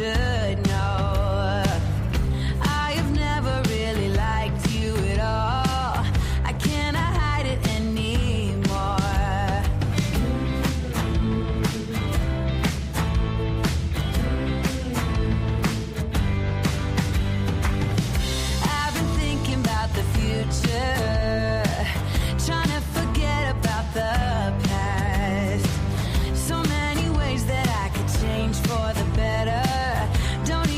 should know. I have never really liked you at all. I cannot hide it anymore. I've been thinking about the future, trying to forget about the past. So many ways that I could change for the better. Don't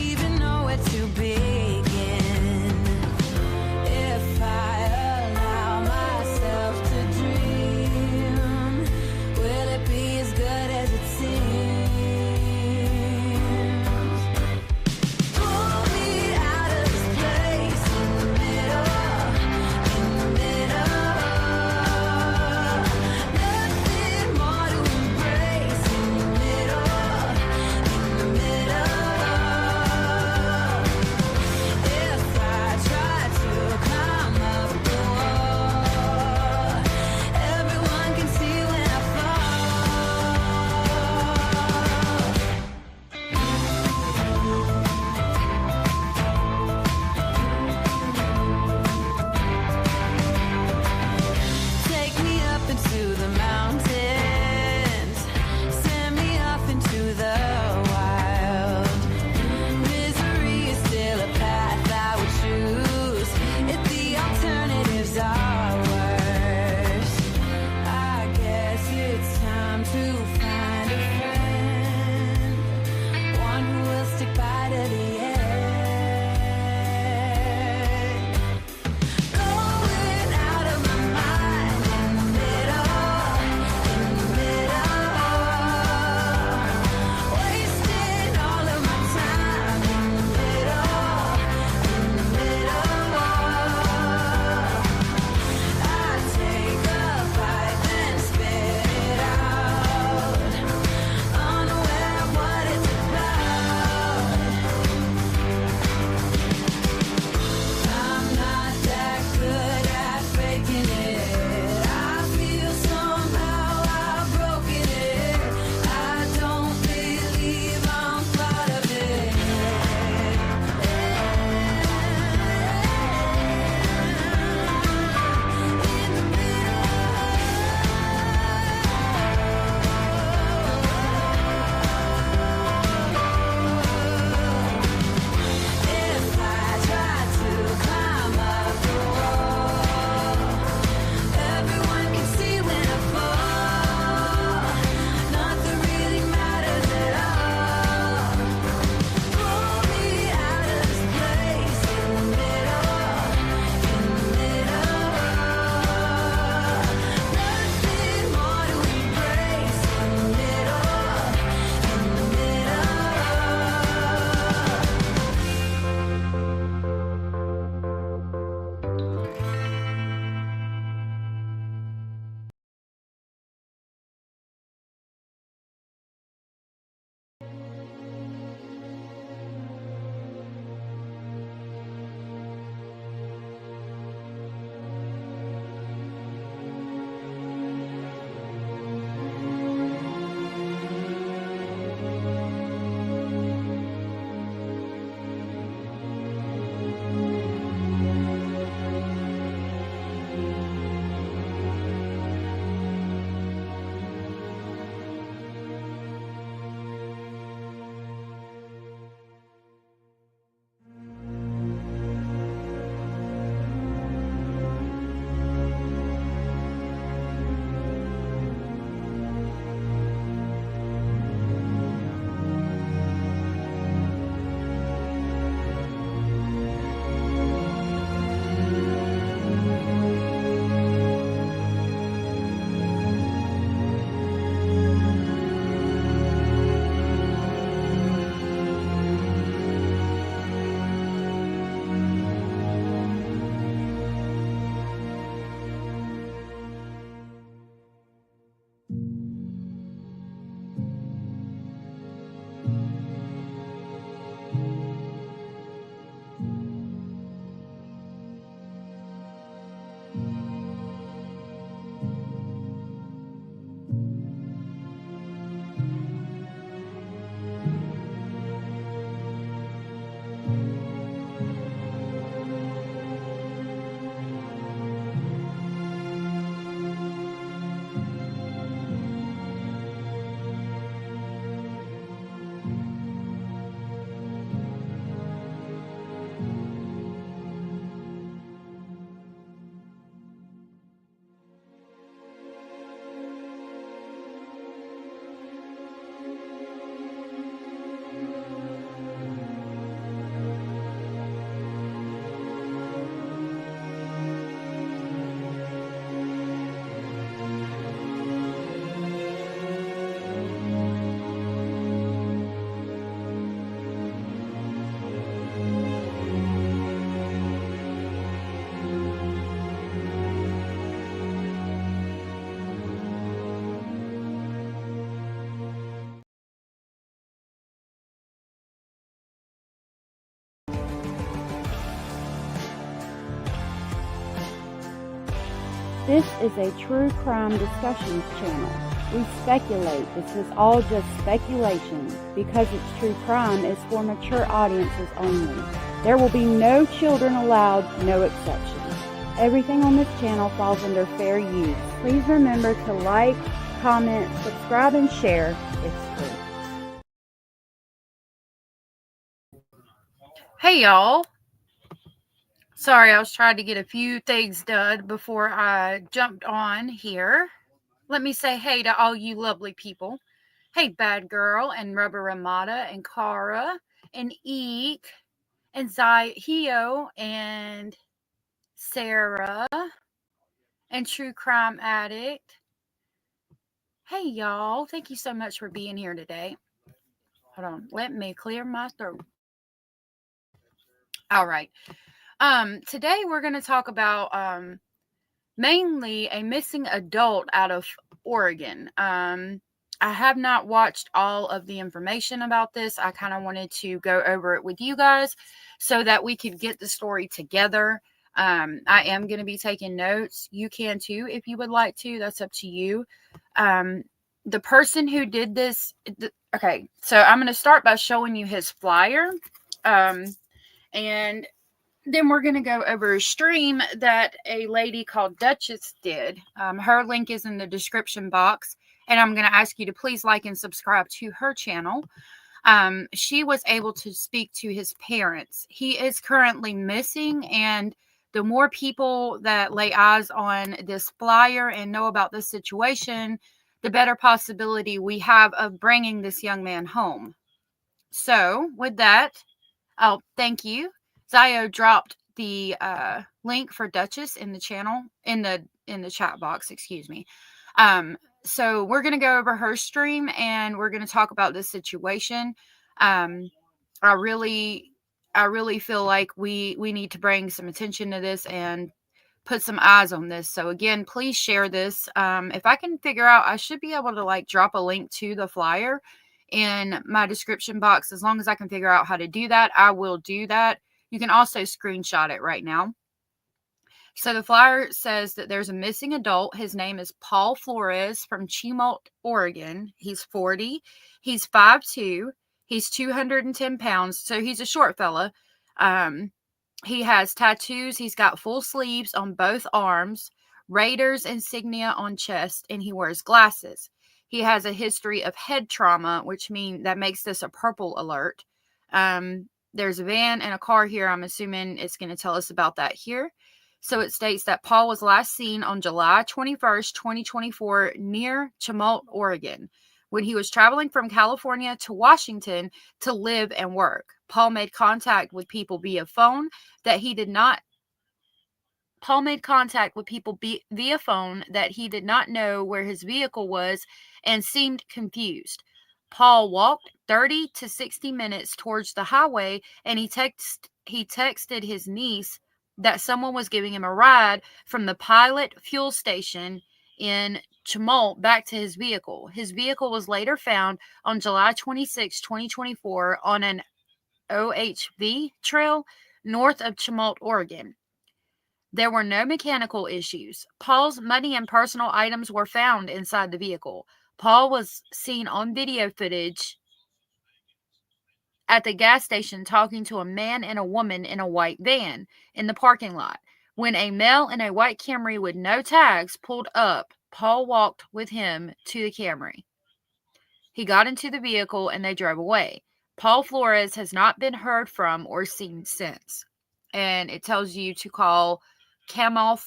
This is a true crime discussions channel. We speculate. This is all just speculation. Because it's true crime, it's for mature audiences only. There will be no children allowed, no exceptions. Everything on this channel falls under fair use. Please remember to like, comment, subscribe, and share. It's free. Hey y'all. Sorry, I was trying to get a few things done before I jumped on here. Let me say hey to all you lovely people. Hey, Bad Girl and Rubber Ramada and Cara and Eek and Hio and Sarah and True Crime Addict. Hey y'all, thank you so much for being here today. Hold on, let me clear my throat. All right. Today we're going to talk about mainly a missing adult out of Oregon. I have not watched all of the information about this. I kind of wanted to go over it with you guys so that we could get the story together. I am going to be taking notes. You can too if you would like to. That's up to you. The person who did this, okay, so I'm going to start by showing you his flyer. And then we're going to go over a stream that a lady called Duchess did. Her link is in the description box. And I'm going to ask you to please like and subscribe to her channel. She was able to speak to his parents. He is currently missing. And the more people that lay eyes on this flyer and know about this situation, the better possibility we have of bringing this young man home. So with that, oh, thank you. Zio dropped the link for Duchess in the channel in the chat box, excuse me. So we're going to go over her stream and we're going to talk about this situation. I really feel like we need to bring some attention to this and put some eyes on this. So again, please share this. If I can figure out, I should be able to like drop a link to the flyer in my description box. As long as I can figure out how to do that, I will do that. You can also screenshot it right now. So the flyer says that there's a missing adult. His name is Paul Flores from Chicos, Oregon. He's 40. He's 5'2". He's 210 pounds. So he's a short fella. He has tattoos. He's got full sleeves on both arms, Raiders insignia on chest, and he wears glasses. He has a history of head trauma, which means that makes this a purple alert. There's a van and a car here. I'm assuming it's going to tell us about that here. So it states that Paul was last seen on July 21st, 2024, near Chicos, Oregon, when he was traveling from California to Washington to live and work. Paul made contact with people via phone that he did not know where his vehicle was and seemed confused. Paul walked 30 to 60 minutes towards the highway and he texted his niece that someone was giving him a ride from the Pilot fuel station in Chicos back to his vehicle. His vehicle was later found on July 26, 2024 on an OHV trail north of Chicos, Oregon. There were no mechanical issues. Paul's money and personal items were found inside the vehicle. Paul was seen on video footage at the gas station talking to a man and a woman in a white van in the parking lot. When a male in a white Camry with no tags pulled up, Paul walked with him to the Camry. He got into the vehicle and they drove away. Paul Flores has not been heard from or seen since. And it tells you to call Camoff,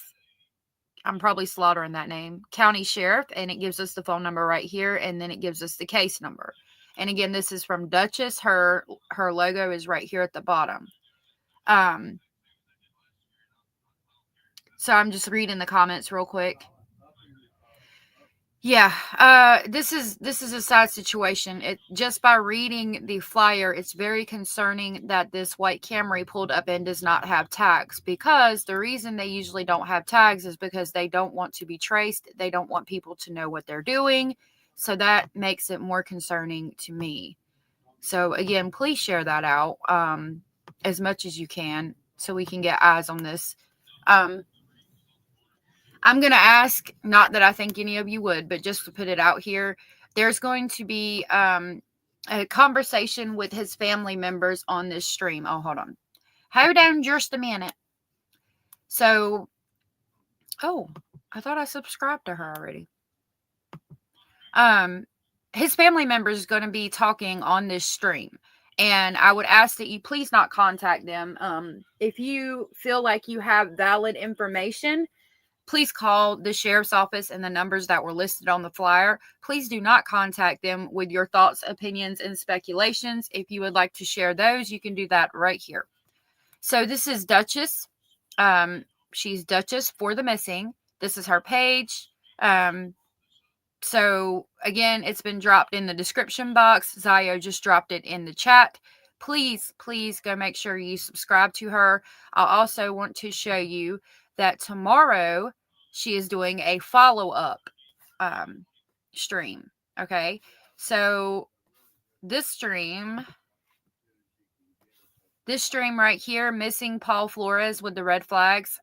I'm probably slaughtering that name, County Sheriff, and it gives us the phone number right here, and then it gives us the case number. And again, this is from Duchess. Her logo is right here at the bottom. So I'm just reading the comments real quick. Yeah, this is a sad situation. It just by reading the flyer, it's very concerning that this white Camry pulled up and does not have tags, because the reason they usually don't have tags is because they don't want to be traced. They don't want people to know what they're doing. So that makes it more concerning to me. So again, please share that out as much as you can so we can get eyes on this. I'm going to ask, not that I think any of you would, but just to put it out here, there's going to be a conversation with his family members on this stream. Oh, hold on. Hold on just a minute. So, oh, I thought I subscribed to her already. His family members is going to be talking on this stream. And I would ask that you please not contact them. If you feel like you have valid information, please call the sheriff's office and the numbers that were listed on the flyer. Please do not contact them with your thoughts, opinions, and speculations. If you would like to share those, you can do that right here. So this is Duchess. She's Duchess for the Missing. This is her page. So again, it's been dropped in the description box. Zio just dropped it in the chat. Please go make sure you subscribe to her. I also want to show you that tomorrow she is doing a follow-up stream. Okay, so this stream right here, Missing Paul Flores with the red flags,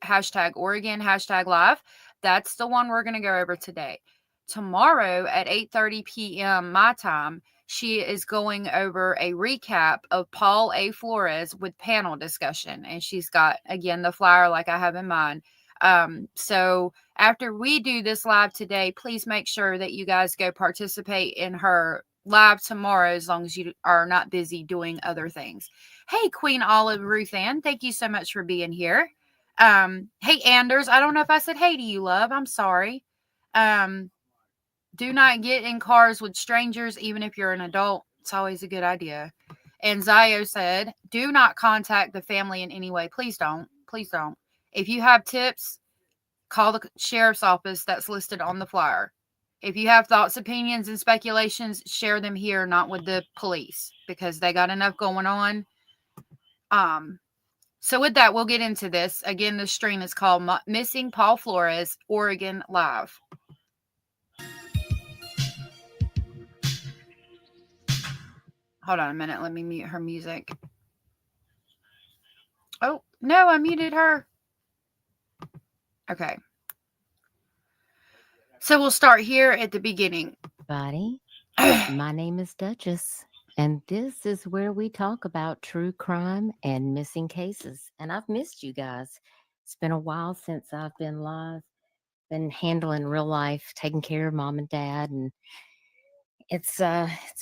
#Oregon, #live, that's the one we're going to go over today. Tomorrow at 8:30 p.m. my time, she is going over a recap of Paul A. Flores with panel discussion. And she's got, again, the flyer like I have in mind. So after we do this live today, please make sure that you guys go participate in her live tomorrow, as long as you are not busy doing other things. Hey, Queen Olive Ruth Ann, thank you so much for being here. Hey, Anders, I don't know if I said hey to you, love. I'm sorry. Do not get in cars with strangers, even if you're an adult. It's always a good idea. And Zio said, do not contact the family in any way. Please don't. Please don't. If you have tips, call the sheriff's office that's listed on the flyer. If you have thoughts, opinions, and speculations, share them here, not with the police, because they got enough going on. So with that, we'll get into this. Again, the stream is called Missing Paul Flores, Oregon Live. Hold on a minute. Let me mute her music. Oh, no, I muted her. Okay. So we'll start here at the beginning. Buddy, my name is Duchess, and this is where we talk about true crime and missing cases. And I've missed you guys. It's been a while since I've been live, been handling real life, taking care of mom and dad, and it's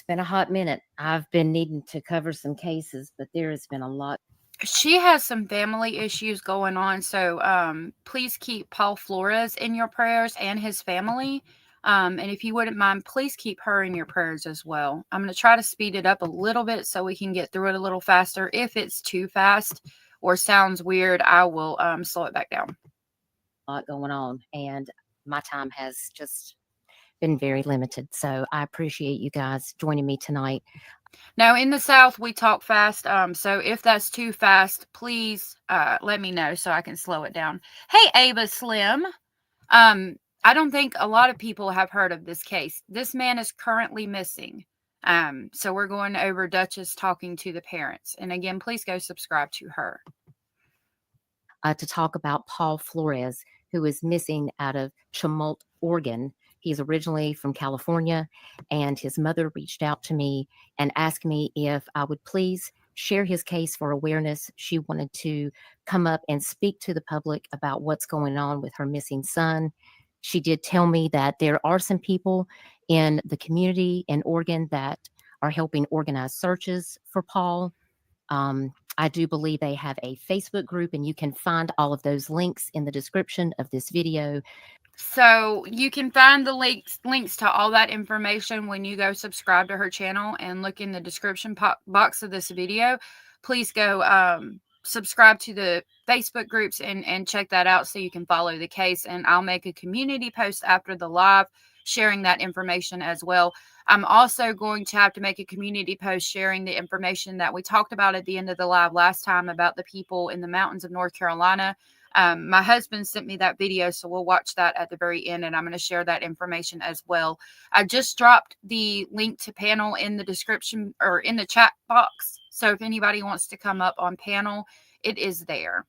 been a hot minute. I've been needing to cover some cases, but there has been a lot. She has some family issues going on, so please keep Paul Flores in your prayers and his family. And if you wouldn't mind, please keep her in your prayers as well. I'm going to try to speed it up a little bit so we can get through it a little faster. If it's too fast or sounds weird, I will slow it back down. A lot going on, and my time has just been very limited. So I appreciate you guys joining me tonight. Now, in the South, we talk fast. So if that's too fast, please let me know so I can slow it down. Hey, Ava Slim. I don't think a lot of people have heard of this case. This man is currently missing. So we're going over Duchess talking to the parents. And again, please go subscribe to her. To talk about Paul Flores, who is missing out of Chemult, Oregon. He's originally from California, and his mother reached out to me and asked me if I would please share his case for awareness. She wanted to come up and speak to the public about what's going on with her missing son. She did tell me that there are some people in the community in Oregon that are helping organize searches for Paul. I do believe they have a Facebook group, and you can find all of those links in the description of this video. So you can find the links to all that information when you go subscribe to her channel and look in the description box of this video. Please go subscribe to the Facebook groups and check that out so you can follow the case. And I'll make a community post after the live sharing that information as well. I'm also going to have to make a community post sharing the information that we talked about at the end of the live last time about the people in the mountains of North Carolina. My husband sent me that video, so we'll watch that at the very end, and I'm going to share that information as well. I just dropped the link to panel in the description or in the chat box. So if anybody wants to come up on panel, it is there.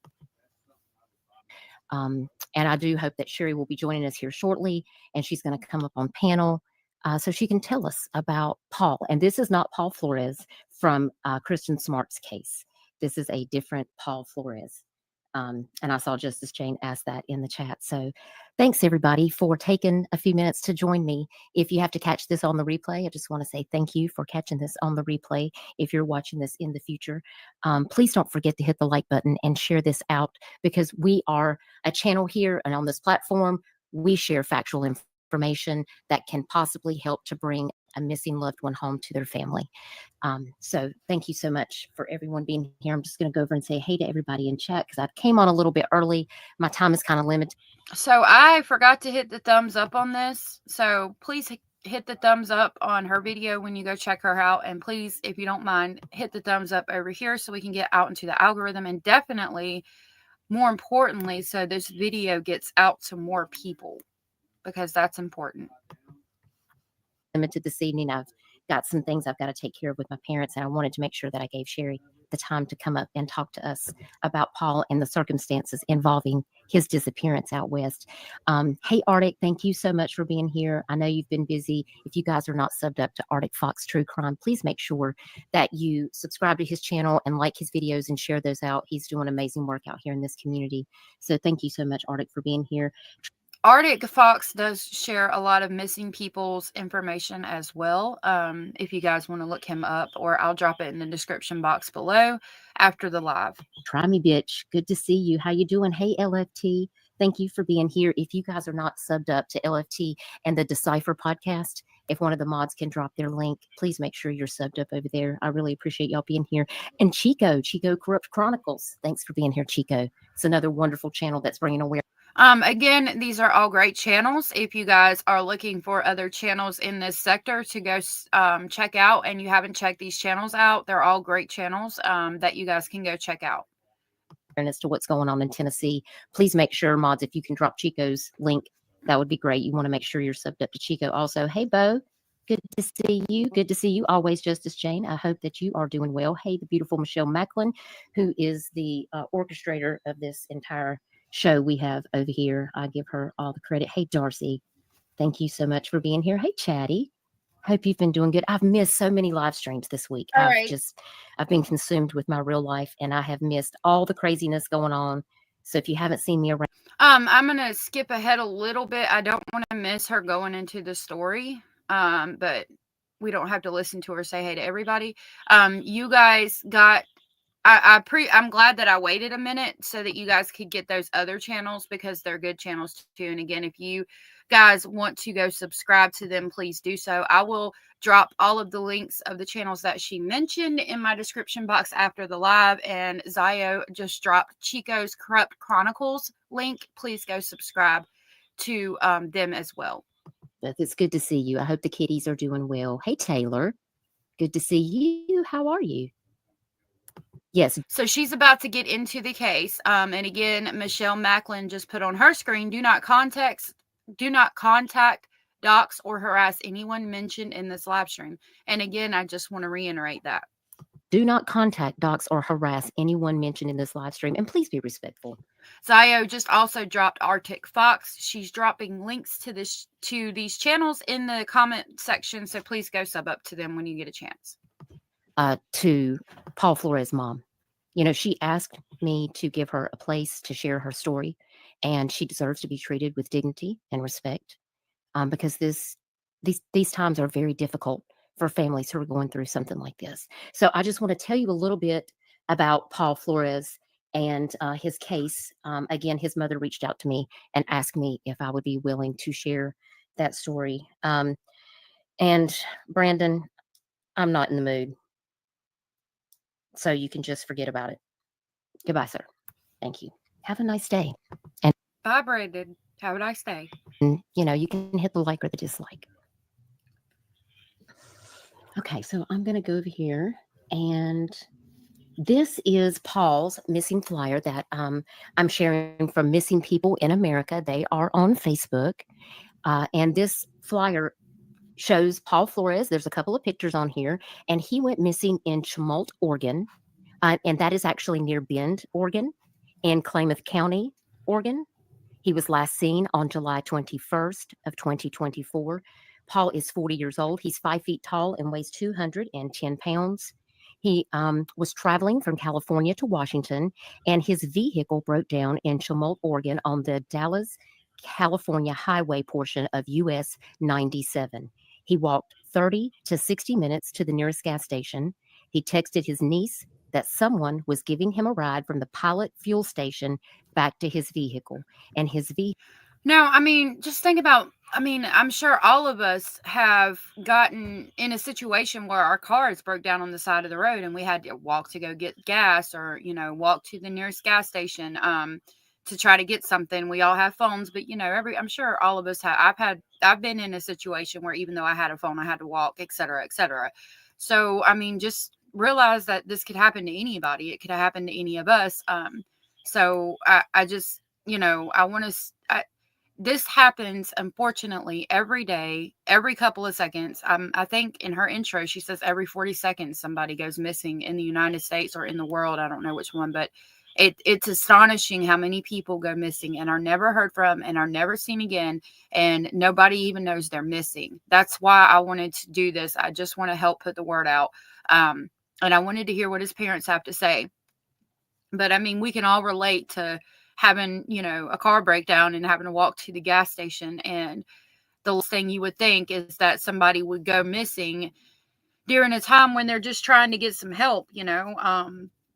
And I do hope that Sherry will be joining us here shortly, and she's going to come up on panel so she can tell us about Paul. And this is not Paul Flores from Kristen Smart's case. This is a different Paul Flores. And I saw Justice Jane ask that in the chat. So thanks, everybody, for taking a few minutes to join me. If you have to catch this on the replay, I just want to say thank you for catching this on the replay. If you're watching this in the future, please don't forget to hit the like button and share this out, because we are a channel here, and on this platform, we share factual information that can possibly help to bring a missing loved one home to their family. So thank you so much for everyone being here. I'm just going to go over and say hey to everybody in chat because I came on a little bit early. My time is kind of limited. So I forgot to hit the thumbs up on this. So please hit the thumbs up on her video when you go check her out. And please, if you don't mind, hit the thumbs up over here so we can get out into the algorithm. And definitely, more importantly, so this video gets out to more people, because that's important. Limited this evening. I've got some things I've got to take care of with my parents, and I wanted to make sure that I gave Sherry the time to come up and talk to us about Paul and the circumstances involving his disappearance out west. Hey, Artic, thank you so much for being here. I know you've been busy. If you guys are not subbed up to Artic Fox True Crime, please make sure that you subscribe to his channel and like his videos and share those out. He's doing amazing work out here in this community. So thank you so much, Artic, for being here. Artic Fox does share a lot of missing people's information as well. If you guys want to look him up, or I'll drop it in the description box below after the live. Try me, bitch. Good to see you. How you doing? Hey, LFT. Thank you for being here. If you guys are not subbed up to LFT and the Decipher podcast, if one of the mods can drop their link, please make sure you're subbed up over there. I really appreciate y'all being here. And Chico Currupt Chronicles. Thanks for being here, Chico. It's another wonderful channel that's bringing awareness. Again, these are all great channels. If you guys are looking for other channels in this sector to go check out, and you haven't checked these channels out, they're all great channels that you guys can go check out. And as to what's going on in Tennessee, please make sure, mods, if you can drop Chico's link, that would be great. You want to make sure you're subbed up to Chico. Also, hey, Bo, good to see you. Good to see you always, Justice Jane. I hope that you are doing well. Hey, the beautiful Michelle Macklin, who is the orchestrator of this entire show we have over here. I give her all the credit. Hey, Darcy, thank you so much for being here. Hey, Chatty, hope you've been doing good. I've missed so many live streams this week. I've been consumed with my real life, and I have missed all the craziness going on. So if you haven't seen me around, I'm gonna skip ahead a little bit. I don't want to miss her going into the story, but we don't have to listen to her say hey to everybody. You guys got. I'm glad that I waited a minute so that you guys could get those other channels, because they're good channels too. And again, if you guys want to go subscribe to them, please do so. I will drop all of the links of the channels that she mentioned in my description box after the live. And Zio just dropped Chico's Currupt Chronicles link. Please go subscribe to them as well. It's good to see you. I hope the kitties are doing well. Hey, Taylor, good to see you. How are you? Yes. So she's about to get into the case. And again, Michelle Macklin just put on her screen, do not contact, dox, or harass anyone mentioned in this live stream. And again, I just want to reiterate that. Do not contact, dox, or harass anyone mentioned in this live stream, and please be respectful. Zio just also dropped Artic Fox. She's dropping links to these channels in the comment section, so please go sub up to them when you get a chance. To Paul Flores' mom. You know, she asked me to give her a place to share her story, and she deserves to be treated with dignity and respect, because these times are very difficult for families who are going through something like this. So I just want to tell you a little bit about Paul Flores and his case. Again, his mother reached out to me and asked me if I would be willing to share that story. And Brandon, I'm not in the mood. So you can just forget about it. Goodbye, sir. Thank you. Have a nice day. And bye, Brandon. Have a nice day. And, you know, you can hit the like or the dislike. Okay, so I'm going to go over here, and this is Paul's missing flyer that I'm sharing from Missing People in America. They are on Facebook, and this flyer shows Paul Flores. There's a couple of pictures on here, and he went missing in Chumult, Oregon, and that is actually near Bend, Oregon, in Klamath County, Oregon. He was last seen on July 21st of 2024. Paul is 40 years old. He's 5 feet tall and weighs 210 pounds. He was traveling from California to Washington, and his vehicle broke down in Chumult, Oregon on the Dallas, California highway portion of US 97. He walked 30 to 60 minutes to the nearest gas station. He texted his niece that someone was giving him a ride from the Pilot fuel station back to his vehicle. And his vehicle. Now, I mean, just think about, I mean, I'm sure all of us have gotten in a situation where our cars broke down on the side of the road and we had to walk to go get gas, or, you know, walk to the nearest gas station to try to get something. We all have phones, but, you know, I'm sure all of us have. I've been in a situation where even though I had a phone, I had to walk, et cetera, et cetera. So, I mean, just realize that this could happen to anybody. It could happen to any of us. So I just, you know, I want to, this happens, unfortunately, every day, every couple of seconds. I think in her intro, she says every 40 seconds somebody goes missing in the United States or in the world. I don't know which one, but it's astonishing how many people go missing and are never heard from and are never seen again. And nobody even knows they're missing. That's why I wanted to do this. I just want to help put the word out. And I wanted to hear what his parents have to say. But I mean, we can all relate to having, you know, a car breakdown and having to walk to the gas station. And the last thing you would think is that somebody would go missing during a time when they're just trying to get some help, you know,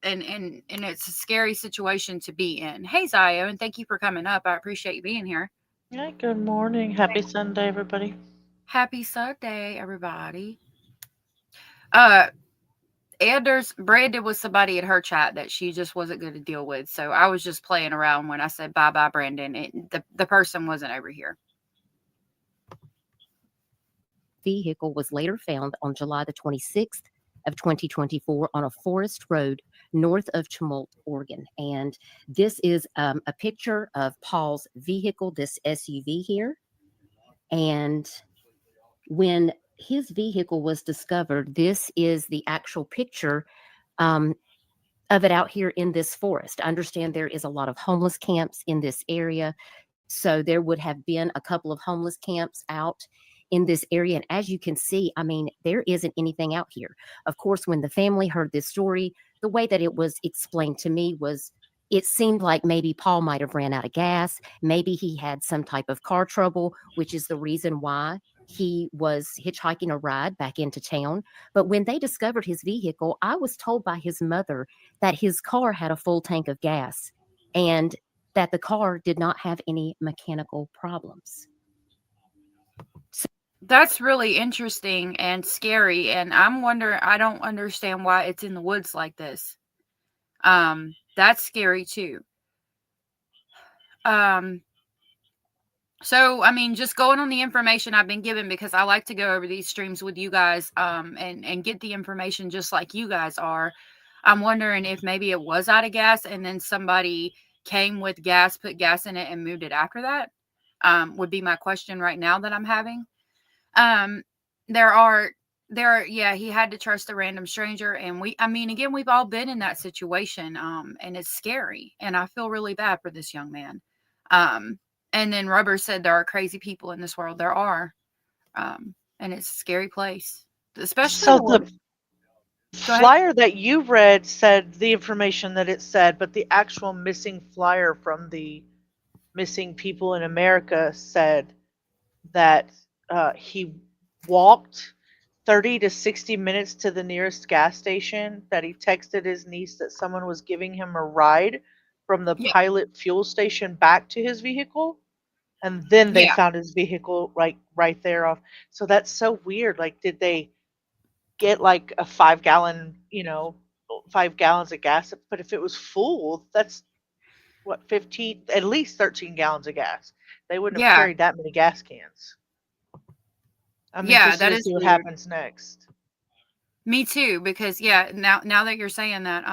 and it's a scary situation to be in. Hey, Zio, and thank you for coming up. I appreciate you being here. Yeah, good morning. Happy Sunday, everybody. Happy Sunday, everybody. Anders, Brandon was somebody in her chat that she just wasn't going to deal with. So I was just playing around when I said bye-bye, Brandon. The person wasn't over here. Vehicle was later found on July the 26th of 2024 on a forest road north of Chumult, Oregon. And this is a picture of Paul's vehicle, this SUV here. And when his vehicle was discovered, this is the actual picture of it out here in this forest. I understand there is a lot of homeless camps in this area. So there would have been a couple of homeless camps out in this area. And as you can see, I mean, there isn't anything out here. Of course, when the family heard this story, the way that it was explained to me was it seemed like maybe Paul might have ran out of gas. Maybe he had some type of car trouble, which is the reason why he was hitchhiking a ride back into town. But when they discovered his vehicle, I was told by his mother that his car had a full tank of gas and that the car did not have any mechanical problems. That's really interesting and scary. And I'm wondering, I don't understand why it's in the woods like this. That's scary too. So, I mean, just going on the information I've been given, because I like to go over these streams with you guys, and get the information just like you guys are. I'm wondering if maybe it was out of gas and then somebody came with gas, put gas in it and moved it after that, would be my question right now that I'm having. There are he had to trust a random stranger, and again, we've all been in that situation, and it's scary, and I feel really bad for this young man. And then Rubber said there are crazy people in this world. There are, and it's a scary place, especially So the Go ahead. flyer that you read said the information that it said, but the actual missing flyer from the missing people in America said that he walked 30 to 60 minutes to the nearest gas station, that he texted his niece that someone was giving him a ride from the Yeah, pilot fuel station back to his vehicle, and then they yeah, found his vehicle right there off. So that's so weird. Like, did they get like a 5 gallon, 5 gallons of gas? But if it was full, that's what, 15, at least 13 gallons of gas. They wouldn't have yeah, carried that many gas cans. I'm yeah. interested That to is see what weird. happens next. Me too, because now that you're saying that,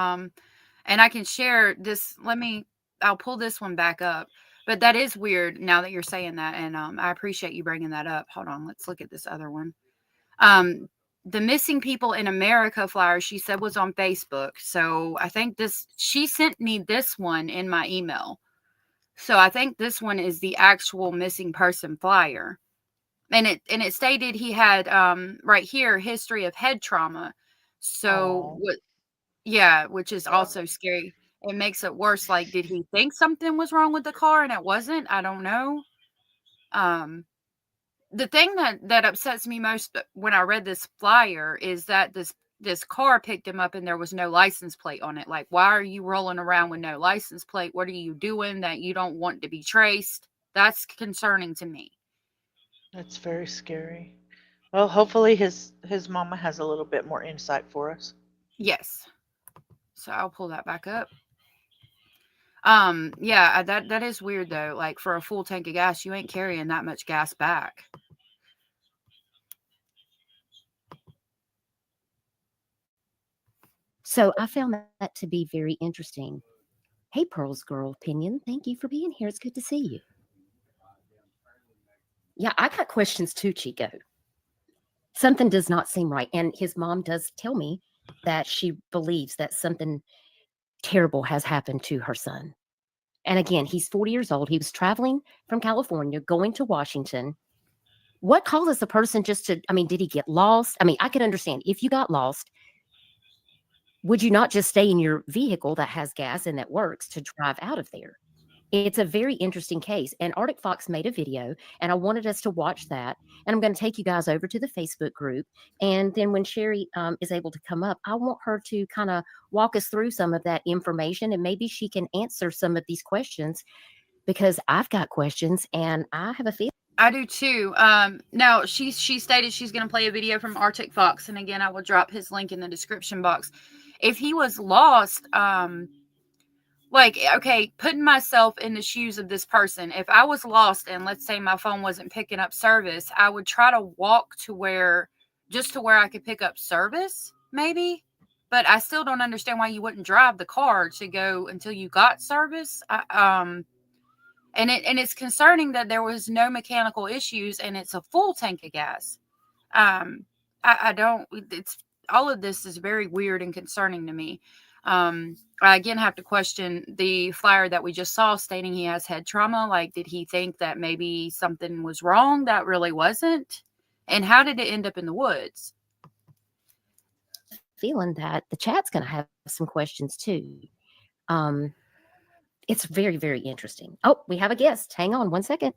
and I can share this. I'll pull this one back up. But that is weird now that you're saying that, and I appreciate you bringing that up. Hold on, let's look at this other one. The missing people in America flyer, she said, was on Facebook. So I think she sent me this one in my email. So I think this one is the actual missing person flyer. And it stated he had right here history of head trauma. So Oh, what Yeah, which is also scary. It makes it worse. Like, did he think something was wrong with the car and it wasn't? I don't know. Um the thing that upsets me most when I read this flyer is that this car picked him up and there was no license plate on it. Like, why are you rolling around with no license plate? What are you doing that you don't want to be traced? That's concerning to me. that's very scary. Well, hopefully his mama has a little bit more insight for us. Yes. So I'll pull that back up. Yeah, that is weird though. Like, for a full tank of gas, you ain't carrying that much gas back. So I found that to be very interesting. Hey, Pearl's Girl Opinion, thank you for being here. It's good to see you. Yeah, I got questions too, Chico. Something does not seem right. And his mom does tell me that she believes that something terrible has happened to her son. And again, he's 40 years old. He was traveling from California, going to Washington. What causes a person just to, did he get lost? I could understand if you got lost, would you not just stay in your vehicle that has gas and that works to drive out of there? It's a very interesting case. And Arctic Fox made a video, and I wanted us to watch that. And I'm going to take you guys over to the Facebook group. And then when Sherry is able to come up, I want her to kind of walk us through some of that information, and maybe she can answer some of these questions, because I've got questions and I have a feeling. I do too. Now she stated she's going to play a video from Arctic Fox, and again, I will drop his link in the description box. If he was lost, like, okay, putting myself in the shoes of this person, if I was lost and let's say my phone wasn't picking up service, I would try to walk to where I could pick up service, maybe. But I still don't understand why you wouldn't drive the car to go until you got service. And it's concerning that there was no mechanical issues and it's a full tank of gas. I don't. It's All of this is very weird and concerning to me. I again have to question the flyer that we just saw stating he has head trauma. Like, did he think that maybe something was wrong that really wasn't? And how did it end up in the woods? Feeling that the chat's going to have some questions too. It's very, very interesting. Oh, we have a guest. Hang on one second.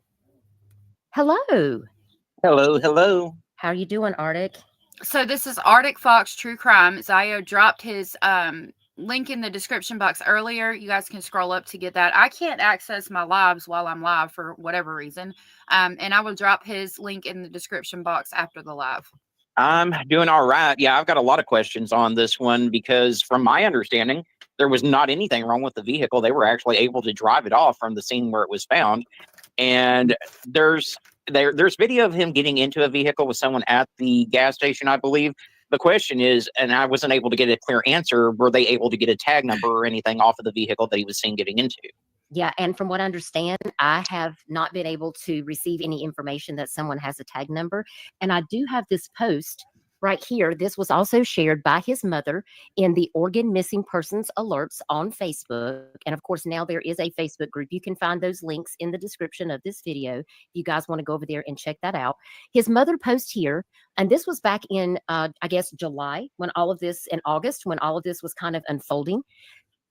Hello. Hello. How are you doing, Arctic? So this is Arctic Fox True Crime. Zio dropped his link in the description box earlier. You guys can scroll up to get that. I can't access my lives while I'm live for whatever reason. And I will drop his link in the description box after the live. I'm doing all right. Yeah, I've got a lot of questions on this one because from my understanding, there was not anything wrong with the vehicle. They were actually able to drive it off from the scene where it was found. And there's video of him getting into a vehicle with someone at the gas station, I believe. The question is, and I wasn't able to get a clear answer, were they able to get a tag number or anything off of the vehicle that he was seen getting into? Yeah, and from what I understand, I have not been able to receive any information that someone has a tag number. And I do have this post right here, this was also shared by his mother in the Oregon Missing Persons Alerts on Facebook. And of course, now there is a Facebook group. You can find those links in the description of this video if you guys want to go over there and check that out. His mother posts here, and this was back in, I guess, July, when all of this, in August, when all of this was kind of unfolding.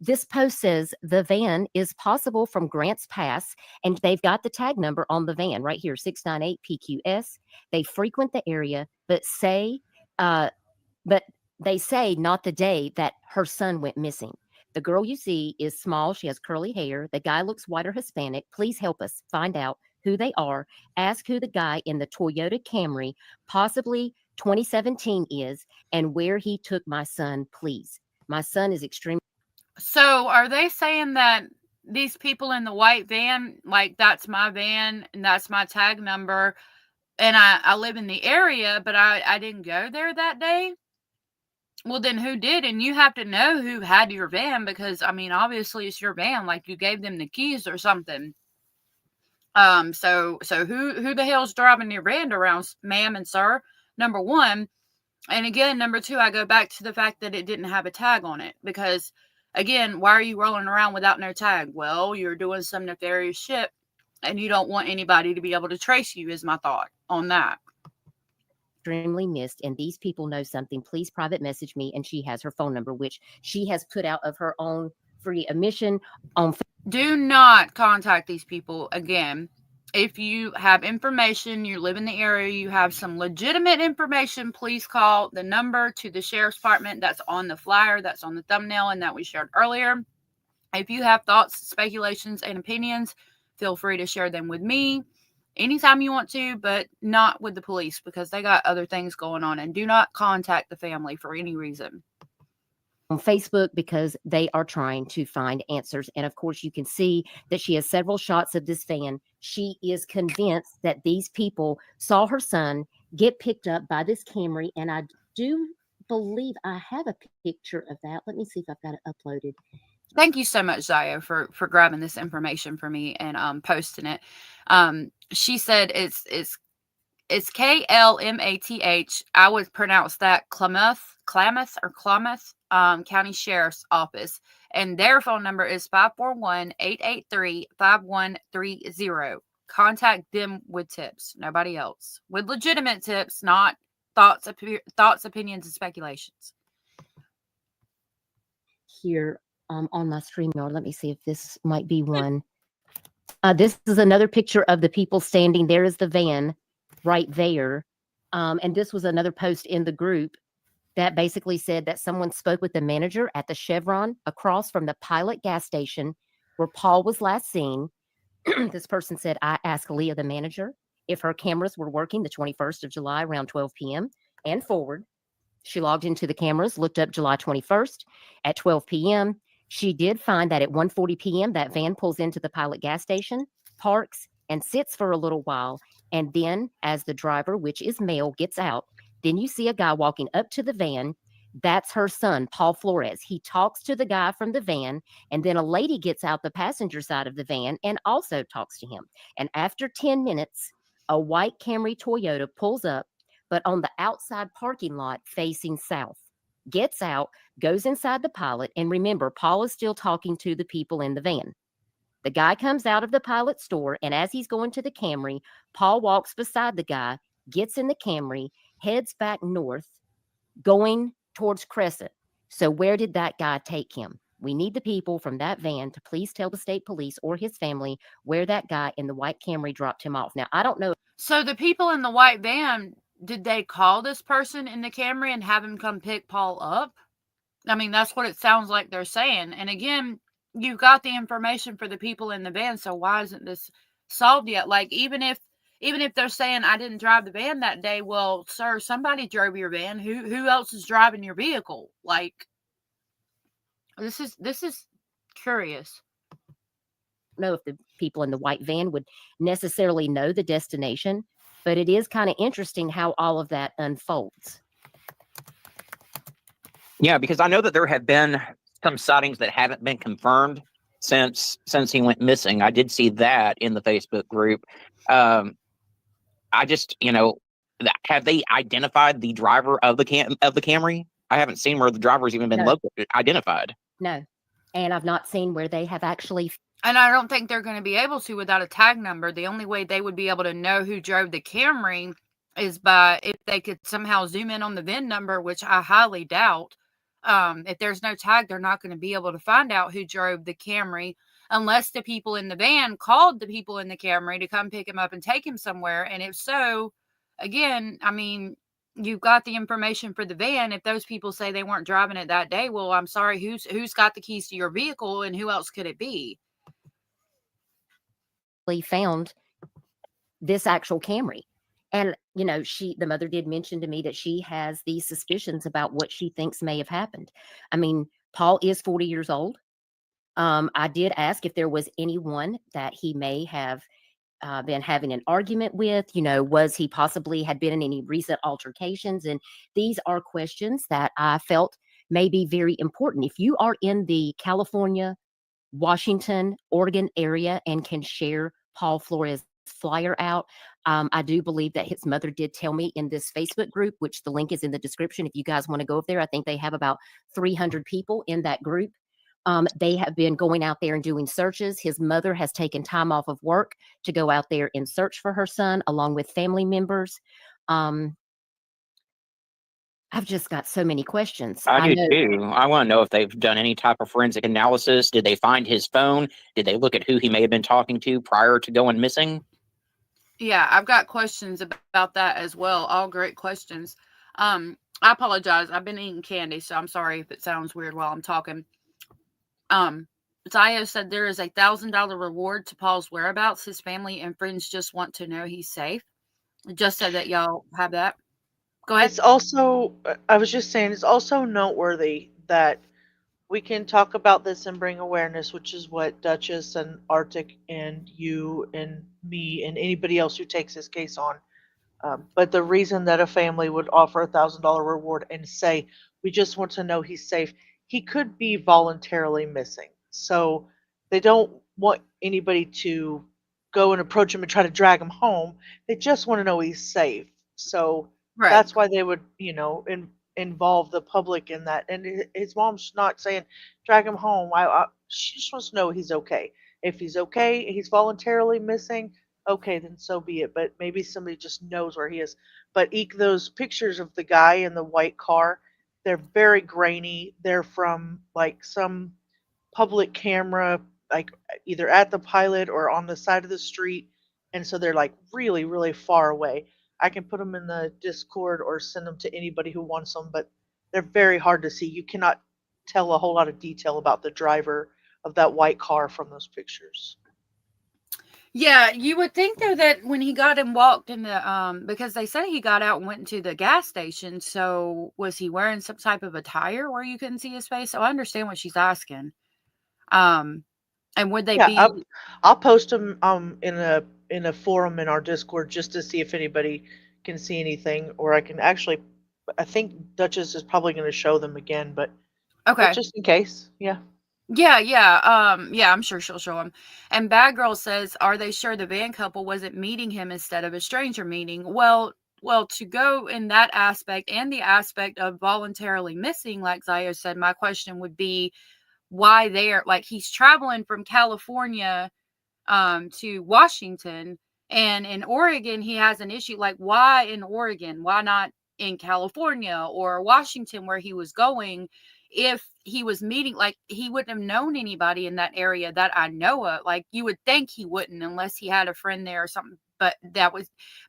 This post says the van is possible from Grants Pass, and they've got the tag number on the van right here, 698 PQS. They frequent the area, but they say not the day that her son went missing. The girl you see is small. She has curly hair. The guy looks white or Hispanic. Please help us find out who they are. Ask who the guy in the Toyota Camry, possibly 2017, is, and where he took my son, please. My son is extremely. So are they saying that these people in the white van, like, that's my van and that's my tag number, and I live in the area, but I didn't go there that day? Well, then who did? And you have to know who had your van, because, I mean, obviously it's your van, like you gave them the keys or something. So who the hell's driving your van around, ma'am and sir? Number one. And again, number two, I go back to the fact that it didn't have a tag on it, because again, why are you rolling around without no tag? Well, you're doing some nefarious shit and you don't want anybody to be able to trace you, is my thought on that. Extremely missed, and these people know something. Please private message me. And she has her phone number, which she has put out of her own free admission on. Do not contact these people again. If you have information, you live in the area, you have some legitimate information, please call the number to the sheriff's department that's on the flyer, that's on the thumbnail, and that we shared earlier. If you have thoughts, speculations, and opinions, feel free to share them with me anytime you want to, but not with the police, because they got other things going on. And do not contact the family for any reason on Facebook, because they are trying to find answers. And of course, you can see that she has several shots of this van. She is convinced that these people saw her son get picked up by this Camry. And I do believe I have a picture of that. Let me see if I've got it uploaded. Thank you so much, Zio, for grabbing this information for me and posting it. She said it's KLMATH. I would pronounce that Klamath County Sheriff's Office, and their phone number is 541-883-5130. Contact them with tips, nobody else, with legitimate tips, not thoughts, opinions, and speculations. Here on my StreamYard, let me see if this might be one. This is another picture of the people standing. There is the van right there. And this was another post in the group that basically said that someone spoke with the manager at the Chevron across from the Pilot gas station where Paul was last seen. This person said, I asked Leah, the manager, if her cameras were working the 21st of July around 12 p.m. and forward. She logged into the cameras, looked up July 21st at 12 p.m. She did find that at 1:40 p.m. that van pulls into the Pilot gas station, parks, and sits for a little while. And then as the driver, which is male, gets out, then you see a guy walking up to the van. That's her son, Paul Flores. He talks to the guy from the van, and then a lady gets out the passenger side of the van and also talks to him. And after 10 minutes, a white Camry Toyota pulls up, but on the outside parking lot facing south. Gets out, goes inside the Pilot, and remember, Paul is still talking to the people in the van. The guy comes out of the Pilot store, and as he's going to the Camry, Paul walks beside the guy, gets in the Camry, heads back north, going towards Crescent. So where did that guy take him? We need the people from that van to please tell the state police or his family where that guy in the white Camry dropped him off. Now, I don't know. So the people in the white van, did they call this person in the Camry and have him come pick Paul up? I mean, that's what it sounds like they're saying. And again, you've got the information for the people in the van, so why isn't this solved yet? Like, even if they're saying I didn't drive the van that day, well, sir, somebody drove your van. Who else is driving your vehicle? Like, this is curious. I don't know if the people in the white van would necessarily know the destination, but it is kind of interesting how all of that unfolds. Yeah, because I know that there have been some sightings that haven't been confirmed since he went missing. I did see that in the Facebook group. I just, have they identified the driver of the Camry? I haven't seen where the driver's even been No. identified. No. And I've not seen where they have actually. And I don't think they're going to be able to without a tag number. The only way they would be able to know who drove the Camry is by if they could somehow zoom in on the VIN number, which I highly doubt. If there's no tag, they're not going to be able to find out who drove the Camry unless the people in the van called the people in the Camry to come pick him up and take him somewhere. And if so, again, I mean, you've got the information for the van. If those people say they weren't driving it that day, well, I'm sorry, who's got the keys to your vehicle and who else could it be? Found this actual Camry. And, the mother did mention to me that she has these suspicions about what she thinks may have happened. I mean, Paul is 40 years old. I did ask if there was anyone that he may have been having an argument with, was he possibly had been in any recent altercations? And these are questions that I felt may be very important. If you are in the California, Washington, Oregon area and can share Paul Flores' flyer out, I do believe that his mother did tell me in this Facebook group, which the link is in the description. If you guys want to go up there, I think they have about 300 people in that group. They have been going out there and doing searches. His mother has taken time off of work to go out there and search for her son, along with family members. I've just got so many questions. I do too. I want to know if they've done any type of forensic analysis. Did they find his phone? Did they look at who he may have been talking to prior to going missing? Yeah, I've got questions about that as well. All great questions. I apologize. I've been eating candy, so I'm sorry if it sounds weird while I'm talking. Zio said there is $1,000 reward to Paul's whereabouts. His family and friends just want to know he's safe. Just said that y'all have that. Go ahead. It's also, I was just saying, it's also noteworthy that we can talk about this and bring awareness, which is what Duchess and Artic and you and me and anybody else who takes this case on. But the reason that a family would offer $1,000 reward and say, we just want to know he's safe, he could be voluntarily missing. So they don't want anybody to go and approach him and try to drag him home. They just want to know he's safe. So Right. that's why they would, involve the public in that. And his mom's not saying drag him home. She just wants to know he's okay. If he's okay, he's voluntarily missing. Okay, then so be it. But maybe somebody just knows where he is. But those pictures of the guy in the white car, they're very grainy. They're from like some public camera, like either at the pilot or on the side of the street. And so they're like really, really far away. I can put them in the Discord or send them to anybody who wants them, but they're very hard to see. You cannot tell a whole lot of detail about the driver of that white car from those pictures. Yeah, you would think though that when he got and walked in the because they said he got out and went into the gas station, so was he wearing some type of attire where you couldn't see his face? So I understand what she's asking. And would they be I'll post them in a forum in our Discord just to see if anybody can see anything, or I can actually, I think Duchess is probably going to show them again, but okay? just in case, yeah. Yeah. I'm sure she'll show him. And Bad Girl says, are they sure the van couple wasn't meeting him instead of a stranger meeting? Well, to go in that aspect and the aspect of voluntarily missing, like Zio said, my question would be, why there? Like, he's traveling from California to Washington, and in Oregon he has an issue. Like, why in Oregon? Why not in California or Washington where he was going? If he was meeting, like, he wouldn't have known anybody in that area that I know of. Like, you would think he wouldn't unless he had a friend there or something. But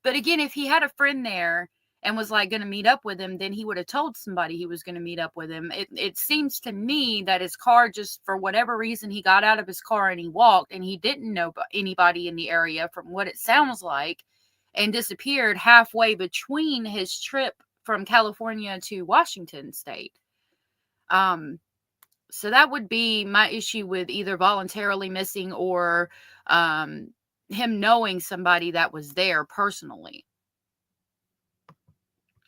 again, if he had a friend there and was like going to meet up with him, then he would have told somebody he was going to meet up with him. It seems to me that his car, just for whatever reason, he got out of his car and he walked, and he didn't know anybody in the area from what it sounds like, and disappeared halfway between his trip from California to Washington state. So that would be my issue with either voluntarily missing or him knowing somebody that was there personally.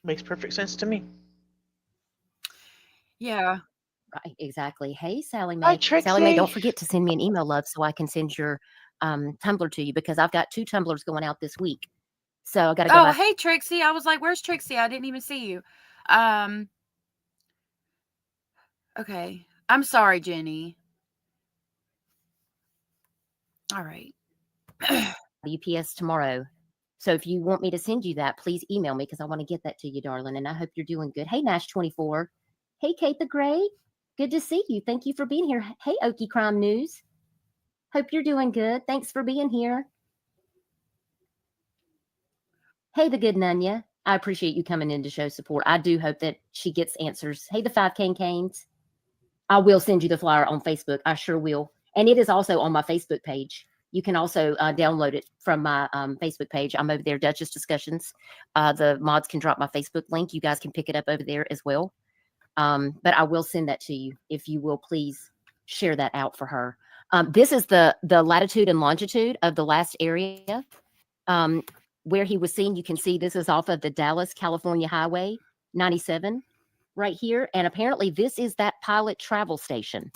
Makes perfect sense to me. Yeah. Right, exactly. Hey, Sally Mae. Hi, Trixie. Sally Mae, don't forget to send me an email, love, so I can send your Tumblr to you, because I've got 2 Tumblrs going out this week. So I got to go Oh, back. hey Trixie. I was like, where's Trixie? I didn't even see you. Um okay. I'm sorry, Jenny. All right. UPS tomorrow. So if you want me to send you that, please email me because I want to get that to you, darling. And I hope you're doing good. Hey, Nash24. Hey, Kate the Gray. Good to see you. Thank you for being here. Hey, Okie Crime News. Hope you're doing good. Thanks for being here. Hey, the good Nunya. I appreciate you coming in to show support. I do hope that she gets answers. Hey, the 5 Canes. I will send you the flyer on Facebook. I sure will. And it is also on my Facebook page. You can also download it from my Facebook page. I'm over there, Duchess Discussions. The mods can drop my Facebook link. You guys can pick it up over there as well. But I will send that to you if you will please share that out for her. This is the latitude and longitude of the last area where he was seen. You can see this is off of the Dallas, California Highway 97 right here. And apparently this is that pilot travel station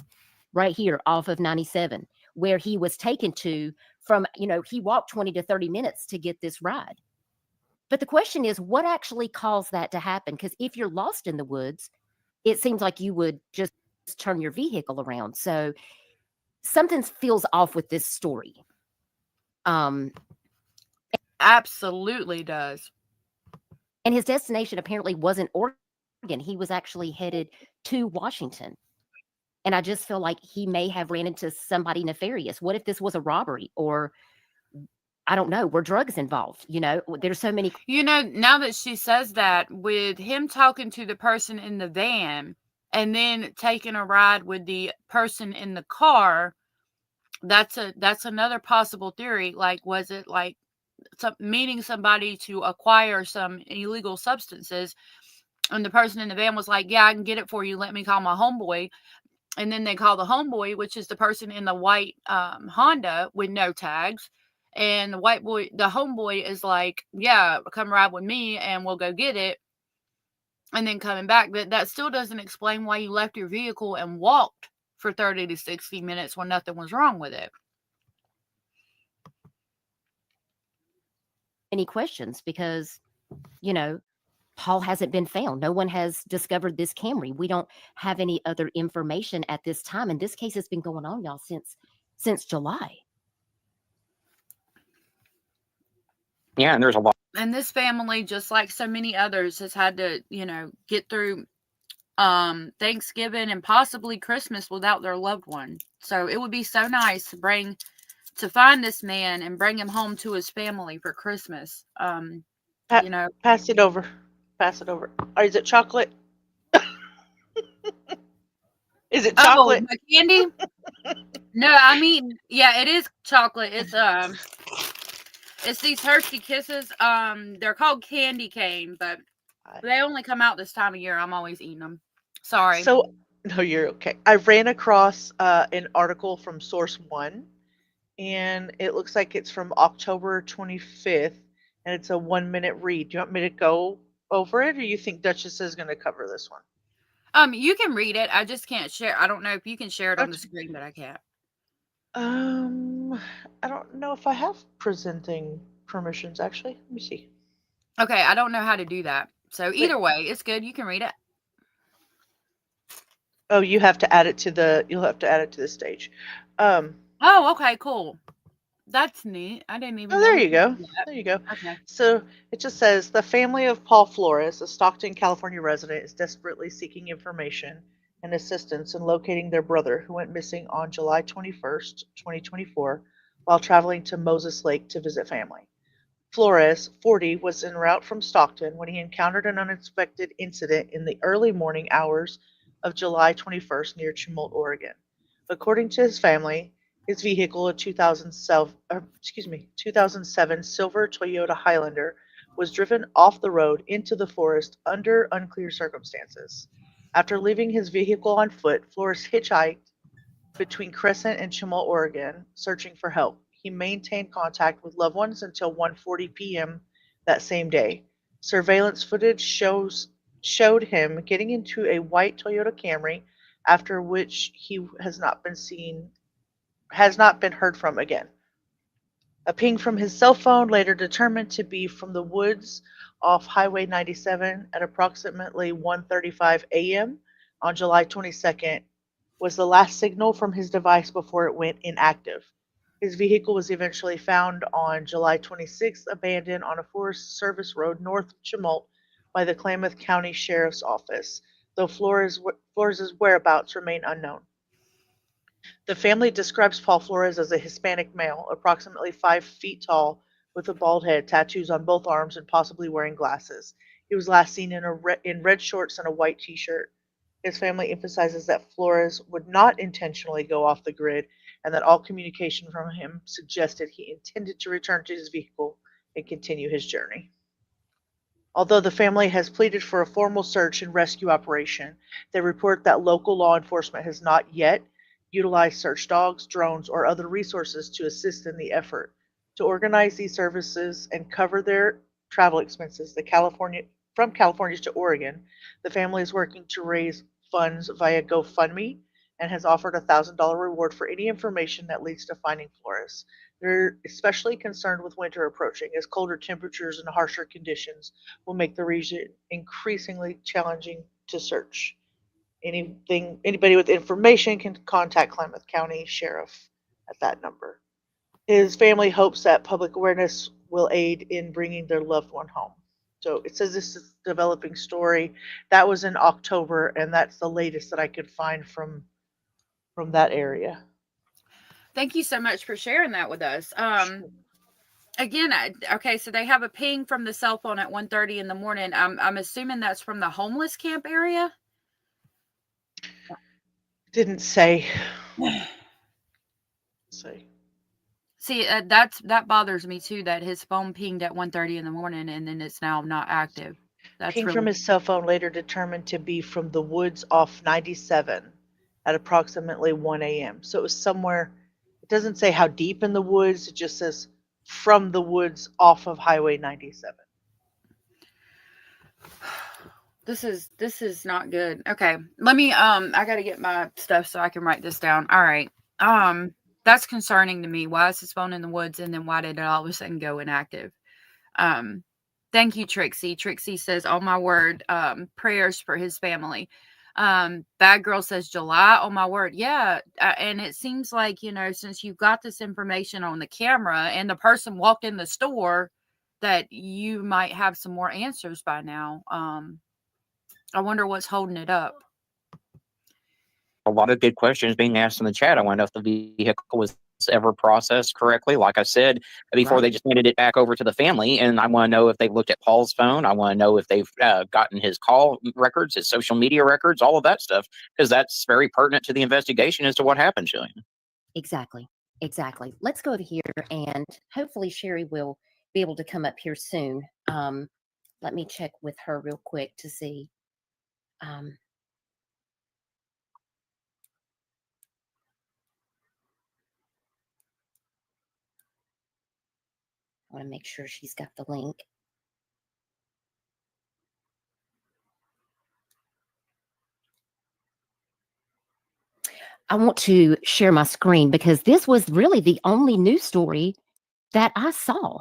right here off of 97 where he was taken to from, he walked 20 to 30 minutes to get this ride. But the question is, what actually caused that to happen? Because if you're lost in the woods, it seems like you would just turn your vehicle around. So something feels off with this story. Absolutely does. And his destination apparently wasn't Oregon. He was actually headed to Washington. And I just feel like he may have ran into somebody nefarious. What if this was a robbery or I don't know, were drugs involved? There's so many. Now that she says that, with him talking to the person in the van and then taking a ride with the person in the car, that's another possible theory. Like, was it like meeting somebody to acquire some illegal substances, and the person in the van was like, yeah, I can get it for you, let me call my homeboy. And then they call the homeboy, which is the person in the white Honda with no tags. And the homeboy is like, yeah, come ride with me and we'll go get it. And then coming back, that still doesn't explain why you left your vehicle and walked for 30 to 60 minutes when nothing was wrong with it. Any questions because, Paul hasn't been found. No one has discovered this Camry. We don't have any other information at this time. And this case has been going on, y'all, since July. Yeah, and there's a lot. And this family, just like so many others, has had to, get through Thanksgiving and possibly Christmas without their loved one. So it would be so nice to find this man and bring him home to his family for Christmas. Pass it over. Or is it chocolate? Is it chocolate? Oh, candy? No, I mean, yeah, it is chocolate. It's these Hershey Kisses. They're called candy cane, but they only come out this time of year. I'm always eating them. Sorry. So, no, you're okay. I ran across an article from Source One, and it looks like it's from October 25th, and it's a 1-minute read. Do you want me to go over it, or you think Duchess is going to cover this one? You can read it. I just can't share. I don't know if you can share it on the screen, but I can't. I don't know if I have presenting permissions, actually. Let me see. Okay, I don't know how to do that. So either way, it's good. You can read it. Oh, you'll have to add it to the stage. Oh, okay, cool. That's neat. I didn't even know. There you go. There you go. Okay. So it just says the family of Paul Flores, a Stockton, California resident, is desperately seeking information and assistance in locating their brother who went missing on July 21st, 2024, while traveling to Moses Lake to visit family. Flores, 40, was en route from Stockton when he encountered an unexpected incident in the early morning hours of July 21st near Tumult, Oregon. According to his family, his vehicle, a 2007 silver Toyota Highlander, was driven off the road into the forest under unclear circumstances. After leaving his vehicle on foot, Flores hitchhiked between Crescent and Tumult, Oregon, searching for help. He maintained contact with loved ones until 1:40 p.m. that same day. Surveillance footage showed him getting into a white Toyota Camry, after which he has not been heard from again. A ping from his cell phone, later determined to be from the woods off Highway 97 at approximately 1:35 a.m. on July 22nd, was the last signal from his device before it went inactive. His vehicle was eventually found on July 26th, abandoned on a Forest Service road north of Chemult by the Klamath County Sheriff's Office, though Flores's whereabouts remain unknown. The family describes Paul Flores as a Hispanic male, approximately 5 feet tall, with a bald head, tattoos on both arms, and possibly wearing glasses. He was last seen in red shorts and a white t-shirt. His family emphasizes that Flores would not intentionally go off the grid and that all communication from him suggested he intended to return to his vehicle and continue his journey. Although the family has pleaded for a formal search and rescue operation, they report that local law enforcement has not yet utilized search dogs, drones, or other resources to assist in the effort. To organize these services and cover their travel expenses, from California to Oregon, the family is working to raise funds via GoFundMe and has offered a $1,000 reward for any information that leads to finding Flores. They're especially concerned with winter approaching, as colder temperatures and harsher conditions will make the region increasingly challenging to search. Anybody with information can contact Klamath County Sheriff at that number. His family hopes that public awareness will aid in bringing their loved one home. So it says this is a developing story. That was in October, and that's the latest that I could find from that area. Thank you so much for sharing that with us. Again, okay, so they have a ping from the cell phone at 1:30 in the morning. I'm assuming that's from the homeless camp area. Didn't say. Say. See, that bothers me too. That his phone pinged at 1:30 in the morning, and then it's now not active. That's Ping really from his cell phone, later determined to be from the woods off 97 at approximately 1 a.m. So it was somewhere, it doesn't say how deep in the woods, it just says from the woods off of Highway 97. This is not good. Okay, let me I got to get my stuff so I can write this down. All right. That's concerning to me. Why is his phone in the woods, and then why did it all of a sudden go inactive? Thank you, Trixie. Trixie says, "Oh my word, prayers for his family." Bad Girl says July. Oh my word, yeah. And it seems like, since you've got this information on the camera and the person walked in the store, that you might have some more answers by now. I wonder what's holding it up. A lot of good questions being asked in the chat. I want to know if the vehicle was ever processed correctly. Like I said before, Right. they just handed it back over to the family, and I want to know if they looked at Paul's phone. I want to know if they've gotten his call records, his social media records, all of that stuff, because that's very pertinent to the investigation as to what happened to him. Exactly. Let's go over here, and hopefully Sherry will be able to come up here soon. Let me check with her real quick to see. I want to make sure she's got the link. I want to share my screen because this was really the only news story that I saw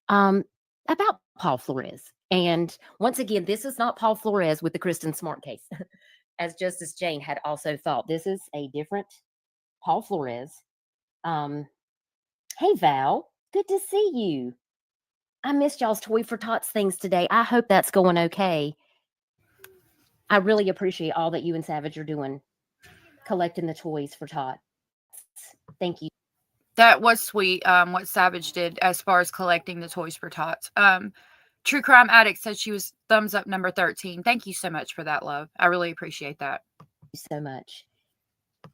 about Paul Flores. And once again, this is not Paul Flores with the Kristen Smart case, as Justice Jane had also thought. This is a different Paul Flores. Hey, Val, good to see you. I missed y'all's Toy for Tots things today. I hope that's going okay. I really appreciate all that you and Savage are doing, collecting the toys for Tots. Thank you. That was sweet, what Savage did as far as collecting the toys for Tots. True Crime Addict said she was thumbs up number 13. Thank you so much for that, love. I really appreciate that. Thank you so much.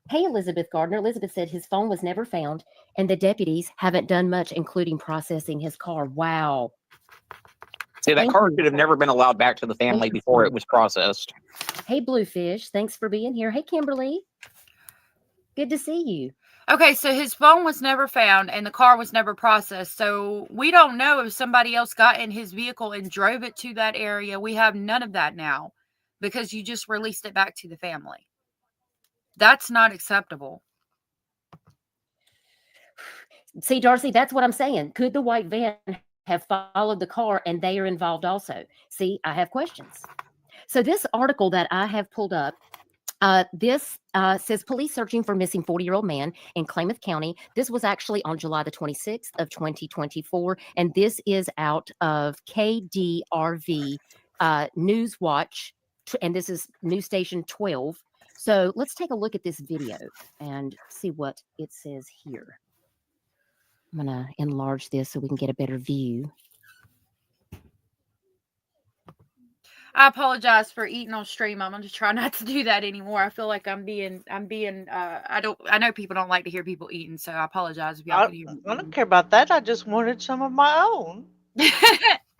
Hey, Elizabeth Gardner. Elizabeth said his phone was never found, and the deputies haven't done much, including processing his car. Wow. See, that car should have never been allowed back to the family before it was processed. Hey, Bluefish. Thanks for being here. Hey, Kimberly. Good to see you. Okay, so his phone was never found and the car was never processed. So we don't know if somebody else got in his vehicle and drove it to that area. We have none of that now because you just released it back to the family. That's not acceptable. See, Darcy, that's what I'm saying. Could the white van have followed the car and they are involved also? See, I have questions. So this article that I have pulled up, this says police searching for missing 40-year-old man in Klamath County. This was actually on July the 26th of 2024, and this is out of KDRV News Watch, and this is News Station 12. So let's take a look at this video and see what it says here. I'm going to enlarge this so we can get a better view. I apologize for eating on stream. I'm gonna try not to do that anymore. I feel like I'm being I know people don't like to hear people eating, so I apologize if y'all can hear me. I don't care about that. I just wanted some of my own.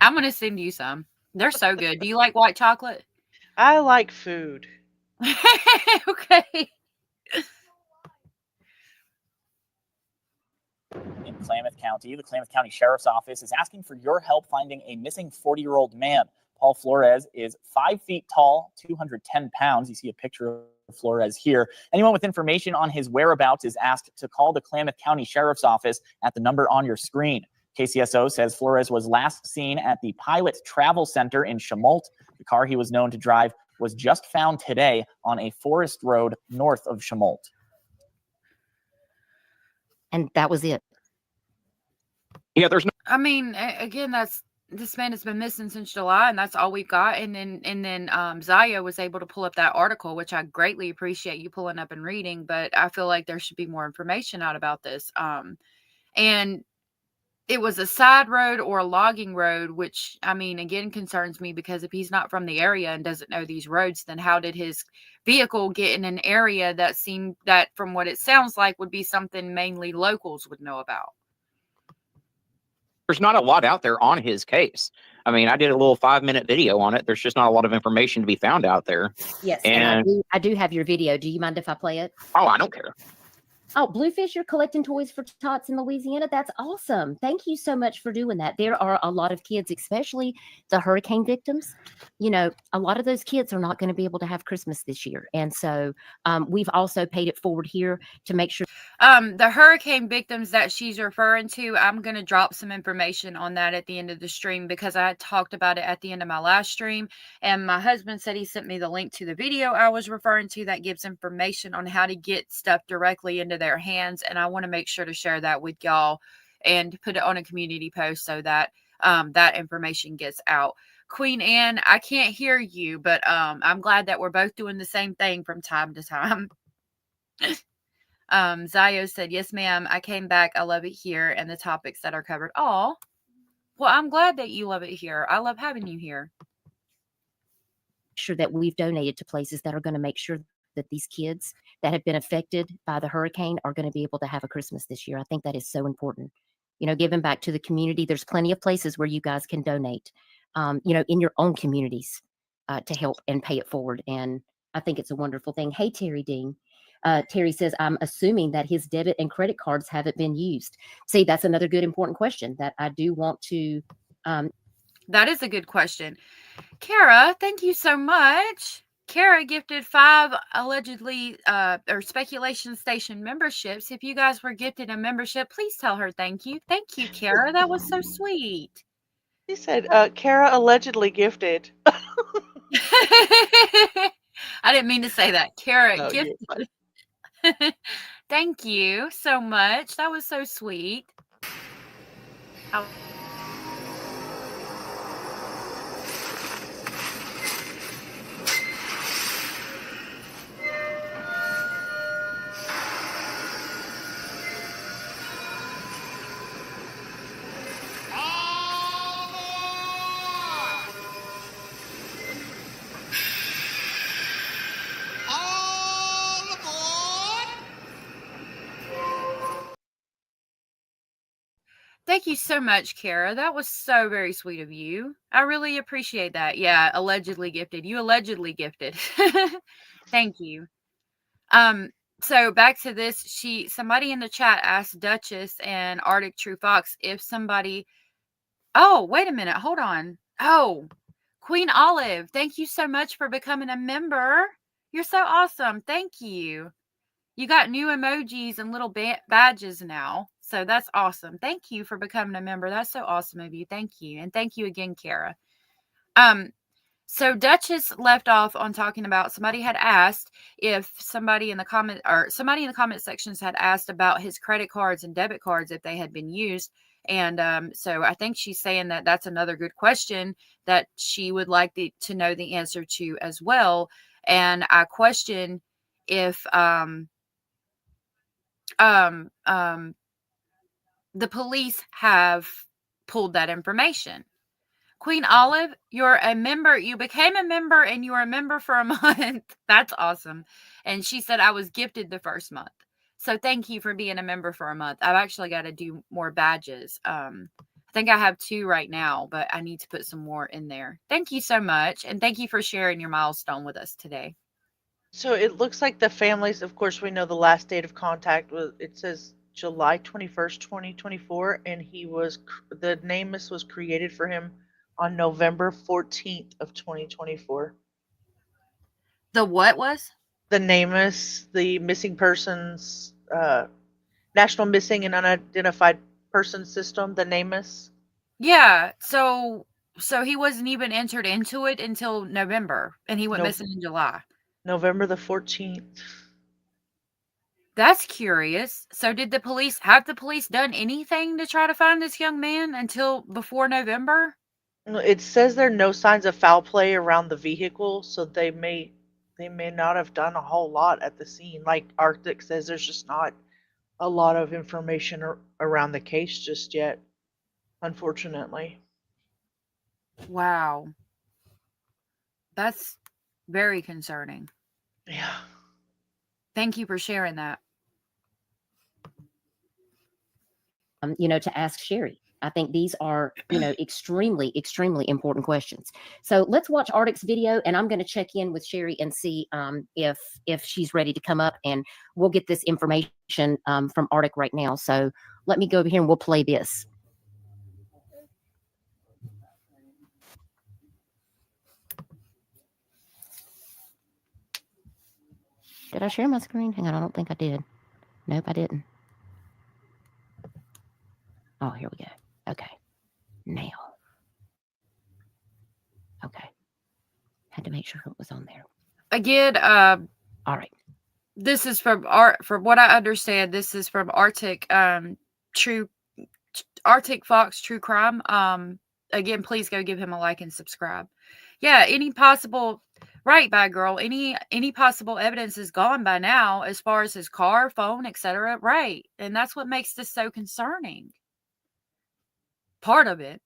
I'm gonna send you some. They're so good. Do you like white chocolate? I like food. Okay. In Klamath County, the Klamath County Sheriff's Office is asking for your help finding a missing 40-year-old man. Paul Flores is 5 feet tall, 210 pounds. You see a picture of Flores here. Anyone with information on his whereabouts is asked to call the Klamath County Sheriff's Office at the number on your screen. KCSO says Flores was last seen at the Pilot Travel Center in Chemult. The car he was known to drive was just found today on a forest road north of Chemult. And that was it. Yeah, there's no. I mean, again, this man has been missing since July, and that's all we've got. And then Zaya was able to pull up that article, which I greatly appreciate you pulling up and reading. But I feel like there should be more information out about this. And it was a side road or a logging road, which, I mean, again, concerns me, because if he's not from the area and doesn't know these roads, then how did his vehicle get in an area that seemed that, from what it sounds like, would be something mainly locals would know about? There's not a lot out there on his case. I mean, I did a little 5-minute video on it. There's just not a lot of information to be found out there. Yes, And I do have your video. Do you mind if I play it? oh, I don't care. Oh, Bluefish, you're collecting toys for tots in Louisiana. That's awesome. Thank you so much for doing that. There are a lot of kids, especially the hurricane victims. You know, a lot of those kids are not going to be able to have Christmas this year. And so we've also paid it forward here to make sure. The hurricane victims that she's referring to, I'm going to drop some information on that at the end of the stream, because I talked about it at the end of my last stream. And my husband said he sent me the link to the video I was referring to that gives information on how to get stuff directly into their hands. And I want to make sure to share that with y'all and put it on a community post so that that information gets out. Queen Anne, I can't hear you, but I'm glad that we're both doing the same thing from time to time. Zayo said, yes, ma'am. I came back. I love it here and the topics that are covered. Oh, well, I'm glad that you love it here. I love having you here. Sure that we've donated to places that are going to make sure that these kids that have been affected by the hurricane are going to be able to have a Christmas this year. I think that is so important. You know, giving back to the community. There's plenty of places where you guys can donate, you know, in your own communities to help and pay it forward. And I think it's a wonderful thing. Hey, Terry Dean. Terry says, I'm assuming that his debit and credit cards haven't been used. See, that's another good, important question that I do want to. That is a good question. Kara, thank you so much. Kara gifted 5 allegedly or speculation station memberships. If you guys were gifted a membership, please tell her thank you. Thank you, Kara. That was so sweet. He said, Kara allegedly gifted. I didn't mean to say that. Kara No, gifted. Thank you so much. That was so sweet. Thank you so much, Kara. That was so very sweet of you. I really appreciate that. Yeah, allegedly gifted. You allegedly gifted. Thank you. So back to this. Somebody in the chat asked Duchess and Artic True Fox if somebody. Oh, wait a minute. Hold on. Oh, Queen Olive. Thank you so much for becoming a member. You're so awesome. Thank you. You got new emojis and little badges now. So that's awesome. Thank you for becoming a member. That's so awesome of you. Thank you. And thank you again, Kara. So Duchess left off on talking about somebody had asked if somebody in the comment sections had asked about his credit cards and debit cards if they had been used. And so I think she's saying that that's another good question that she would like to know the answer to as well. And I question if the police have pulled that information. Queen Olive, you're a member. You became a member and you were a member for a month. That's awesome. And she said I was gifted the first month. So thank you for being a member for a month. I've actually got to do more badges. I think I have 2 right now, but I need to put some more in there. Thank you so much. And thank you for sharing your milestone with us today. So it looks like the families, of course, we know the last date of contact was, it says July 21st, 2024, and the NamUs was created for him on November 14th of 2024. The what was? The NamUs, the missing persons, National Missing and Unidentified Persons System, the NamUs. Yeah. So he wasn't even entered into it until November, and he went missing in July. November the 14th. That's curious. So have the police done anything to try to find this young man until before November? It says there are no signs of foul play around the vehicle, so they may not have done a whole lot at the scene. Like Arctic says, there's just not a lot of information around the case just yet, unfortunately. Wow. That's very concerning. Yeah. Thank you for sharing that. To ask Sherry. I think these are, extremely, extremely important questions. So let's watch Artic's video, and I'm going to check in with Sherry and see if she's ready to come up, and we'll get this information from Artic right now. So let me go over here and we'll play this. Did I share my screen? Hang on, I don't think I did. Nope, I didn't. Oh, here we go. Okay. Now. Okay. Had to make sure it was on there. Again, all right. This is from what I understand, this is from Artic Fox True Crime. Again, please go give him a like and subscribe. Yeah, any possible bad girl, any possible evidence is gone by now as far as his car, phone, etc. Right. And that's what makes this so concerning. Part of it.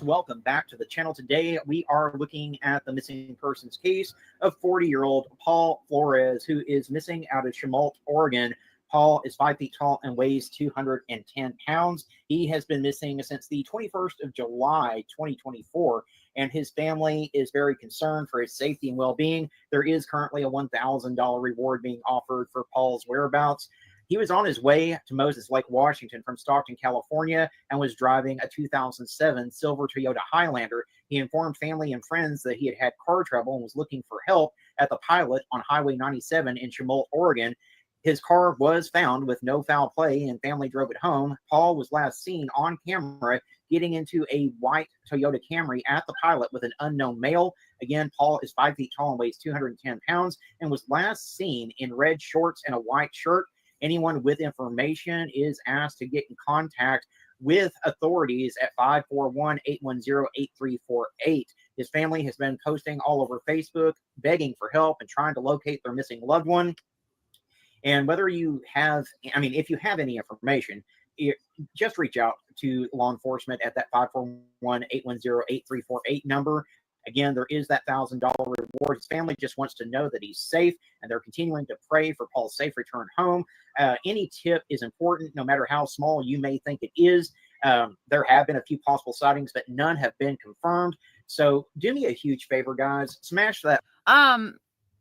Welcome back to the channel. Today we are looking at the missing persons case of 40-year-old Paul Flores, who is missing out of Chemult, Oregon. Paul is 5 feet tall and weighs 210 pounds. He has been missing since the 21st of July, 2024, and his family is very concerned for his safety and well-being. There is currently a $1,000 reward being offered for Paul's whereabouts. He was on his way to Moses Lake, Washington from Stockton, California, and was driving a 2007 silver Toyota Highlander. He informed family and friends that he had had car trouble and was looking for help at the Pilot on Highway 97 in Chemult, Oregon. His car was found with no foul play, and family drove it home. Paul was last seen on camera getting into a white Toyota Camry at the Pilot with an unknown male. Again, Paul is 5 feet tall and weighs 210 pounds and was last seen in red shorts and a white shirt. Anyone with information is asked to get in contact with authorities at 541-810-8348. His family has been posting all over Facebook, begging for help and trying to locate their missing loved one. And whether you have, if you have any information, just reach out to law enforcement at that 541-810-8348 number. Again, there is that $1,000 reward. His family just wants to know that he's safe, and they're continuing to pray for Paul's safe return home. Any tip is important, no matter how small you may think it is. There have been a few possible sightings, but none have been confirmed. So do me a huge favor, guys. Smash that.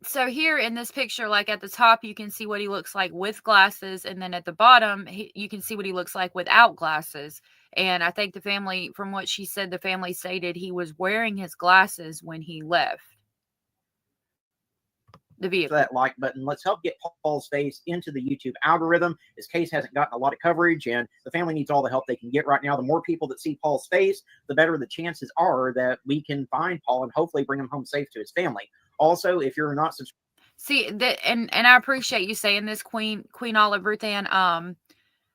So here in this picture, like at the top, you can see what he looks like with glasses. And then at the bottom, you can see what he looks like without glasses. And I think the family, from what she said, the family stated he was wearing his glasses when he left. The vehicle. that like button. Let's help get Paul's face into the YouTube algorithm. His case hasn't gotten a lot of coverage, and the family needs all the help they can get right now. The more people that see Paul's face, the better the chances are that we can find Paul and hopefully bring him home safe to his family. Also, if you're not subscribed, See that, and I appreciate you saying this, Queen Olive Ruthann,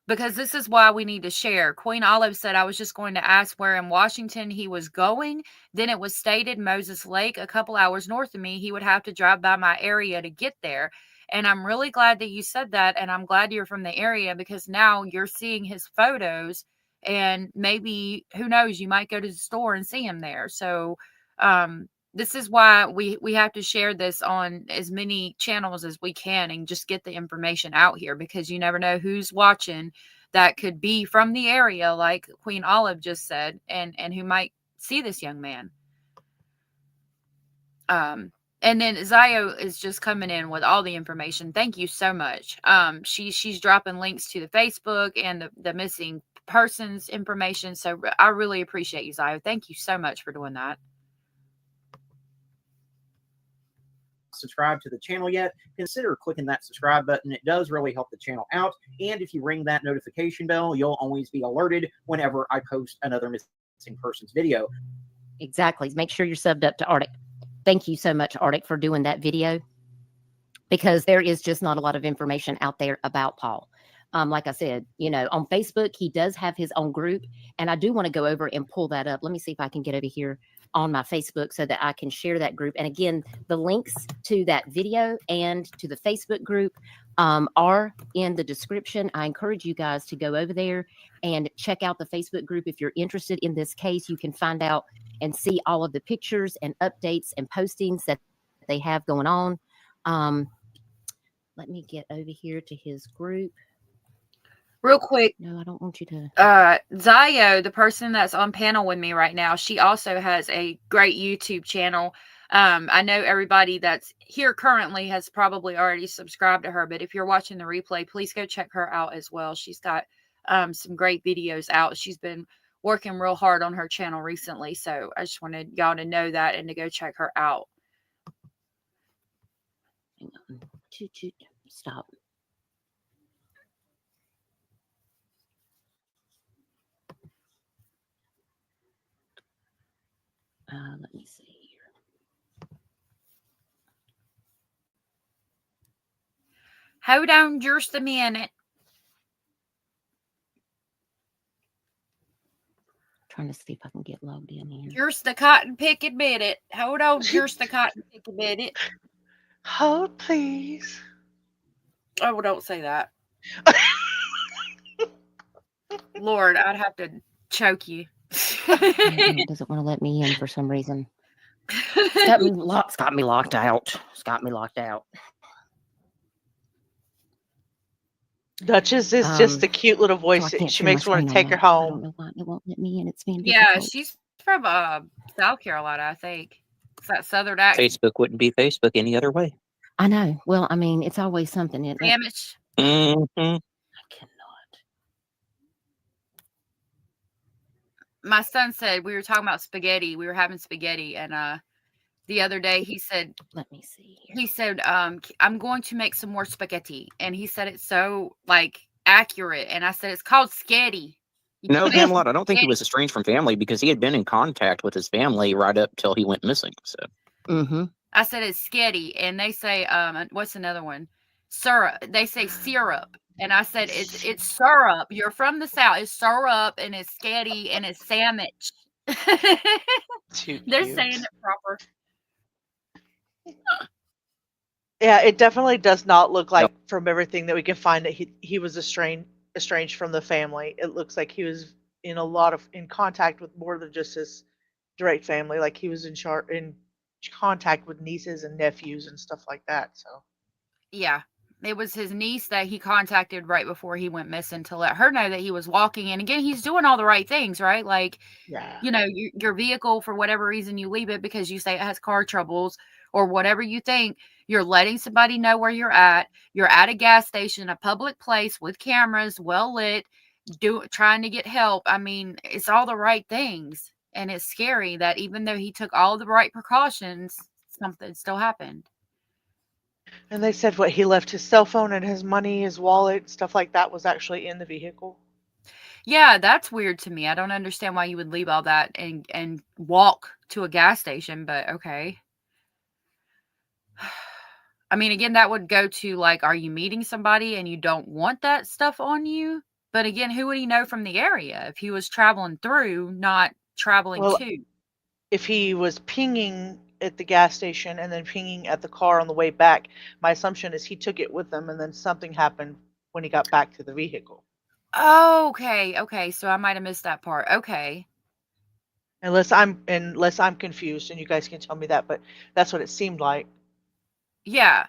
because this is why we need to share. Queen Olive said, I was just going to ask where in Washington he was going. Then it was stated Moses Lake, a couple hours north of me. He would have to drive by my area to get there. And I'm really glad that you said that. And I'm glad you're from the area, because now you're seeing his photos, and maybe, who knows, you might go to the store and see him there. So, this is why we have to share this on as many channels as we can and just get the information out here, because you never know who's watching that could be from the area, like Queen Olive just said, and who might see this young man. And then Zio is just coming in with all the information. Thank you so much. She's dropping links to the Facebook and the missing persons information. So I really appreciate you, Zio. Thank you so much for doing that. subscribed to the channel yet, consider clicking that subscribe button. It does really help the channel out. And if you ring that notification bell, you'll always be alerted whenever I post another missing persons video. Exactly. Make sure you're subbed up to Artic. Thank you so much, Artic, for doing that video, because there is just not a lot of information out there about Paul. Like I said, you know, on Facebook, he does have his own group, and I do want to go over and pull that up. Let me see if I can get over here on my Facebook so that I can share that group. And again, the links to that video and to the Facebook group are in the description. I encourage you guys to go over there and check out the Facebook group. If you're interested in this case, you can find out and see all of the pictures and updates and postings that they have going on. Let me get over here to his group. Real quick. No, I don't want you to. Zio, the person that's on panel with me right now, she also has a great YouTube channel. I know everybody that's here currently has probably already subscribed to her, but if you're watching the replay, please go check her out as well. She's got some great videos out. She's been working real hard on her channel recently, so I just wanted y'all to know that and to go check her out. Hang on. Stop. Let me see here. Hold on just a minute. Trying to see if I can get logged in here. Just the cotton pick a minute. Hold on just the cotton pick a minute. Hold, please. Oh, well, don't say that. Lord, I'd have to choke you. It doesn't want to let me in for some reason. It's got me locked out. It's got me locked out. Duchess is just a cute little voice. So She makes me want to take her home. I don't know why it won't let me in. It's being Yeah, difficult. she's from South Carolina, I think. It's that southern accent. Facebook wouldn't be Facebook any other way. I know. Well, I mean, it's always something, isn't it? Damage. Mm-hmm. I cannot. My son said, we were talking about spaghetti. We were having spaghetti, and the other day he said, Let me see here. he said, I'm going to make some more spaghetti. And he said it's so like accurate. And I said, it's called sketty. No, Pamela, I don't think he was estranged from family because he had been in contact with his family right up till he went missing. So, I said it's sketty, and they say, what's another one? Syrup. They say syrup, and I said it's syrup. You're from the South. It's syrup, and it's sketty, and it's sandwich. They're saying it proper. Yeah, it definitely does not look like, from everything that we can find, that he was estranged from the family. It looks like he was in contact with more than just his direct family. Like he was in contact with nieces and nephews and stuff like that. So yeah, it was his niece that he contacted right before he went missing to let her know that he was walking. And again, he's doing all the right things, right? Like, yeah, you know, your vehicle, for whatever reason you leave it because you say it has car troubles or whatever you think, you're letting somebody know where you're at. You're at a gas station, a public place with cameras, well lit, trying to get help. I mean, it's all the right things. And it's scary that even though he took all the right precautions, something still happened. And they said what he left his cell phone and his money, his wallet, stuff like that was actually in the vehicle. Yeah, that's weird to me. I don't understand why you would leave all that and walk to a gas station, but okay. I mean, again, that would go to like, are you meeting somebody and you don't want that stuff on you? But again, who would he know from the area if he was traveling through, not traveling Well, to? if he was pinging at the gas station and then pinging at the car on the way back, my assumption is he took it with him and then something happened when he got back to the vehicle. Oh, okay. Okay. So I might have missed that part. Okay. Unless I'm confused, and you guys can tell me that, but that's what it seemed like. Yeah.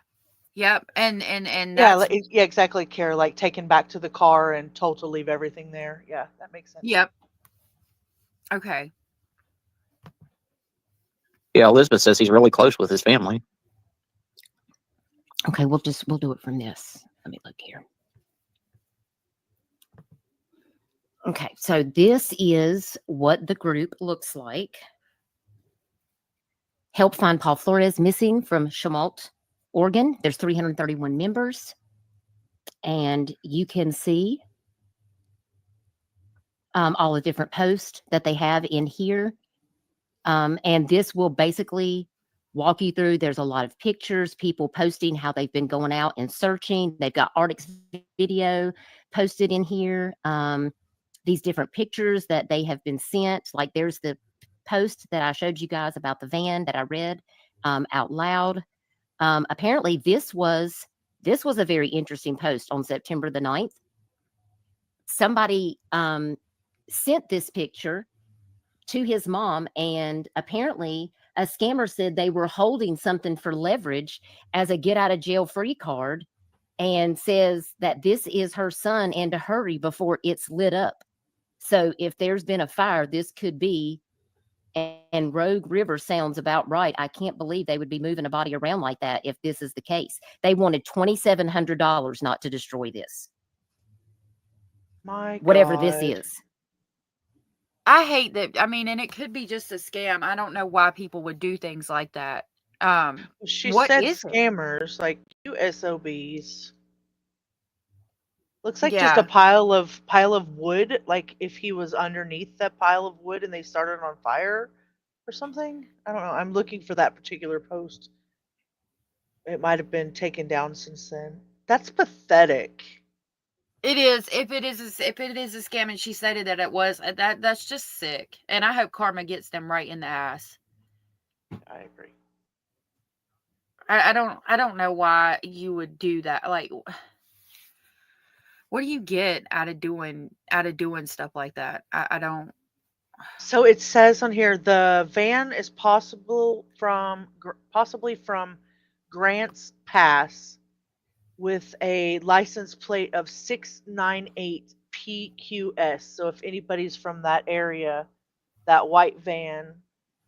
Yep. And Yeah, that's, yeah, exactly, Kara. Like taken back to the car and told to leave everything there. Yeah, that makes sense. yep. Okay. Yeah, Elizabeth says he's really close with his family. Okay, we'll do it from this. Let me look here. Okay, so this is what the group looks like. Help find Paul Flores missing from Chemult, Oregon. There's 331 members. And you can see all the different posts that they have in here. And this will basically walk you through. There's a lot of pictures, people posting how they've been going out and searching. They've got Artic's video posted in here. These different pictures that they have been sent. Like there's the post that I showed you guys about the van that I read out loud. Apparently this was a very interesting post on September the 9th. Somebody sent this picture to his mom, and apparently a scammer said they were holding something for leverage as a get out of jail free card, and says that this is her son and to hurry before it's lit up. So if there's been a fire, this could be, and Rogue River sounds about right. I can't believe they would be moving a body around like that if this is the case. They wanted $2,700 not to destroy this. My Whatever God. this is. I hate that. I mean, and it could be just a scam. I don't know why people would do things like that. She What said is it? scammers, like you SOBs. Looks like just Yeah. a pile of wood, like if he was underneath that pile of wood and they started on fire or something. I don't know. I'm looking for that particular post. It might have been taken down since then. That's pathetic. It is. If it is a scam, and she stated that it was, that's just sick. And I hope karma gets them right in the ass. I agree. I don't know why you would do that. Like, what do you get out of doing stuff like that? I don't. So it says on here the van is possibly from Grants Pass with a license plate of 698 PQS. So if anybody's from that area, that white van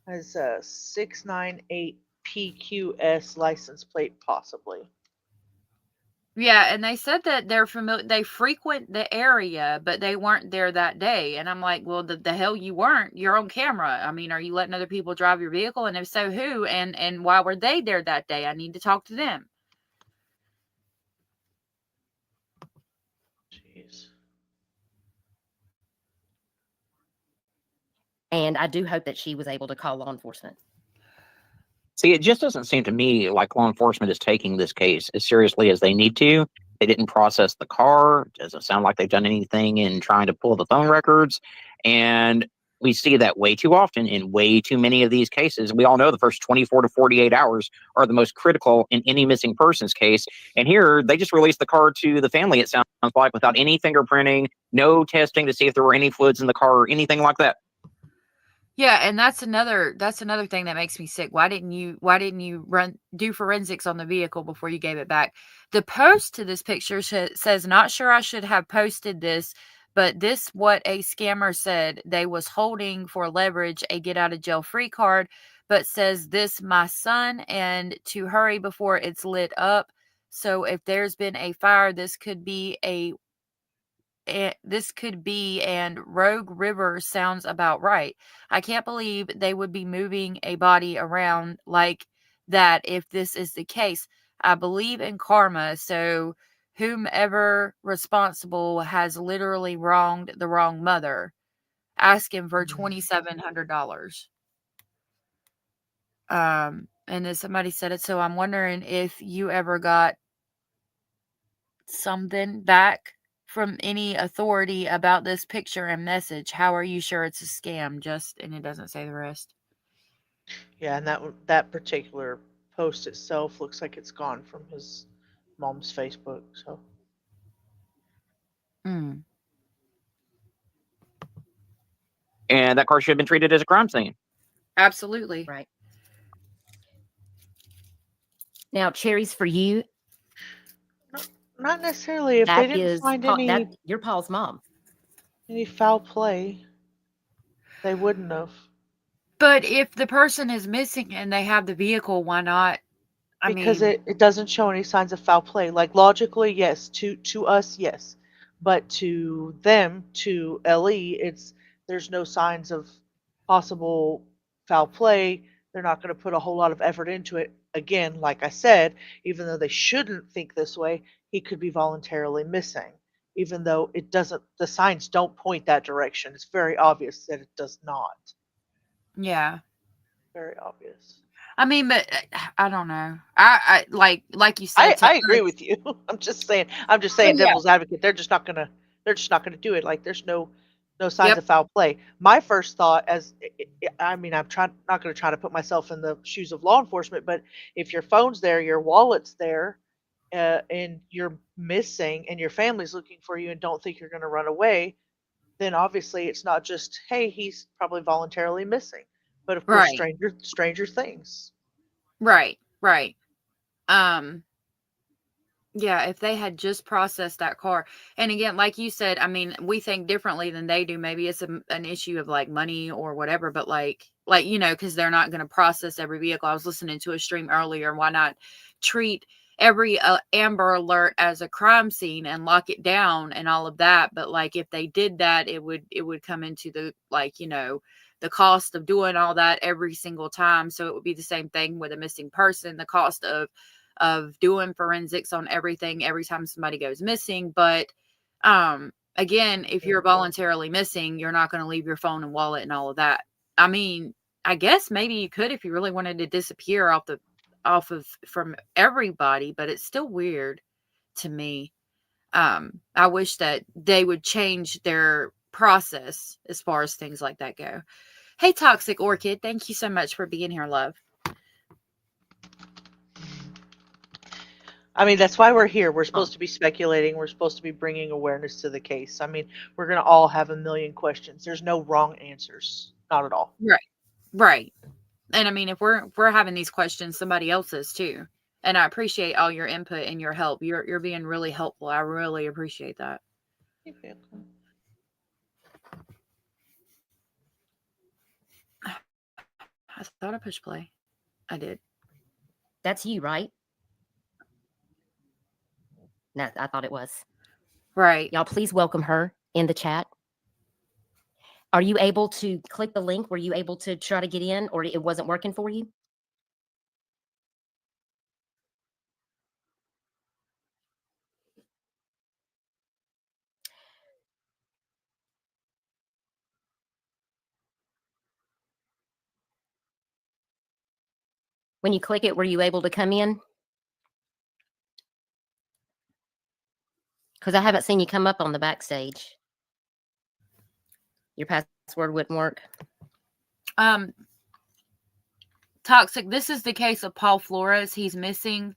has a 698 PQS license plate possibly. Yeah, and they said that they're familiar. They frequent the area, but they weren't there that day. And I'm like, well, the hell you weren't. You're on camera. I mean, are you letting other people drive your vehicle? And if so, who? And why were they there that day? I need to talk to them. Jeez. And I do hope that she was able to call law enforcement. See, it just doesn't seem to me like law enforcement is taking this case as seriously as they need to. They didn't process the car. It doesn't sound like they've done anything in trying to pull the phone records. And we see that way too often in way too many of these cases. We all know the first 24 to 48 hours are the most critical in any missing persons case. And here, they just released the car to the family, it sounds like, without any fingerprinting, no testing to see if there were any fluids in the car or anything like that. Yeah, and that's another thing that makes me sick. Why didn't you do forensics on the vehicle before you gave it back? The post to this picture says, "Not sure I should have posted this, but this what a scammer said. They was holding for leverage a get out of jail free card, but says this my son and to hurry before it's lit up. So if there's been a fire, this could be and Rogue River sounds about right. I can't believe they would be moving a body around like that if this is the case. I believe in karma, so whomever responsible has literally wronged the wrong mother. Asking for $2,700. And then somebody said it, so I'm wondering if you ever got something back from any authority about this picture and message. How are you sure it's a scam? And it doesn't say the rest. Yeah, and that particular post itself looks like it's gone from his mom's Facebook. So Mm. And that car should have been treated as a crime scene. Absolutely. Right. Now, cherries for you. not necessarily. If they That didn't is find you're Paul's mom. any foul play, they wouldn't have. But if the person is missing and they have the vehicle, why not? Because it doesn't show any signs of foul play. Like logically, yes. To us, yes. But to them, to LE, there's no signs of possible foul play. They're not going to put a whole lot of effort into it. Again, like I said, even though they shouldn't think this way, he could be voluntarily missing. Even though the signs don't point that direction. It's very obvious that it does not. Yeah. Very obvious. I mean, but I don't know. I like you said. I agree with you. I'm just saying Oh, yeah. devil's advocate. They're just not gonna do it. Like there's no signs Yep. of foul play. My first thought, I mean, I'm not gonna try to put myself in the shoes of law enforcement, but if your phone's there, your wallet's there, and you're missing, and your family's looking for you and don't think you're gonna run away, then obviously it's not just, hey, he's probably voluntarily missing, but of course, Right. stranger things. Right. Right. Um. Yeah, if they had just processed that car. And again, like you said, I mean, we think differently than they do. Maybe it's an issue of like money or whatever, but because they're not going to process every vehicle. I was listening to a stream earlier. Why not treat every Amber Alert as a crime scene and lock it down and all of that? But like if they did that, it would come into the the cost of doing all that every single time. So it would be the same thing with a missing person, the cost of doing forensics on everything every time somebody goes missing. But again, if you're voluntarily missing, you're not going to leave your phone and wallet and all of that. I mean, I guess maybe you could if you really wanted to disappear from everybody, but it's still weird to me. I wish that they would change their process as far as things like that go. Hey, Toxic Orchid, thank you so much for being here, love. I mean, that's why we're here. We're supposed to be speculating. We're supposed to be bringing awareness to the case. I mean, we're going to all have a million questions. There's no wrong answers. Not at all. Right. Right. And I mean, if we're having these questions, somebody else is too. And I appreciate all your input and your help. You're being really helpful. I really appreciate that. You're welcome. I thought I pushed play. I did. That's you, right? No, I thought it was. Right. Y'all, please welcome her in the chat. Are you able to click the link? Were you able to try to get in, or it wasn't working for you? When you click it, were you able to come in? Because I haven't seen you come up on the backstage. Your password wouldn't work. Toxic, this is the case of Paul Flores. He's missing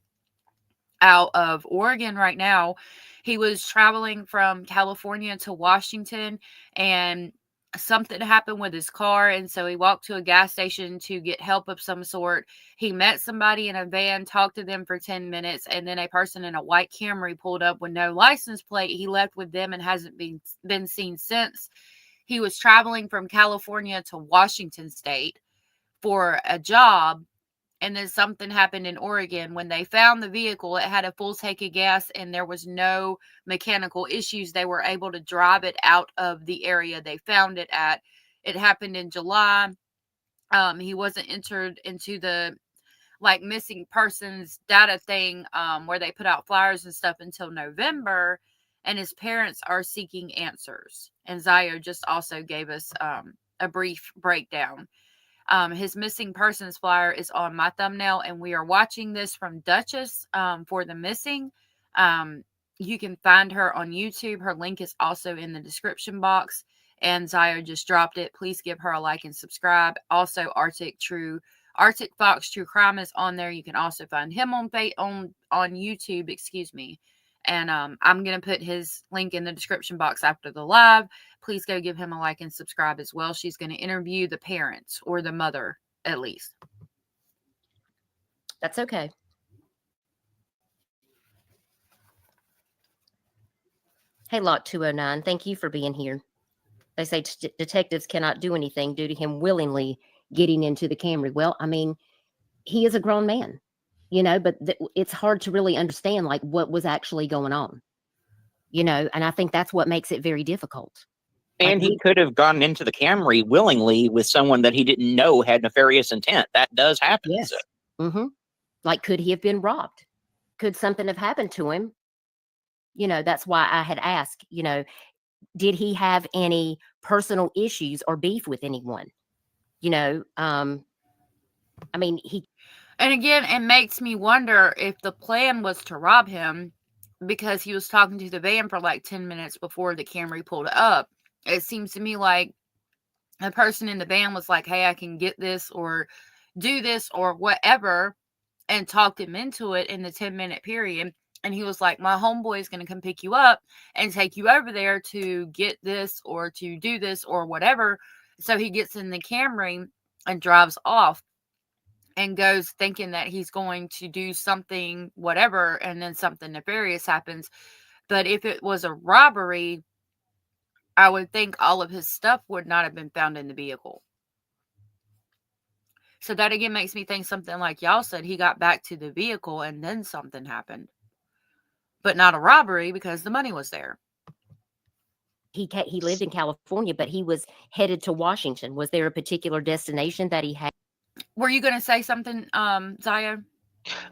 out of Oregon right now. He was traveling from California to Washington, and something happened with his car, and so he walked to a gas station to get help of some sort. He met somebody in a van, talked to them for 10 minutes, and then a person in a white Camry pulled up with no license plate. He left with them and hasn't been seen since. He was traveling from California to Washington State for a job, and then something happened in Oregon. When they found the vehicle, it had a full tank of gas and there was no mechanical issues. They were able to drive it out of the area they found it at. It happened in July. He wasn't entered into the like missing persons data thing where they put out flyers and stuff until November, and his parents are seeking answers. And Zio just also gave us a brief breakdown. His missing persons flyer is on my thumbnail, and we are watching this from Duchess for the missing. You can find her on YouTube. Her link is also in the description box, and Zio just dropped it. Please give her a like and subscribe. Also, Artic Fox True Crime is on there. You can also find him on YouTube, excuse me. And I'm going to put his link in the description box after the live. Please go give him a like and subscribe as well. She's going to interview the parents, or the mother at least. That's okay. Hey, Lot 209, thank you for being here. They say detectives cannot do anything due to him willingly getting into the Camry. Well, I mean, he is a grown man, you know, but it's hard to really understand like what was actually going on, you know, and I think that's what makes it very difficult. And he could have gone into the Camry willingly with someone that he didn't know had nefarious intent. That does happen. Yes. So. Like, could he have been robbed? Could something have happened to him? You know, that's why I had asked, you know, did he have any personal issues or beef with anyone? You know, I mean, and again, it makes me wonder if the plan was to rob him, because he was talking to the van for like 10 minutes before the Camry pulled up. It seems to me like a person in the van was like, hey, I can get this or do this or whatever, and talked him into it in the 10-minute period. And he was like, my homeboy is going to come pick you up and take you over there to get this or to do this or whatever. So he gets in the Camry and drives off and goes thinking that he's going to do something, whatever, and then something nefarious happens. But if it was a robbery, I would think all of his stuff would not have been found in the vehicle. So that again makes me think something like y'all said, he got back to the vehicle and then something happened. But not a robbery, because the money was there. He lived in California, but he was headed to Washington. Was there a particular destination that he had? Were you going to say something, Zio?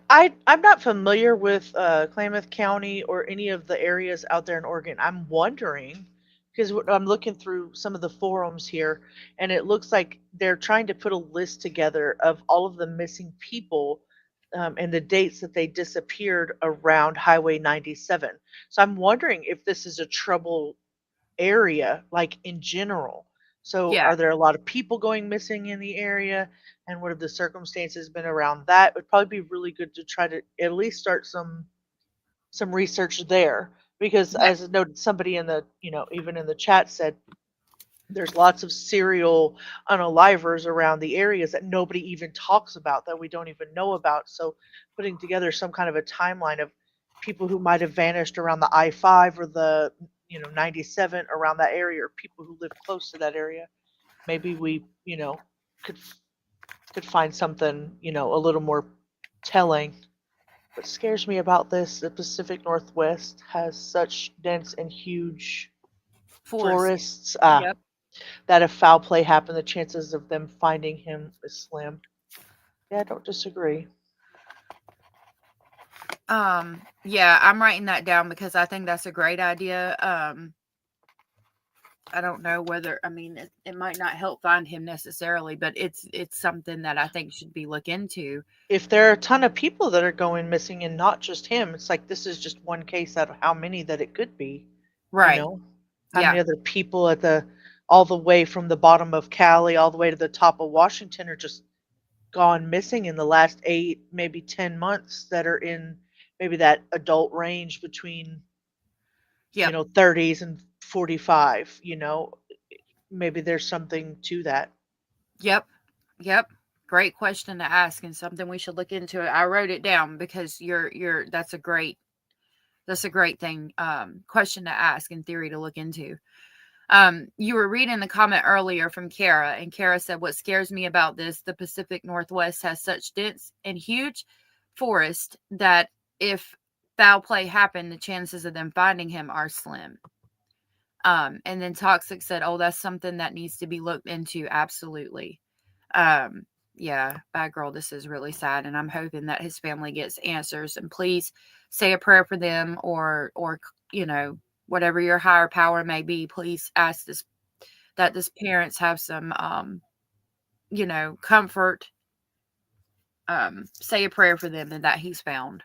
I'm not familiar with Klamath County or any of the areas out there in Oregon. I'm wondering, because I'm looking through some of the forums here, and it looks like they're trying to put a list together of all of the missing people and the dates that they disappeared around Highway 97. So I'm wondering if this is a trouble area, like in general. So Yeah. are there a lot of people going missing in the area? And what have the circumstances been around that? It would probably be really good to try to at least start some research there. Because Yeah. as noted, somebody in the, even in the chat said, there's lots of serial unalivers around the areas that nobody even talks about, that we don't even know about. So putting together some kind of a timeline of people who might have vanished around the I-5 or the 97 around that area, or people who live close to that area, maybe we could find something a little more telling. What scares me about this, the Pacific Northwest has such dense and huge forests. Yep. That if foul play happened, the chances of them finding him is slim. Yeah, I don't disagree. Yeah, I'm writing that down because I think that's a great idea. I don't know whether, I mean, it might not help find him necessarily, but it's something that I think should be looked into. If there are a ton of people that are going missing and not just him, it's like this is just one case out of how many that it could be. Right. How many other people all the way from the bottom of Cali all the way to the top of Washington are just gone missing in the last 8, maybe 10 months, that are in maybe that adult range between 30s and 45. Maybe there's something to that. Yep. Great question to ask, and something we should look into. I wrote it down because that's a great thing, question to ask, in theory, to look into. You were reading the comment earlier from Kara, and Kara said, what scares me about this, the Pacific Northwest has such dense and huge forest that if foul play happened, the chances of them finding him are slim. And then Toxic said, oh, that's something that needs to be looked into. Absolutely. yeah, bad girl, this is really sad, and I'm hoping that his family gets answers. And please say a prayer for them, or you know, whatever your higher power may be. Please ask this that this parents have some you know, comfort. Say a prayer for them and that he's found,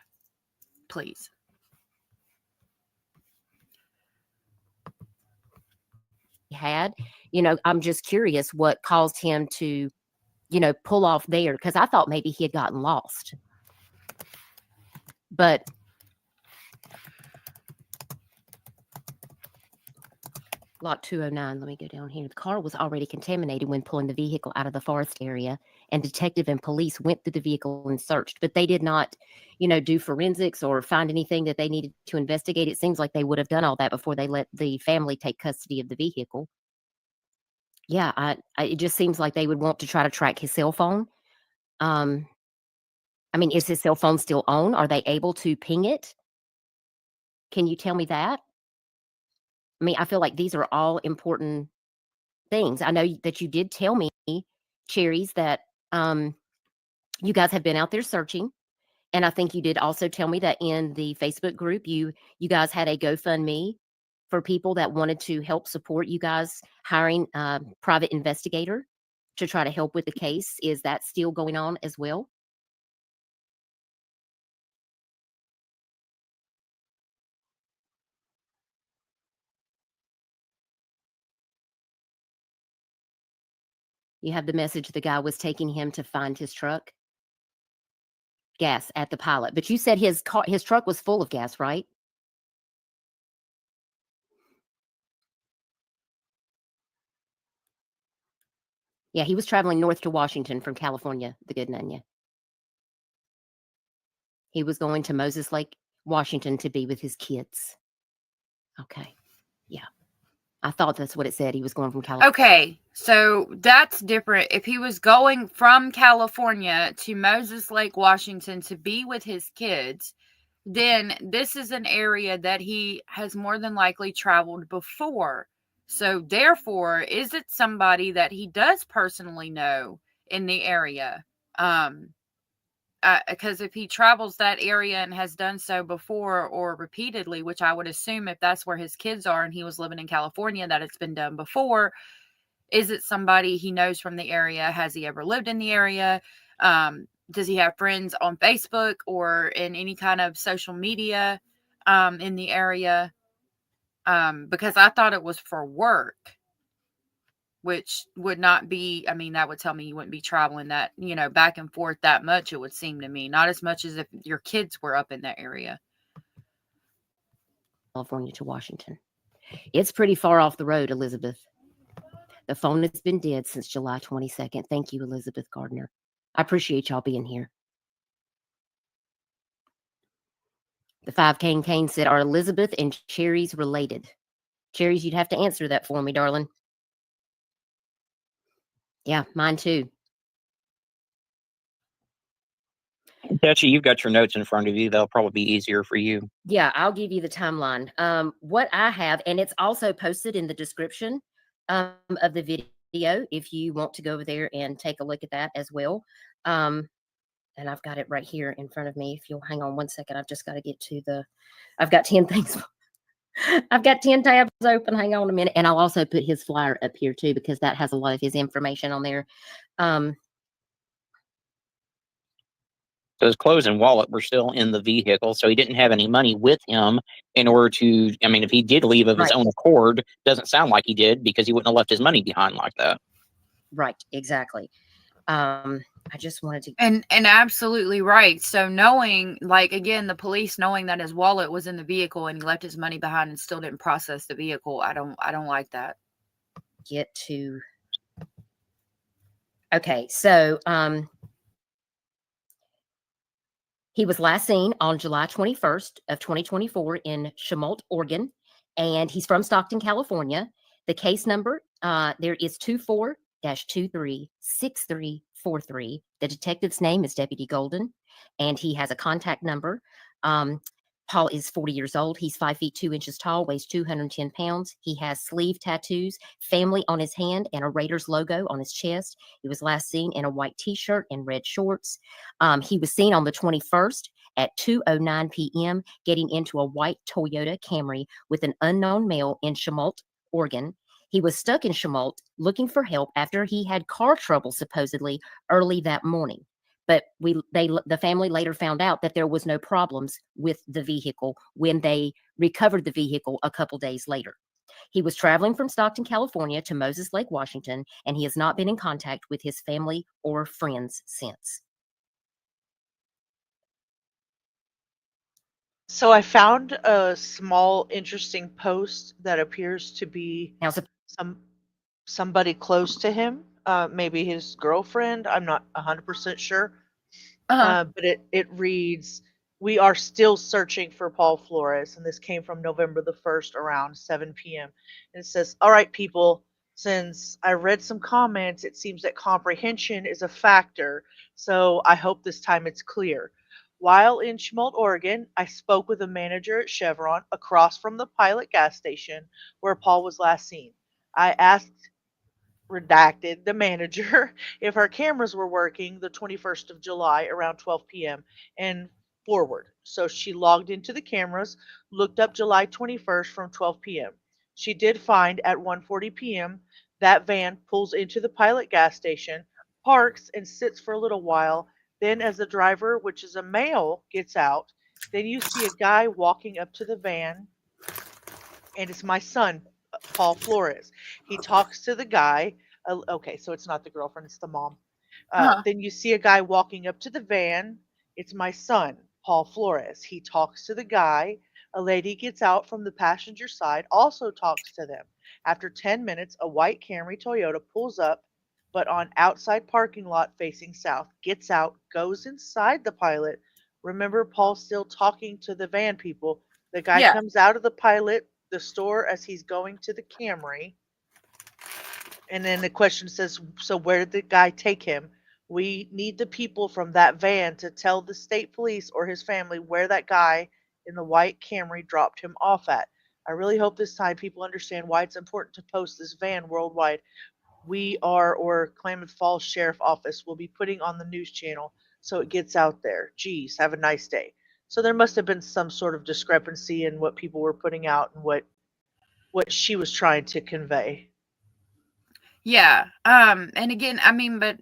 please. Had, I'm just curious what caused him to, pull off there, because I thought maybe he had gotten lost. But lot 209, let me go down here. The car was already contaminated when pulling the vehicle out of the forest area, and detective and police went through the vehicle and searched, but they did not, do forensics or find anything that they needed to investigate. It seems like they would have done all that before they let the family take custody of the vehicle. Yeah, it just seems like they would want to try to track his cell phone. I mean, is his cell phone still on? Are they able to ping it? Can you tell me that? I mean, I feel like these are all important things. I know that you did tell me, Cherries, that you guys have been out there searching. And I think you did also tell me that in the Facebook group, you guys had a GoFundMe for people that wanted to help support you guys hiring a private investigator to try to help with the case. Is that still going on as well? You have the message the guy was taking him to find his truck? Gas at the pilot. But you said his truck was full of gas, right? Yeah, he was traveling north to Washington from California, the good Nunya. He was going to Moses Lake, Washington to be with his kids. Okay. Yeah. I thought that's what it said. He was going from California. Okay, so that's different. If he was going from California to Moses Lake, Washington to be with his kids, then this is an area that he has more than likely traveled before. So therefore, is it somebody that he does personally know in the area? Because if he travels that area and has done so before or repeatedly, which I would assume if that's where his kids are and he was living in California, that it's been done before. Is it somebody he knows from the area? Has he ever lived in the area? Does he have friends on Facebook or in any kind of social media in the area? Because I thought it was for work, which would not be, I mean, that would tell me you wouldn't be traveling that, back and forth that much, it would seem to me. Not as much as if your kids were up in that area. California to Washington. It's pretty far off the road, Elizabeth. The phone has been dead since July 22nd. Thank you, Elizabeth Gardner. I appreciate y'all being here. The 5 Kane said, are Elizabeth and Cherries related? Cherries, you'd have to answer that for me, darling. Yeah, mine too. Dutchie, you've got your notes in front of you. They'll probably be easier for you. Yeah, I'll give you the timeline. What I have, and it's also posted in the description of the video if you want to go over there and take a look at that as well. And I've got it right here in front of me. If you'll hang on one second, I've just got to get to I've got 10 things. I've got 10 tabs open. Hang on a minute. And I'll also put his flyer up here too, because that has a lot of his information on there. So his clothes and wallet were still in the vehicle, so he didn't have any money with him in order to, I mean, if he did leave of his own accord, doesn't sound like he did, because he wouldn't have left his money behind like that. Right, exactly. I just wanted to... And absolutely right. So knowing, like, again, the police knowing that his wallet was in the vehicle and he left his money behind and still didn't process the vehicle, I don't like that. Get to... Okay, so... he was last seen on July 21st of 2024 in Chemult, Oregon, and he's from Stockton, California. The case number, there is 24-236343. The detective's name is Deputy Golden, and he has a contact number. Paul is 40 years old. He's 5 feet 2 inches tall, weighs 210 pounds. He has sleeve tattoos, family on his hand, and a Raiders logo on his chest. He was last seen in a white t-shirt and red shorts. He was seen on the 21st at 2:09 p.m. getting into a white Toyota Camry with an unknown male in Chemult, Oregon. He was stuck in Chemult looking for help after he had car trouble supposedly early that morning. But the family later found out that there was no problems with the vehicle when they recovered the vehicle a couple days later. He was traveling from Stockton, California to Moses Lake, Washington, and he has not been in contact with his family or friends since. So I found a small interesting post that appears to be Now, somebody close to him, maybe his girlfriend. I'm not 100% sure. But it reads, "We are still searching for Paul Flores," and this came from November the 1st around 7 p.m. And it says, "All right, people, since I read some comments, it seems that comprehension is a factor, so I hope this time it's clear. While in Chemult, Oregon, I spoke with a manager at Chevron across from the Pilot gas station where Paul was last seen. I asked redacted the manager if her cameras were working the 21st of July around 12 p.m. and forward. So she logged into the cameras, looked up July 21st from 12 p.m. She did find at 1:40 p.m. that van pulls into the Pilot gas station, parks and sits for a little while. Then as the driver, which is a male, gets out, then you see a guy walking up to the van, and it's my son, Paul Flores. He talks to the guy. Okay, so it's not the girlfriend, it's the mom. Then you see a guy walking up to the van. It's my son, Paul Flores. He talks to the guy. A lady gets out from the passenger side, also talks to them. After 10 minutes, a white Camry Toyota pulls up, but on outside parking lot facing south, gets out, goes inside the Pilot. Remember, Paul's still talking to the van people. The guy Yeah. comes out of the Pilot, the store, as he's going to the Camry. And then the question says, so where did the guy take him? We need the people from that van to tell the state police or his family where that guy in the white Camry dropped him off at. I really hope this time people understand why it's important to post this van worldwide. We are, or Klamath Falls Sheriff Office will be putting on the news channel so it gets out there. Geez, have a nice day." So there must have been some sort of discrepancy in what people were putting out and what she was trying to convey. Yeah. And again, I mean, but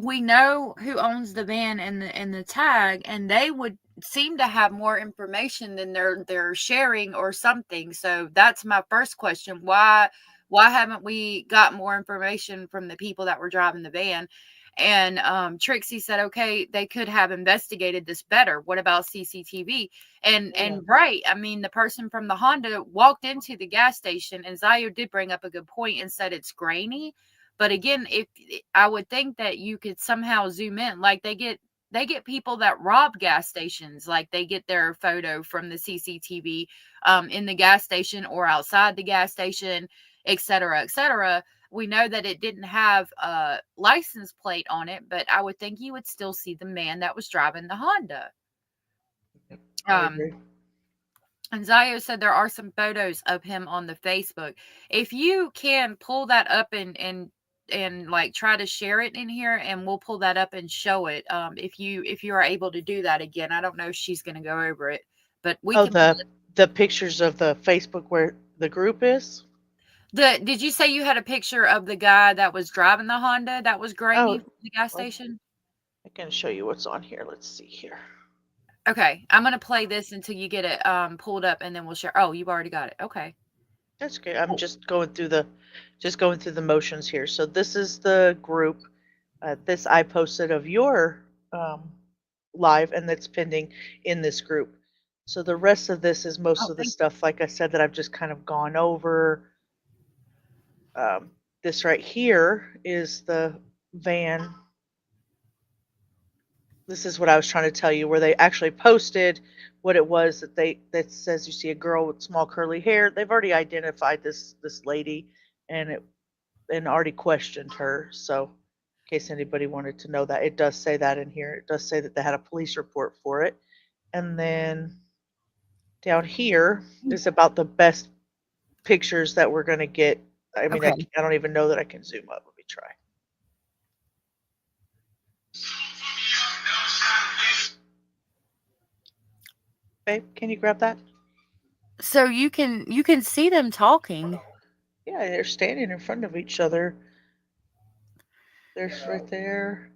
we know who owns the van and the tag, and they would seem to have more information than they're sharing or something. So that's my first question. Why haven't we got more information from the people that were driving the van? And Trixie said, okay, they could have investigated this better. What about CCTV? And right, I mean, the person from the Honda walked into the gas station, and Zayo did bring up a good point and said it's grainy. But again, if I would think that you could somehow zoom in, like they get people that rob gas stations, like they get their photo from the CCTV in the gas station or outside the gas station, et cetera, et cetera. We know that it didn't have a license plate on it, but I would think you would still see the man that was driving the Honda. I agree. And Zayo said there are some photos of him on the Facebook. If you can pull that up and like try to share it in here, and we'll pull that up and show it. If you are able to do that again, I don't know if she's going to go over it, but we can. The pictures of the Facebook where the group is. Did you say you had a picture of the guy that was driving the Honda that was grainy from the gas station? I can show you what's on here. Let's see here. Okay, I'm gonna play this until you get it pulled up, and then we'll share. Oh, you've already got it. Okay. That's good. I'm just going through the motions here. So this is the group. This I posted of your live, and that's pending in this group. So the rest of this is most of the stuff, like I said, that I've just kind of gone over. This right here is the van. This is what I was trying to tell you, where they actually posted what it was that says you see a girl with small curly hair. They've already identified this lady and already questioned her. So in case anybody wanted to know that, it does say that in here. It does say that they had a police report for it. And then Down here is about the best pictures that we're going to get. I mean, Okay. I don't even know that I can zoom up. Let me try. Babe, can you grab that? So you can see them talking. Yeah, they're standing in front of each other. There's right there.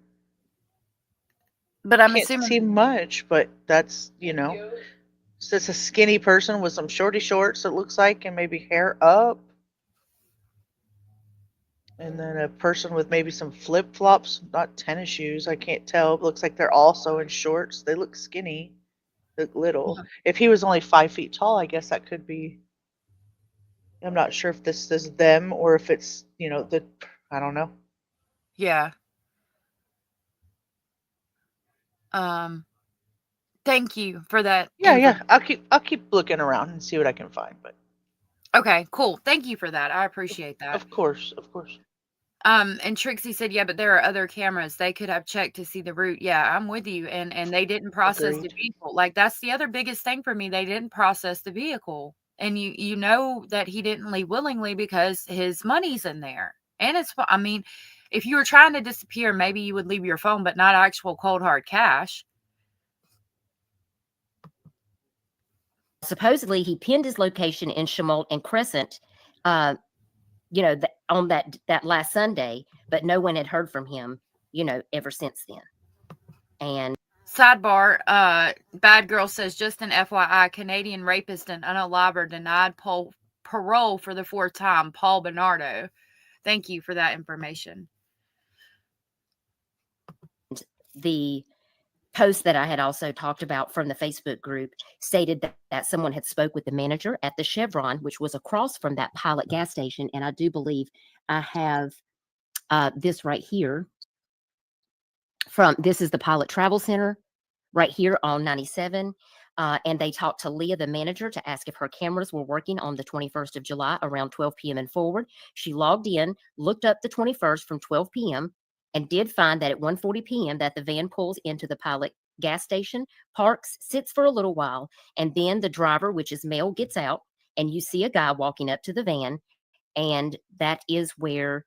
But I'm Can't assuming see much, but that's, so it's a skinny person with some shorty shorts, it looks like, and maybe hair up. And then a person with maybe some flip flops, not tennis shoes. I can't tell. It looks like they're also in shorts. They look skinny, look little. If he was only 5 feet tall, I guess that could be. I'm not sure if this is them or if it's, I don't know. yeah. Thank you for that. Yeah. I'll keep looking around and see what I can find. But Okay, cool. Thank you for that. I appreciate that. of course. And Trixie said, yeah, but there are other cameras. They could have checked to see the route. Yeah, I'm with you. And they didn't process the Agreed. vehicle. Like, that's the other biggest thing for me. They didn't process the vehicle. And you know that he didn't leave willingly because his money's in there. And I mean, if you were trying to disappear, maybe you would leave your phone, but not actual cold hard cash. Supposedly, he pinned his location in Chemolt and Crescent, on that last Sunday, but no one had heard from him, ever since then. And Sidebar, Bad Girl says, just an FYI, Canadian rapist and unaliver denied parole for the 4th time, Paul Bernardo. Thank you for that information. the post that I had also talked about from the Facebook group stated that someone had spoke with the manager at the Chevron, which was across from that Pilot gas station. And I do believe I have this right here. This is the Pilot Travel Center right here on 97. And they talked to Leah, the manager, to ask if her cameras were working on the 21st of July around 12 p.m. and forward. She logged in, looked up the 21st from 12 p.m., and did find that at 1:40 p.m. that the van pulls into the Pilot gas station, parks, sits for a little while, and then the driver, which is male, gets out, and you see a guy walking up to the van, and that is where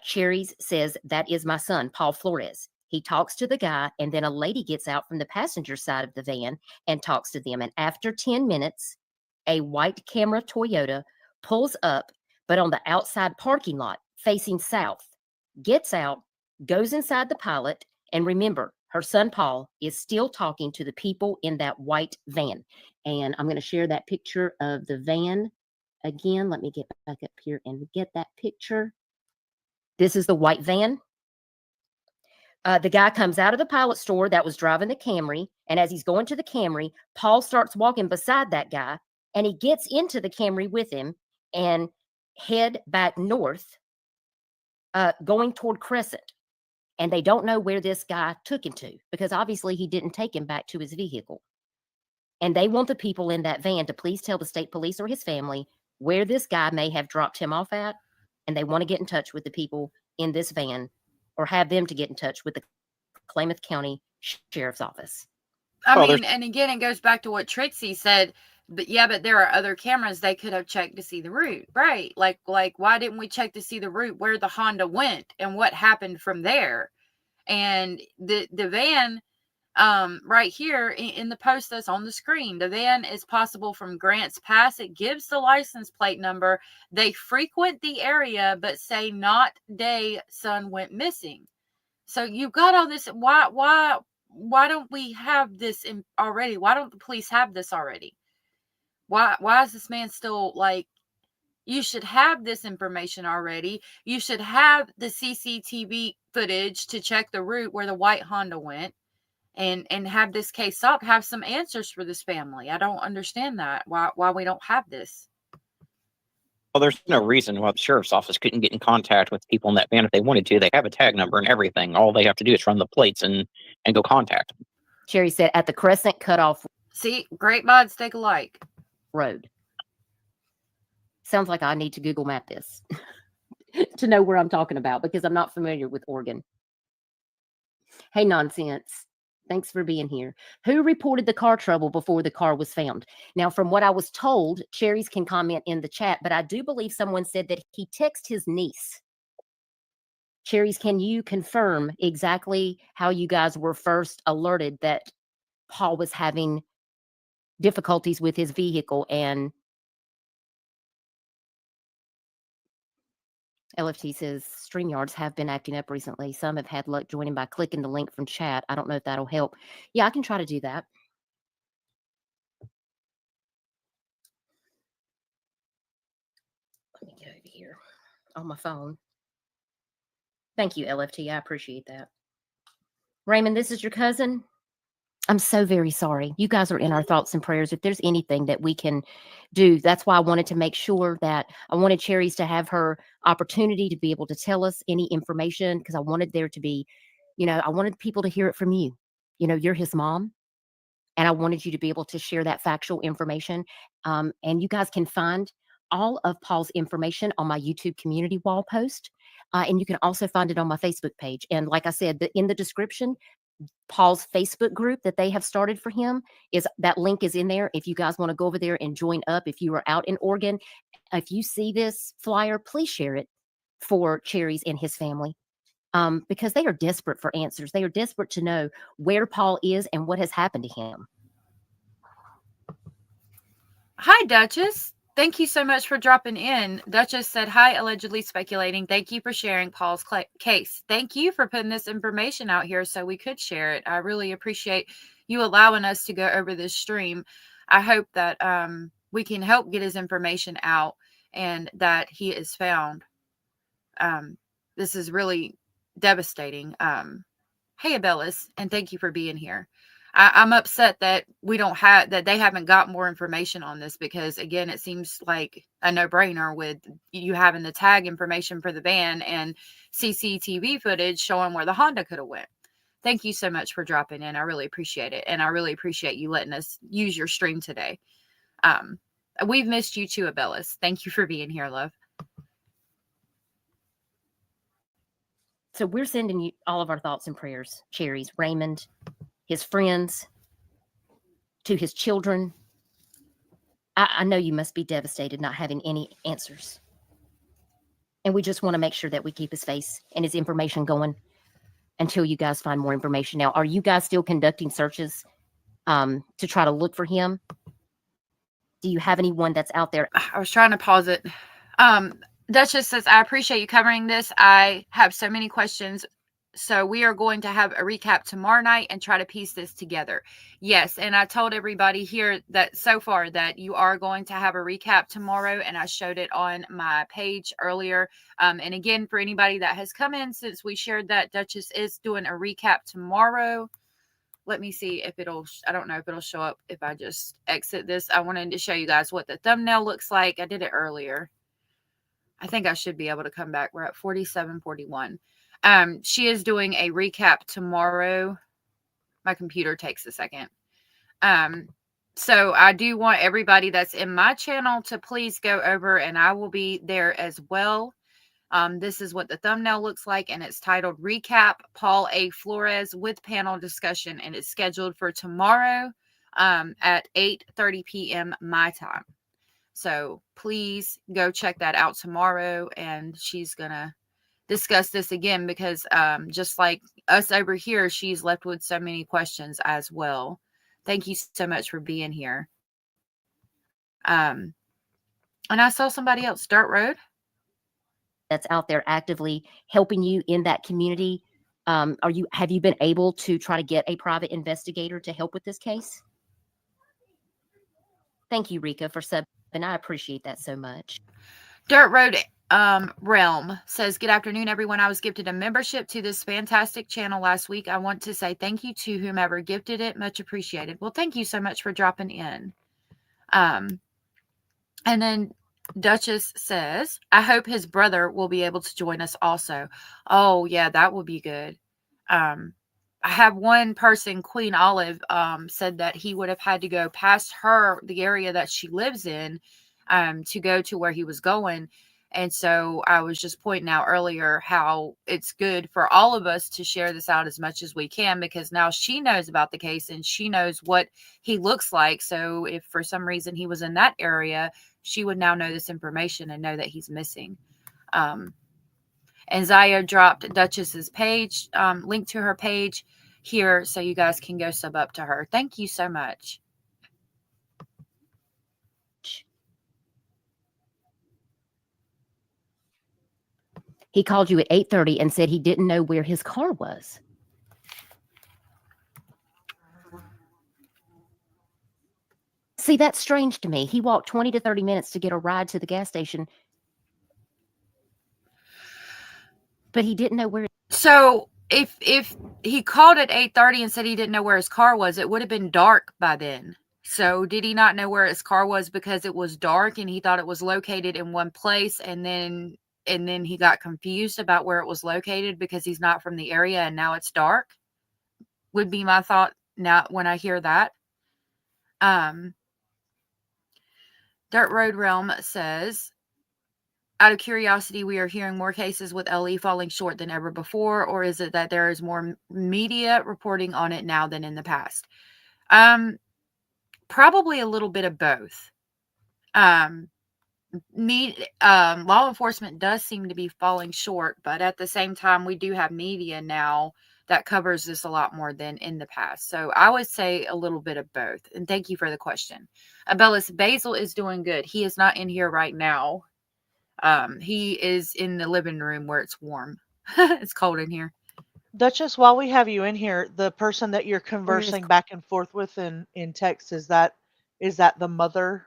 Cherries says, "That is my son, Paul Flores." He talks to the guy, and then a lady gets out from the passenger side of the van and talks to them. And after 10 minutes, a white Camry Toyota pulls up, but on the outside parking lot facing south, gets out, goes inside the Pilot, and remember, her son Paul is still talking to the people in that white van. And I'm going to share that picture of the van again. Let me get back up here and get that picture. This is the white van. The guy comes out of the Pilot store that was driving the Camry, and as he's going to the Camry, Paul starts walking beside that guy, and he gets into the Camry with him and head back north, going toward Crescent. And they don't know where this guy took him to, because obviously he didn't take him back to his vehicle. And they want the people in that van to please tell the state police or his family where this guy may have dropped him off at, and they want to get in touch with the people in this van, or have them to get in touch with the Klamath County Sheriff's Office. I mean, and again, it goes back to what Trixie said. But yeah, but there are other cameras they could have checked to see the route, right? Like why didn't we check to see the route where the Honda went and what happened from there? And the van, right here in the post that's on the screen, the van is possible from Grants Pass. It gives the license plate number. They frequent the area, but say not day son went missing. So you've got all this. Why don't we have this already? Why don't the police have this already? Why is this man still like, you should have this information already. You should have the CCTV footage to check the route where the white Honda went and have this case solved, have some answers for this family. I don't understand that. Why we don't have this. Well, there's no reason why the sheriff's office couldn't get in contact with people in that van if they wanted to. They have a tag number and everything. All they have to do is run the plates and go contact them. Cherry said at the Crescent Cutoff. See, great minds think alike. Road. Sounds like I need to Google map this to know where I'm talking about, because I'm not familiar with Oregon. Hey, nonsense. Thanks for being here. Who reported the car trouble before the car was found? Now, from what I was told, Cherries can comment in the chat, but I do believe someone said that he texted his niece. Cherries, can you confirm exactly how you guys were first alerted that Paul was having difficulties with his vehicle? And LFT says StreamYards have been acting up recently. Some have had luck joining by clicking the link from chat. I don't know if that'll help. Yeah, I can try to do that. Let me get over here on my phone. Thank you, LFT. I appreciate that. Raymond, this is your cousin. I'm so very sorry. You guys are in our thoughts and prayers. If there's anything that we can do, that's why I wanted to make sure that I wanted Cherries to have her opportunity to be able to tell us any information, because I wanted there to be, I wanted people to hear it from you. You're his mom, and I wanted you to be able to share that factual information. And you guys can find all of Paul's information on my YouTube community wall post. And you can also find it on my Facebook page. And like I said, in the description, Paul's Facebook group that they have started for him, that link is in there. If you guys want to go over there and join up, if you are out in Oregon, if you see this flyer, please share it for Cherries and his family, because they are desperate for answers. They are desperate to know where Paul is and what has happened to him. Hi, Duchess. Thank you so much for dropping in. Duchess said, hi, allegedly speculating. Thank you for sharing Paul's case. Thank you for putting this information out here so we could share it. I really appreciate you allowing us to go over this stream. I hope that we can help get his information out and that he is found. This is really devastating. Hey, Abellis, and thank you for being here. I'm upset that they haven't got more information on this, because again, it seems like a no-brainer with you having the tag information for the van and CCTV footage showing where the Honda could have went. Thank you so much for dropping in. I really appreciate it. And I really appreciate you letting us use your stream today. We've missed you too, Abellis. Thank you for being here, love. So we're sending you all of our thoughts and prayers, Cherries, Raymond, his friends, to his children. I know you must be devastated not having any answers. And we just want to make sure that we keep his face and his information going until you guys find more information. Now, are you guys still conducting searches to try to look for him? Do you have anyone that's out there? I was trying to pause it. Duchess says, I appreciate you covering this. I have so many questions. So we are going to have a recap tomorrow night and try to piece this together. Yes. And I told everybody here that so far that you are going to have a recap tomorrow. And I showed it on my page earlier. And again, for anybody that has come in since we shared that, Duchess is doing a recap tomorrow. Let me see if I don't know if it'll show up if I just exit this. I wanted to show you guys what the thumbnail looks like. I did it earlier. I think I should be able to come back. We're at 47:41. She is doing a recap tomorrow. My computer takes a second. So I do want everybody that's in my channel to please go over, and I will be there as well. This is what the thumbnail looks like, and it's titled Recap Paul A. Flores with Panel Discussion, and it's scheduled for tomorrow at 8:30 p.m. my time. So please go check that out tomorrow, and she's going to discuss this again because just like us over here, she's left with so many questions as well. Thank you so much for being here. And I saw somebody else, Dirt Road. That's out there actively helping you in that community. Have you been able to try to get a private investigator to help with this case? Thank you, Rika, for subbing. I appreciate that so much. Dirt Road Realm says, good afternoon, everyone. I was gifted a membership to this fantastic channel last week. I want to say thank you to whomever gifted it. Much appreciated. Well, thank you so much for dropping in. And then Duchess says, I hope his brother will be able to join us also. Oh, yeah, that will be good. I have one person, Queen Olive, said that he would have had to go past the area that she lives in, to go to where he was going. And so I was just pointing out earlier how it's good for all of us to share this out as much as we can, because now she knows about the case and she knows what he looks like. So if for some reason he was in that area, she would now know this information and know that he's missing. And Zaya dropped Duchess's page, link to her page here, so you guys can go sub up to her. Thank you so much. He called you at 8:30 and said he didn't know where his car was. See, that's strange to me. He walked 20 to 30 minutes to get a ride to the gas station, but he didn't know where. So if he called at 8:30 and said he didn't know where his car was, it would have been dark by then. So did he not know where his car was because it was dark and he thought it was located in one place, and then he got confused about where it was located because he's not from the area and now it's dark? Would be my thought now when I hear that. Dirt Road Realm says, out of curiosity, we are hearing more cases with LE falling short than ever before, or is it that there is more media reporting on it now than in the past? Probably a little bit of both. Law enforcement does seem to be falling short, but at the same time, we do have media now that covers this a lot more than in the past. So I would say a little bit of both. And thank you for the question. Abellis, Basil is doing good. He is not in here right now. He is in the living room where it's warm. It's cold in here. Duchess, while we have you in here, the person that you're conversing back and forth with in text, is that the mother?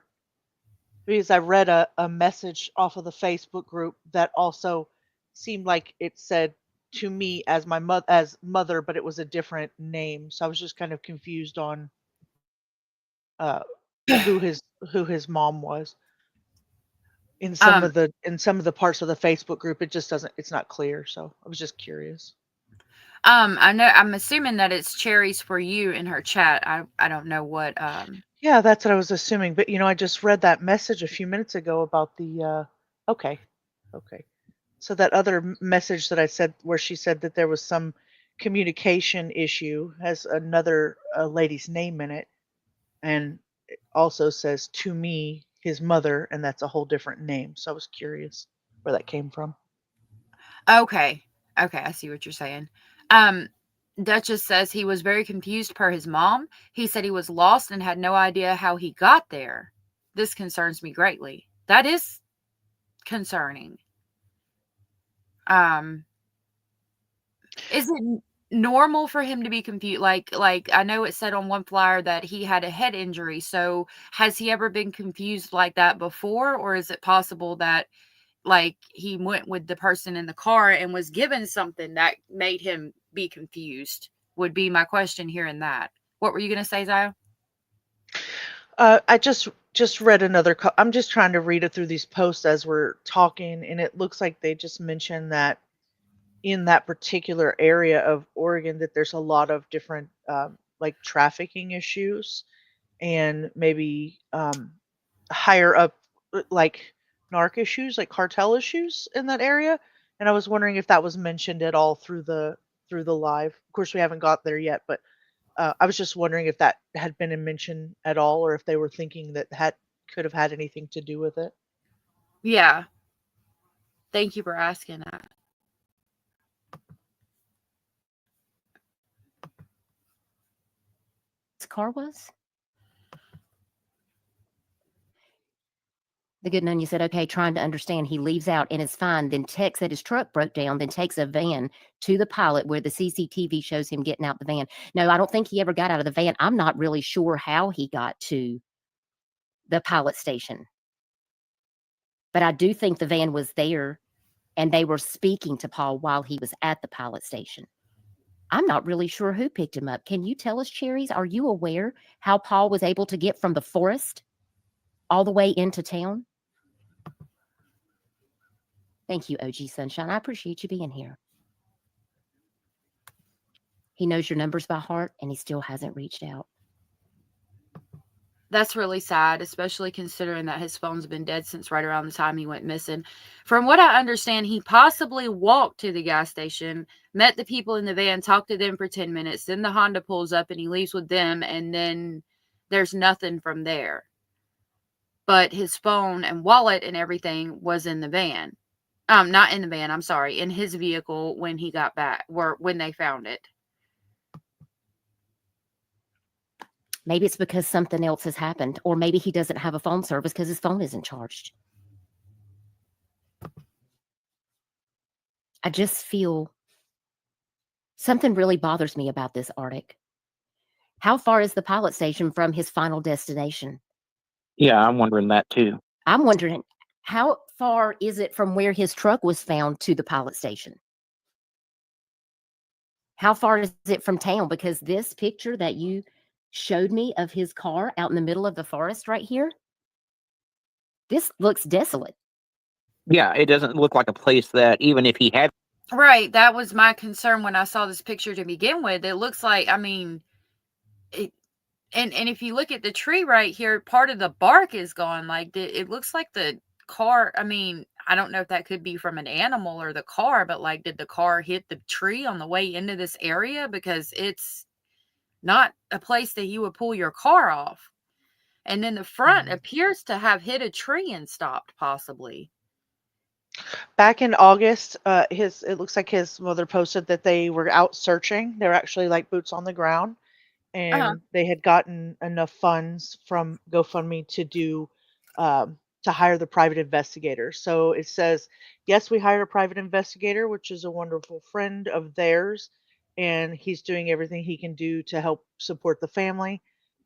Because I read a message off of the Facebook group that also seemed like it said to me as my mother, but it was a different name. So I was just kind of confused on who his mom was. In some of the parts of the Facebook group, it just doesn't, it's not clear. So I was just curious. I know, I'm assuming that it's cherries for you in her chat. I don't know what Yeah, that's what I was assuming. But I just read that message a few minutes ago about the okay. So that other message that I said where she said that there was some communication issue has another lady's name in it, and it also says to me his mother, and that's a whole different name. So I was curious where that came from. Okay, I see what you're saying. Duchess says he was very confused per his mom. He said he was lost and had no idea how he got there. This concerns me greatly. That is concerning. Is it normal for him to be confused? Like I know it said on one flyer that he had a head injury. So has he ever been confused like that before? Or is it possible that like he went with the person in the car and was given something that made him be confused? Would be my question here in that. What were you going to say, Zaya? I just read another. I'm just trying to read it through these posts as we're talking, and it looks like they just mentioned that in that particular area of Oregon that there's a lot of different like trafficking issues and maybe higher up like narc issues, like cartel issues in that area. And I was wondering if that was mentioned at all through the live. Of course, we haven't got there yet, but I was just wondering if that had been mentioned at all, or if they were thinking that could have had anything to do with it. Yeah. Thank you for asking that. His car was? The good nun, you said, okay, trying to understand. He leaves out and is fine, then texts that his truck broke down, then takes a van to the pilot where the CCTV shows him getting out the van. No, I don't think he ever got out of the van. I'm not really sure how he got to the pilot station. But I do think the van was there and they were speaking to Paul while he was at the pilot station. I'm not really sure who picked him up. Can you tell us, Cherries, are you aware how Paul was able to get from the forest all the way into town? Thank you, OG Sunshine. I appreciate you being here. He knows your numbers by heart, and he still hasn't reached out. That's really sad, especially considering that his phone's been dead since right around the time he went missing. From what I understand, he possibly walked to the gas station, met the people in the van, talked to them for 10 minutes, then the Honda pulls up and he leaves with them, and then there's nothing from there. But his phone and wallet and everything was in the van. Not in the van, I'm sorry, in his vehicle when he got back, or when they found it. Maybe it's because something else has happened, or maybe he doesn't have a phone service because his phone isn't charged. I just feel something really bothers me about this, Artic. How far is the pilot station from his final destination? Yeah, I'm wondering that too. I'm wondering, how far is it from where his truck was found to the pilot station? How far is it from town? Because this picture that you showed me of his car out in the middle of the forest right here, this looks desolate. Yeah, it doesn't look like a place that even if he had. Right, that was my concern when I saw this picture to begin with. It looks like, I mean, it, and if you look at the tree right here, part of the bark is gone. Like, it looks like the car, I mean, I don't know if that could be from an animal or the car, but like, did the car hit the tree on the way into this area? Because it's not a place that you would pull your car off. And then the front appears to have hit a tree and stopped, possibly. Back in August, it looks like his mother posted that they were out searching. They're actually like boots on the ground, Uh-huh. and they had gotten enough funds from GoFundMe to do to hire the private investigator. So it says, yes, we hired a private investigator, which is a wonderful friend of theirs, and he's doing everything he can do to help support the family.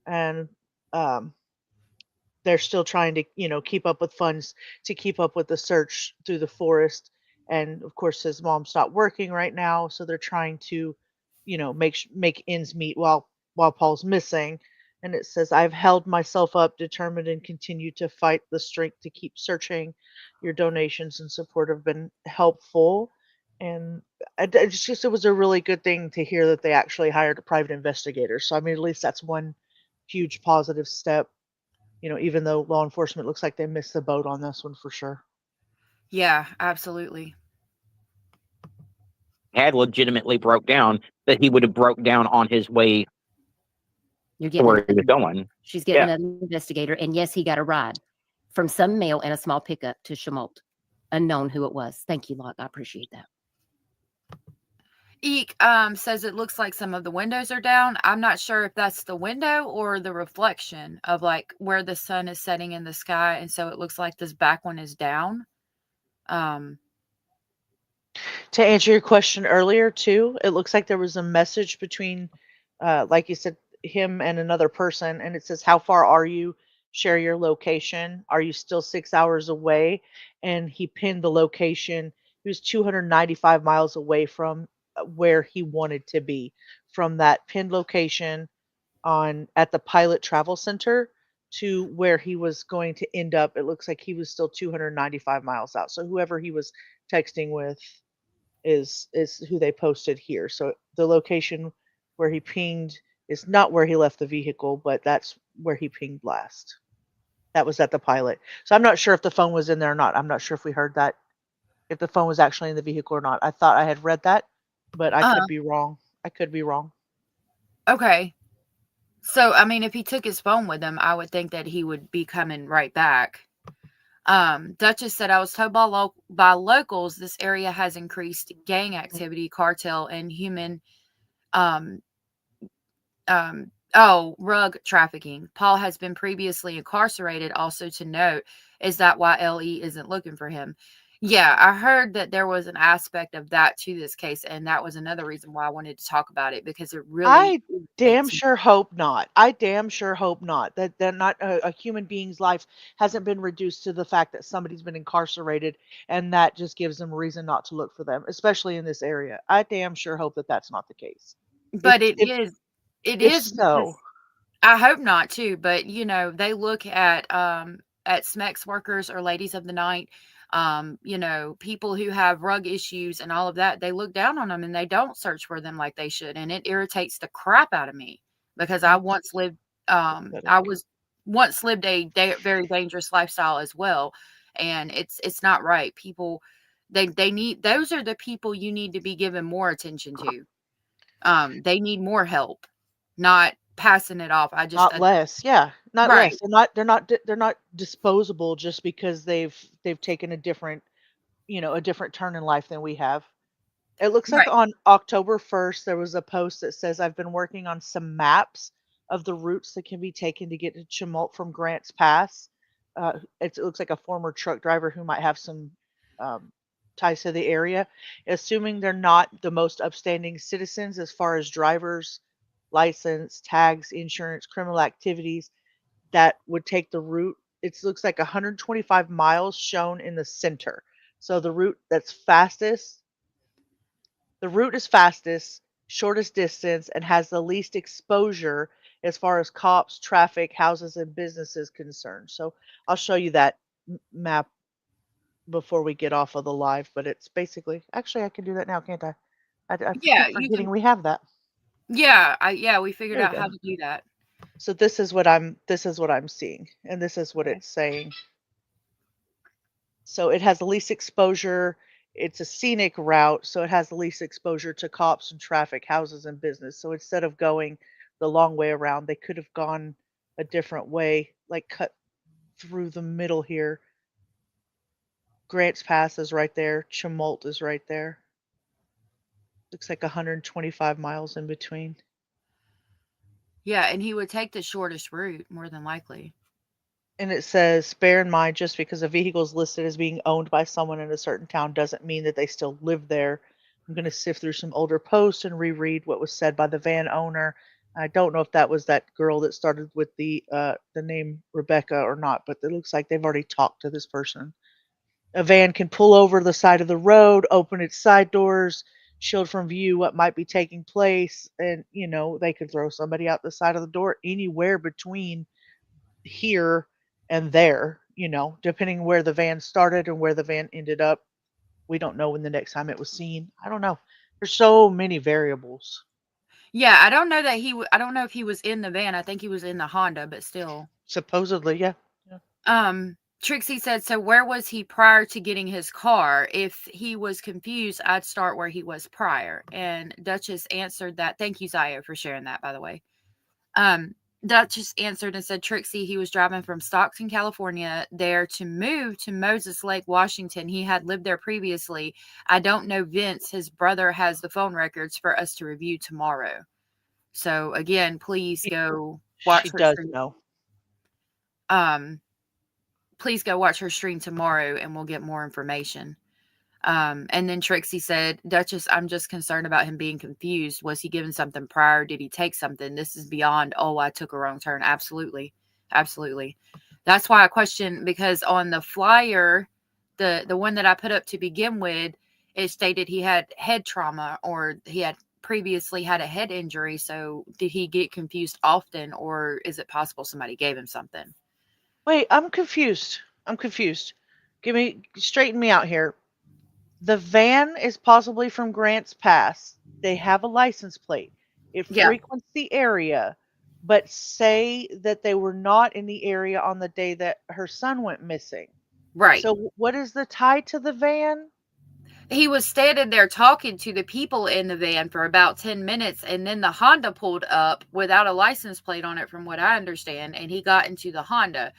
And um, they're still trying to, keep up with funds to keep up with the search through the forest. And of course, his mom stopped working right now, so they're trying to, make ends meet while Paul's missing. And it says, "I've held myself up, determined, and continue to fight the strength to keep searching. Your donations and support have been helpful." And it's just, it was a really good thing to hear that they actually hired a private investigator. So I mean, at least that's one huge positive step, even though law enforcement looks like they missed the boat on this one for sure. Yeah, absolutely. Had legitimately broke down, that he would have broke down on his way You're to getting where he was going. She's getting Yeah. another investigator. And yes, he got a ride from some male in a small pickup to Chemolt. Unknown who it was. Thank you, Locke. I appreciate that. Eek says it looks like some of the windows are down. I'm not sure if that's the window or the reflection of like where the sun is setting in the sky, and so it looks like this back one is down. To answer your question earlier, too, it looks like there was a message between, like you said, him and another person, and it says, "How far are you? Share your location. Are you still 6 hours away?" And he pinned the location. He was 295 miles away from where he wanted to be, from that pinned location on at the Pilot Travel Center to where he was going to end up. It looks like he was still 295 miles out. So whoever he was texting with is who they posted here. So the location where he pinged is not where he left the vehicle, but that's where he pinged last. That was at the Pilot. So I'm not sure if the phone was in there or not. I'm not sure if we heard that, if the phone was actually in the vehicle or not. I thought I had read that, but I could be wrong. I could be wrong. Okay. So, I mean, if he took his phone with him, I would think that he would be coming right back. Duchess said, I was told by locals this area has increased gang activity, cartel, and human rug trafficking. Paul has been previously incarcerated. Also to note, is that why LE isn't looking for him? Yeah, I heard that there was an aspect of that to this case, and that was another reason why I wanted to talk about it, because it really I damn irritates me. sure hope not. I damn sure hope not. That not a human being's life hasn't been reduced to the fact that somebody's been incarcerated, and that just gives them a reason not to look for them, especially in this area. I damn sure hope that that's not the case. If But it if is, it if is so, because I hope not too, but they look at SMEX workers or ladies of the night, people who have rug issues and all of that. They look down on them and they don't search for them like they should, and it irritates the crap out of me because I that's once lived. pathetic. I was once lived a very dangerous lifestyle as well, and it's not right. People, they need, those are the people you need to be giving more attention to. They need more help, not passing it off. Not less. Yeah, not Right, less. They're not disposable just because they've taken a different, a different turn in life than we have. It looks like right. on October 1st, there was a post that says, I've been working on some maps of the routes that can be taken to get to Chemult from Grants Pass. It looks like a former truck driver who might have some um, ties to the area, assuming they're not the most upstanding citizens as far as drivers, license, tags, insurance, criminal activities that would take the route. It looks like 125 miles shown in the center. So the route is fastest, shortest distance, and has the least exposure as far as cops, traffic, houses, and businesses concerned. So I'll show you that map before we get off of the live, but it's basically, actually, I can do that now, can't I? I Yeah, keep you forgetting can. we have that. Yeah, we figured There we out how go. to do that. So this is what I'm seeing, and this is what Okay. it's saying. So it has the least exposure. It's a scenic route, so it has the least exposure to cops and traffic, houses and business. So instead of going the long way around, they could have gone a different way, like cut through the middle here. Grants Pass is right there. Chemult is right there. Looks like 125 miles in between. Yeah, and he would take the shortest route more than likely. And it says, bear in mind, just because a vehicle is listed as being owned by someone in a certain town doesn't mean that they still live there. I'm going to sift through some older posts and reread what was said by the van owner. I don't know if that was that girl that started with the name Rebecca or not, but it looks like they've already talked to this person. A van can pull over the side of the road, open its side doors, shield from view what might be taking place, and they could throw somebody out the side of the door anywhere between here and there, depending where the van started and where the van ended up. We don't know when the next time it was seen. I don't know. There's so many variables. Yeah, I don't know that I don't know if he was in the van. I think he was in the Honda, but still. Supposedly, yeah. Yeah. Trixie said, so where was he prior to getting his car? If he was confused, I'd start where he was prior. And Duchess answered that. Thank you, Zaya, for sharing that, by the way. Duchess answered and said, Trixie, he was driving from Stockton, California, there to move to Moses Lake, Washington. He had lived there previously. I don't know Vince. His brother has the phone records for us to review tomorrow. So again, please go watch She her does stream. know. Please go watch her stream tomorrow and we'll get more information. And then Trixie said, Duchess, I'm just concerned about him being confused. Was he given something prior? Did he take something? This is beyond, oh, I took a wrong turn. Absolutely. Absolutely. That's why I question, because on the flyer, the one that I put up to begin with, it stated he had head trauma or he had previously had a head injury. So did he get confused often, or is it possible somebody gave him something? Wait, I'm confused. Straighten me out here. The van is possibly from Grants Pass. They have a license plate. It Yeah, frequents the area, but say that they were not in the area on the day that her son went missing. right. So what is the tie to the van? He was standing there talking to the people in the van for about 10 minutes, and then the Honda pulled up without a license plate on it, from what I understand, and he got into the Honda.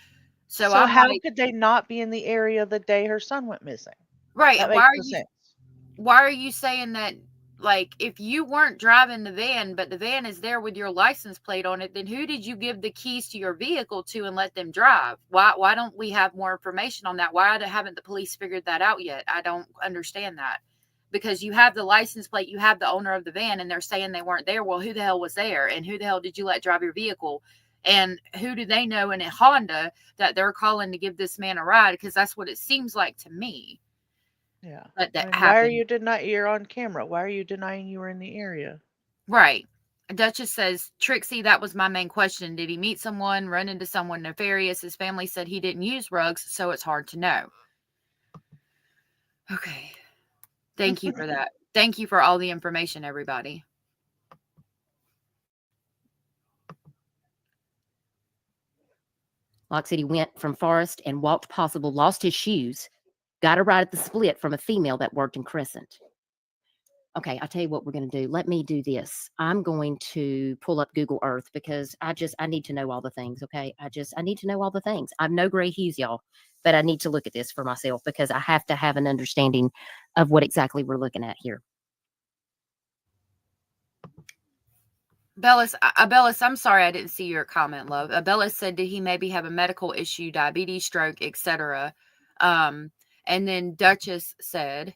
So So I'm how like, could they not be in the area the day her son went missing? right, That and makes no sense. why are you saying that? Like, if you weren't driving the van, but the van is there with your license plate on it, then who did you give the keys to your vehicle to and let them drive? Why don't we have more information on that? Why haven't the police figured that out yet? I don't understand that. Because you have the license plate, you have the owner of the van, and they're saying they weren't there. Well, who the hell was there? And who the hell did you let drive your vehicle? And who do they know in a Honda that they're calling to give this man a ride? Because that's what it seems like to me Yeah. that Why are happened. you denying you're on camera? Why are you denying you were in the area? Right. Duchess says, Trixie, that was my main question. Did he meet someone, run into someone nefarious? His family said he didn't use rugs, so it's hard to know. Okay. Thank you for that. Thank you for all the information, everybody. Lock City went from Forest and walked possible, lost his shoes, got a ride at the split from a female that worked in Crescent. Okay, I'll tell you what we're going to do. Let me do this. I'm going to pull up Google Earth because I need to know all the things, okay? I need to know all the things. I'm no Gray Hughes, y'all, but I need to look at this for myself because I have to have an understanding of what exactly we're looking at here. Bellis, I'm sorry I didn't see your comment, love. Bellis said, did he maybe have a medical issue, diabetes, stroke, etc.? And then Duchess said,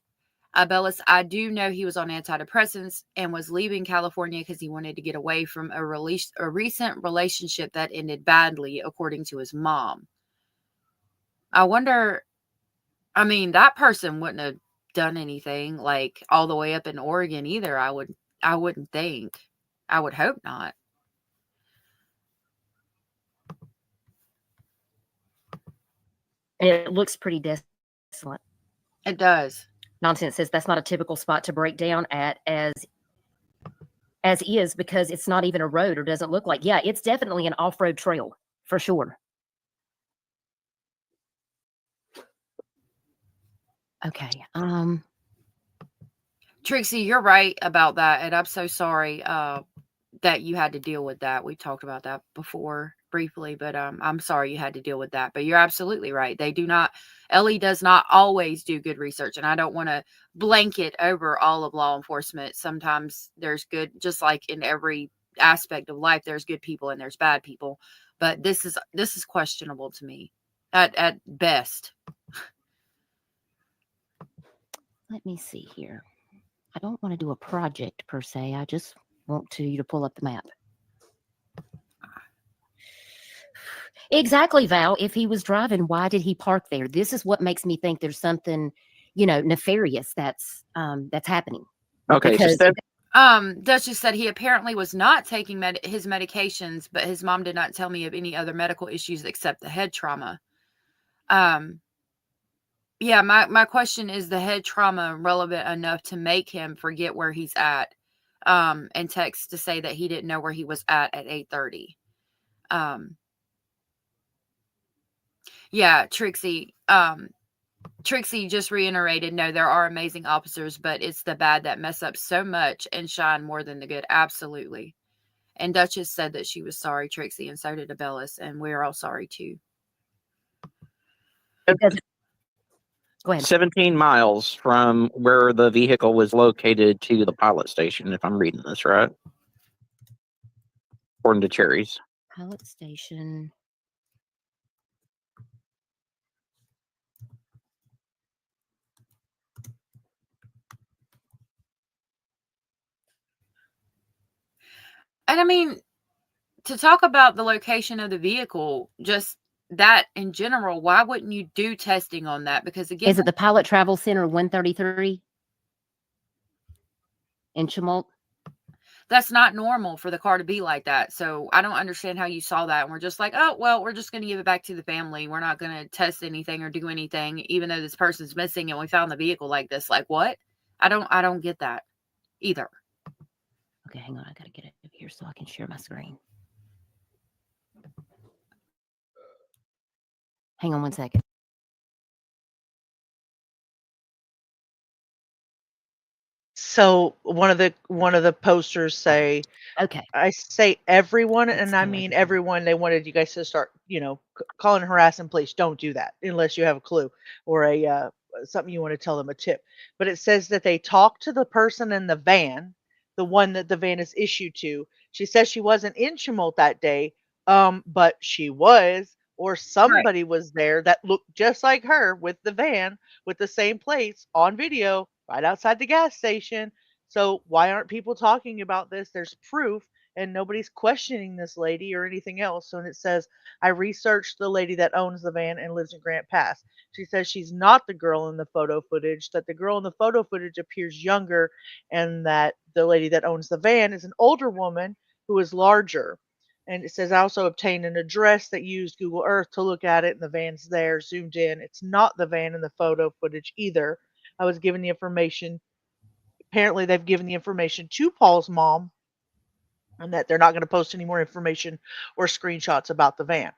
Bellis, I do know he was on antidepressants and was leaving California because he wanted to get away from a recent relationship that ended badly, according to his mom. I wonder, I mean, that person wouldn't have done anything like all the way up in Oregon either. I wouldn't think. I would hope not. It looks pretty desolate. It does. Nonsense says that's not a typical spot to break down at as is because it's not even a road or doesn't look like. Yeah, it's definitely an off-road trail for sure. Okay. Trixie, you're right about that, and I'm so sorry that you had to deal with that. We talked about that before briefly, but I'm sorry you had to deal with that. But you're absolutely right. Ellie does not always do good research, and I don't want to blanket over all of law enforcement. Sometimes there's good, just like in every aspect of life, there's good people and there's bad people. But this is questionable to me at best. Let me see here. I don't want to do a project per se. I just want you to pull up the map. Exactly, Val. If he was driving, why did he park there? This is what makes me think there's something, nefarious that's happening. Okay, Because, Duchess said he apparently was not taking his medications, but his mom did not tell me of any other medical issues except the head trauma. Yeah, my question is, the head trauma relevant enough to make him forget where he's at, and text to say that he didn't know where he was at 8:30. Yeah, Trixie just reiterated, no, there are amazing officers, but it's the bad that mess up so much and shine more than the good. Absolutely. And Duchess said that she was sorry, Trixie, and so did Abellis, and we're all sorry too. Go ahead. 17 miles from where the vehicle was located to the pilot station, if I'm reading this right. According to Cherries. Pilot station. And I mean, to talk about the location of the vehicle, just that in general, why wouldn't you do testing on that? Because again, is it the Pilot Travel Center 133 in Chemult? That's not normal for the car to be like that. So I don't understand how you saw that. And we're just like, oh, well, we're just going to give it back to the family. We're not going to test anything or do anything, even though this person's missing and we found the vehicle like this. Like, what? I don't get that either. Okay, hang on. I got to get it up here so I can share my screen. Hang on one second. So one of the posters say, Okay. I say everyone, Let's and I go mean over here. everyone. They wanted you guys to start, calling and harassing police. Don't do that unless you have a clue or a something you want to tell them, a tip. But it says that they talked to the person in the van, the one that the van is issued to. She says she wasn't in Chemult that day, but she was, or somebody was there that looked just like her with the van with the same plates on video right outside the gas station. So why aren't people talking about this? There's proof and nobody's questioning this lady or anything else. So it says, I researched the lady that owns the van and lives in Grant Pass. She says she's not the girl in the photo footage, that the girl in the photo footage appears younger, and that the lady that owns the van is an older woman who is larger. And it says, I also obtained an address that used Google Earth to look at it, and the van's there, zoomed in. It's not the van in the photo footage either. I was given the information. Apparently, they've given the information to Paul's mom, and that they're not going to post any more information or screenshots about the van.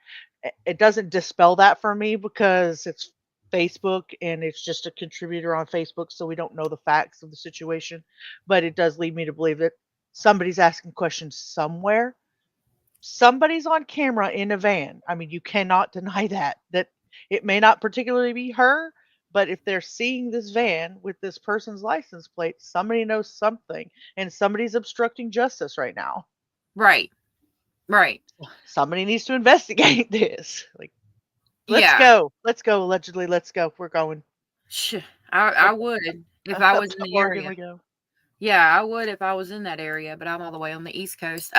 It doesn't dispel that for me because it's Facebook and it's just a contributor on Facebook, so we don't know the facts of the situation. But it does lead me to believe that somebody's asking questions somewhere. Somebody's on camera in a van. I mean, you cannot deny that it may not particularly be her, but if they're seeing this van with this person's license plate, somebody knows something, and somebody's obstructing justice right now. Right. Right. Somebody needs to investigate this. Like, let's Yeah. go. Let's go. Allegedly, let's go. We're going. I would if I Up was to in the Oregon area. we go. Yeah, I would if I was in that area, but I'm all the way on the East Coast.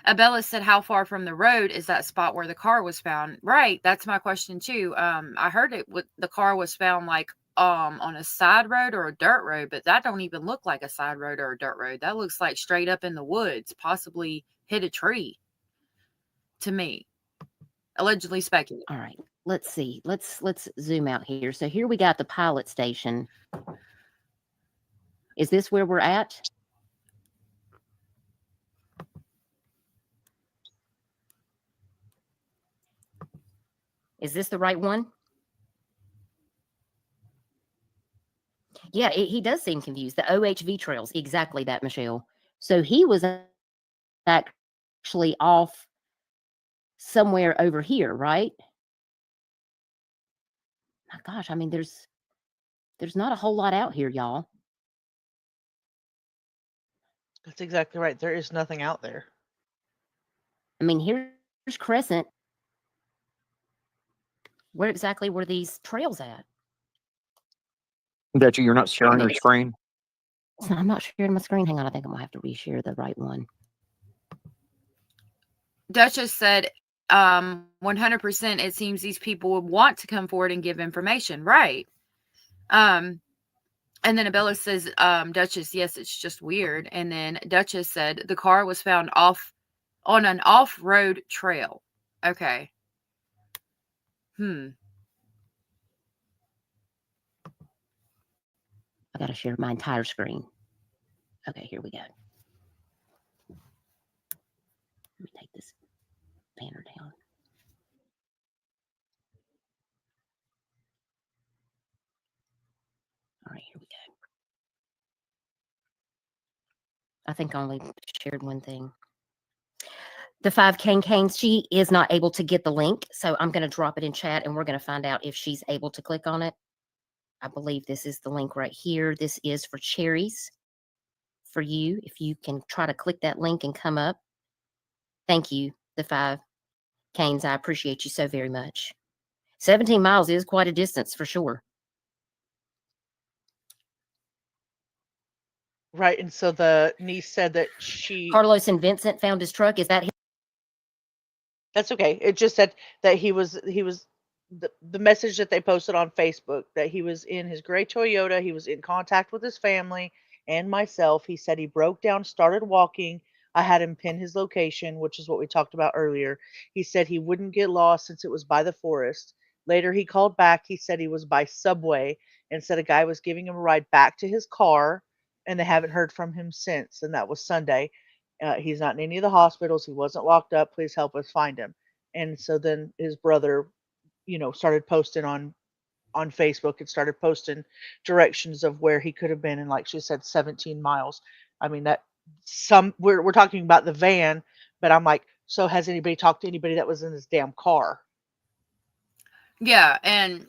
Abella said, how far from the road is that spot where the car was found? Right. That's my question too. I heard the car was found like on a side road or a dirt road, but that don't even look like a side road or a dirt road. That looks like straight up in the woods, possibly hit a tree to me. Allegedly speculated. All right. Let's see. Let's zoom out here. So here we got the pilot station. Is this where we're at? Is this the right one? Yeah, he does seem confused. The OHV trails, exactly that, Michelle. So he was actually off somewhere over here, right? My gosh, I mean, there's not a whole lot out here, y'all. That's exactly right. There is nothing out there. I mean, here's Crescent. Where exactly were these trails at? That you're not sharing your screen. So I'm not sharing my screen. Hang on, I think I'm gonna have to reshare the right one. Duchess said, 100% it seems these people would want to come forward and give information. Right. And then Abella says, Duchess, yes, it's just weird. And then Duchess said the car was found on an off-road trail. Okay. I gotta share my entire screen. Okay, here we go. Let me take this banner down. All right, here we go. I think I only shared one thing. The 5 Canes, she is not able to get the link, so I'm going to drop it in chat and we're going to find out if she's able to click on it. I believe this is the link right here. This is for cherries for you. If you can try to click that link and come up. Thank you, the 5 Canes. I appreciate you so very much. 17 miles is quite a distance for sure. Right. And so the niece said that Carlos and Vincent found his truck. Is that him? That's okay. It just said that he was the message that they posted on Facebook that he was in his gray Toyota. He was in contact with his family and myself. He said he broke down, started walking. I had him pin his location, which is what we talked about earlier. He said he wouldn't get lost since it was by the forest. Later, he called back. He said he was by Subway and said a guy was giving him a ride back to his car, and they haven't heard from him since. And that was Sunday. He's not in any of the hospitals. He wasn't locked up. Please help us find him. And so then his brother, started posting on Facebook and started posting directions of where he could have been. And like she said, 17 miles. I mean, we're talking about the van, but I'm like, so has anybody talked to anybody that was in this damn car? Yeah. And,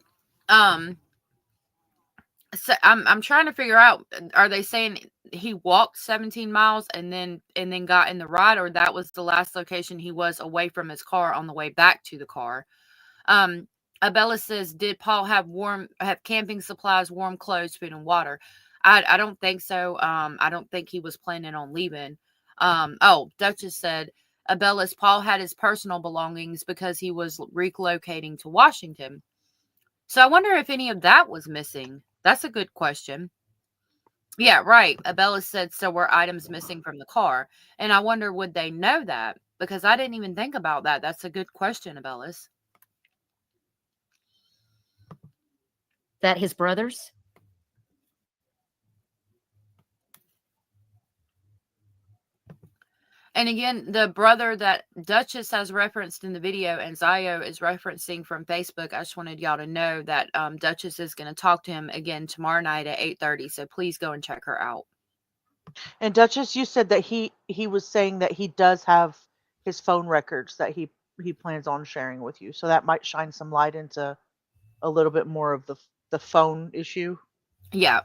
so I'm trying to figure out, are they saying he walked 17 miles and then got in the ride, or that was the last location he was away from his car on the way back to the car? Abella says, did Paul have camping supplies, warm clothes, food, and water? I don't think so. I don't think he was planning on leaving. Duchess said, Abella's Paul had his personal belongings because he was relocating to Washington. So I wonder if any of that was missing. That's a good question. Yeah, right. Abella said, so were items missing from the car? And I wonder, would they know that? Because I didn't even think about that. That's a good question, Abellas. That his brothers? And again, the brother that Duchess has referenced in the video and Zio is referencing from Facebook, I just wanted y'all to know that Duchess is going to talk to him again tomorrow night at 8:30. So please go and check her out. And Duchess, you said that he was saying that he does have his phone records that he plans on sharing with you. So that might shine some light into a little bit more of the phone issue. Yeah.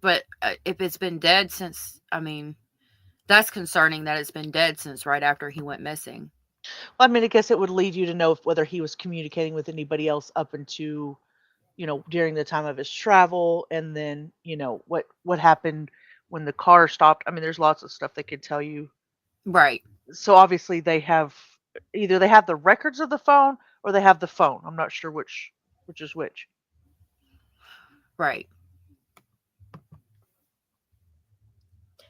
But if it's been dead since, I mean, that's concerning that it's been dead since right after he went missing. Well, I mean, I guess it would lead you to know whether he was communicating with anybody else up into, during the time of his travel, and then, what happened when the car stopped. I mean, there's lots of stuff they could tell you. Right. So obviously they have the records of the phone or they have the phone. I'm not sure which is which. Right.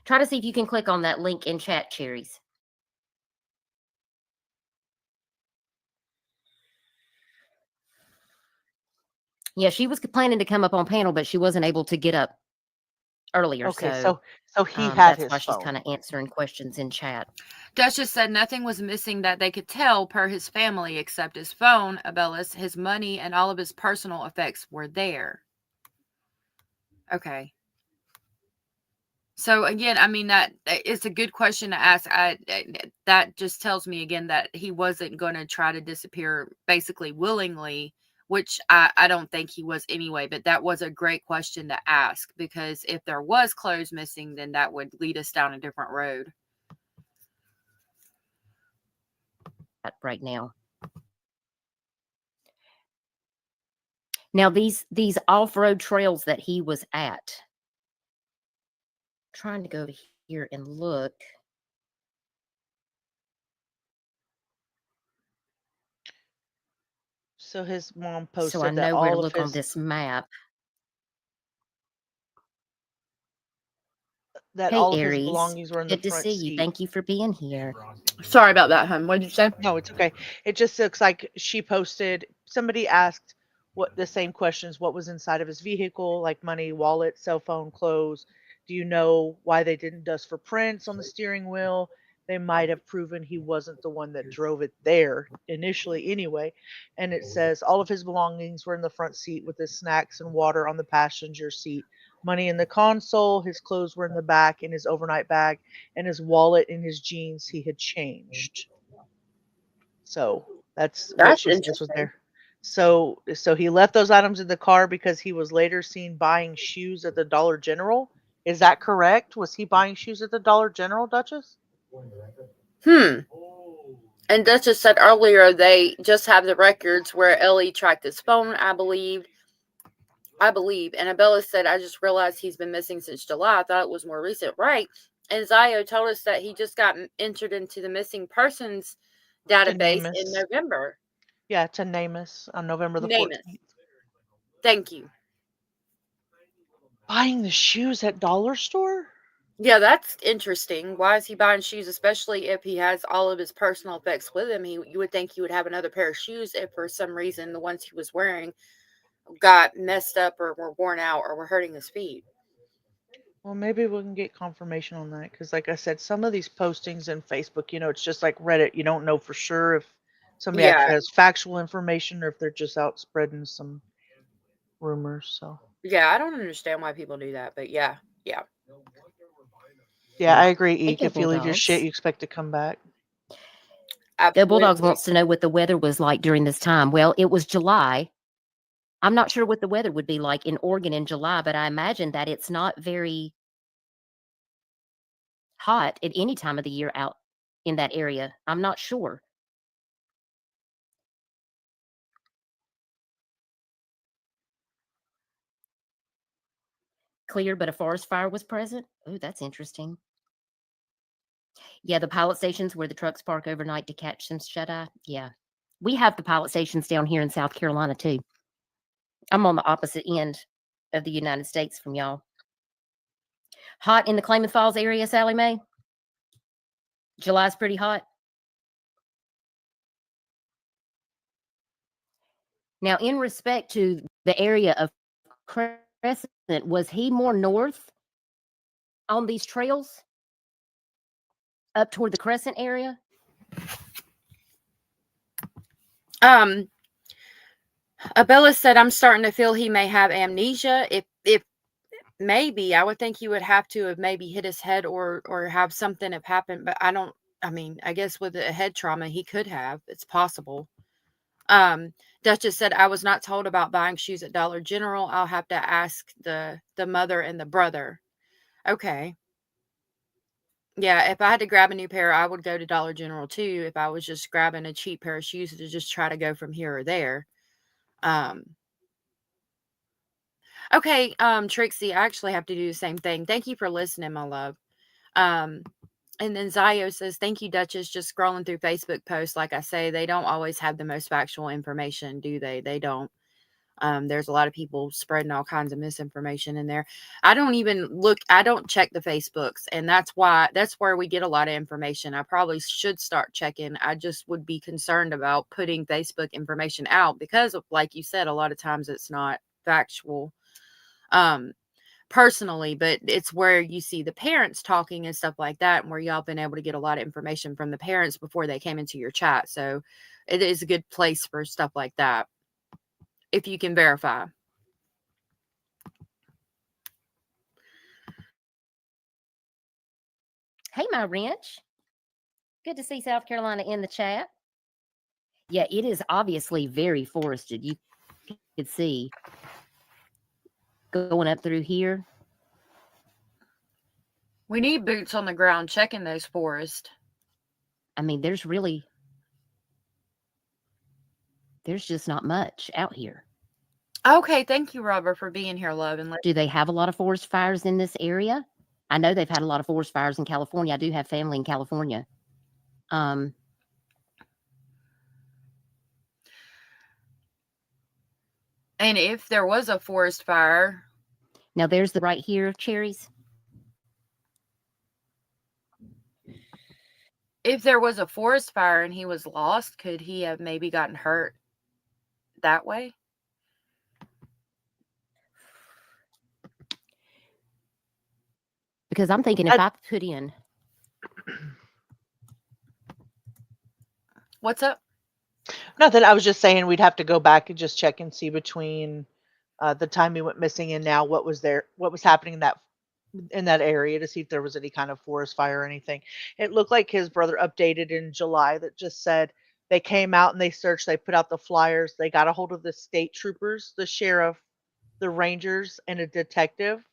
Try to see if you can click on that link in chat, Cherries. Yeah, she was planning to come up on panel, but she wasn't able to get up earlier. Okay, so he had that's his why she's phone. kind of answering questions in chat. Duchess said nothing was missing that they could tell per his family except his phone, Abellis, his money, and all of his personal effects were there. Okay. So again, I mean, that it's a good question to ask. That just tells me again that he wasn't going to try to disappear basically willingly, which I don't think he was anyway. But that was a great question to ask, because if there was clothes missing, then that would lead us down a different road. Right now. Now these off-road trails that he was at. I'm trying to go over here and look. So his mom posted So I that know where to all of look on his this map. that Hey, all of his Aries. belongings were in the Good to front see seat. you. Thank you for being here. Sorry about that, hon. What did you say? No, it's okay. It just looks like she posted, somebody asked what the same questions, what was inside of his vehicle, like money, wallet, cell phone, clothes. Do you know why they didn't dust for prints on the steering wheel? They might have proven he wasn't the one that drove it there initially anyway. And it says all of his belongings were in the front seat with his snacks and water on the passenger seat. Money in the console, his clothes were in the back in his overnight bag, and his wallet in his jeans he had changed. So that's what she says was there. So he left those items in the car because he was later seen buying shoes at the Dollar General. Is that correct? Was he buying shoes at the Dollar General, Duchess? And Duchess said earlier they just have the records where Ellie tracked his phone, I believe. And Abella said, I just realized he's been missing since July. I thought it was more recent. Right. And Zio told us that he just got entered into the missing persons database in November. Yeah, to NamUs on November the 14th. Thank you. Buying the shoes at Dollar Store? Yeah, that's interesting. Why is he buying shoes, especially if he has all of his personal effects with him? You would think he would have another pair of shoes if for some reason the ones he was wearing got messed up or were worn out or were hurting his feet. Well, maybe we can get confirmation on that, because like I said, some of these postings in Facebook, it's just like Reddit. You don't know for sure if somebody actually has factual information or if they're just out spreading some rumors. So yeah, I don't understand why people do that, but yeah. Yeah, I agree, Eek. Hey, If you leave your shit, Bulldogs. you expect to come back. Go Bulldogs wants to know what the weather was like during this time. Well, it was July. I'm not sure what the weather would be like in Oregon in July, but I imagine that it's not very hot at any time of the year out in that area. I'm not sure. Clear, but a forest fire was present. Oh, that's interesting. Yeah, the pilot stations where the trucks park overnight to catch some shut-eye. Yeah, we have the pilot stations down here in South Carolina too. I'm on the opposite end of the United States from y'all. Hot in the Klamath Falls area, Sally Mae? July's pretty hot. Now, in respect to the area of Crescent, was he more north on these trails? Up toward the Crescent area? Abella said, I'm starting to feel he may have amnesia. If maybe, I would think he would have to have maybe hit his head or have something have happened, but I mean, I guess with a head trauma, he could have. It's possible. Duchess said, I was not told about buying shoes at Dollar General. I'll have to ask the mother and the brother. Okay. Yeah, if I had to grab a new pair, I would go to Dollar General too. If I was just grabbing a cheap pair of shoes to just try to go from here or there. Okay, Trixie, I actually have to do the same thing. Thank you for listening, my love. And then Zio says, thank you, Duchess. Just scrolling through Facebook posts. Like I say, they don't always have the most factual information, do they? They don't. There's a lot of people spreading all kinds of misinformation in there. I don't check the Facebooks, and that's where we get a lot of information. I probably should start checking. I just would be concerned about putting Facebook information out because of, like you said, a lot of times it's not factual. Personally, but it's where you see the parents talking and stuff like that, and where y'all been able to get a lot of information from the parents before they came into your chat. So it is a good place for stuff like that if you can verify. Hey, my wrench. Good to see South Carolina in the chat. Yeah, it is obviously very forested. You could see going up through here. We need boots on the ground checking those forests. I mean, there's just not much out here. Okay, thank you, Robert, for being here, love. And do they have a lot of forest fires in this area? I know they've had a lot of forest fires in California. I do have family in California. And if there was a forest fire. Now there's the right here, cherries. If there was a forest fire and he was lost, could he have maybe gotten hurt that way? Because I'm thinking if I put in. What's up? Nothing. I was just saying we'd have to go back and just check and see between the time he went missing and now what was happening in that area to see if there was any kind of forest fire or anything. It looked like his brother updated in July that just said they came out and they searched, they put out the flyers, they got a hold of the state troopers, the sheriff, the rangers, and a detective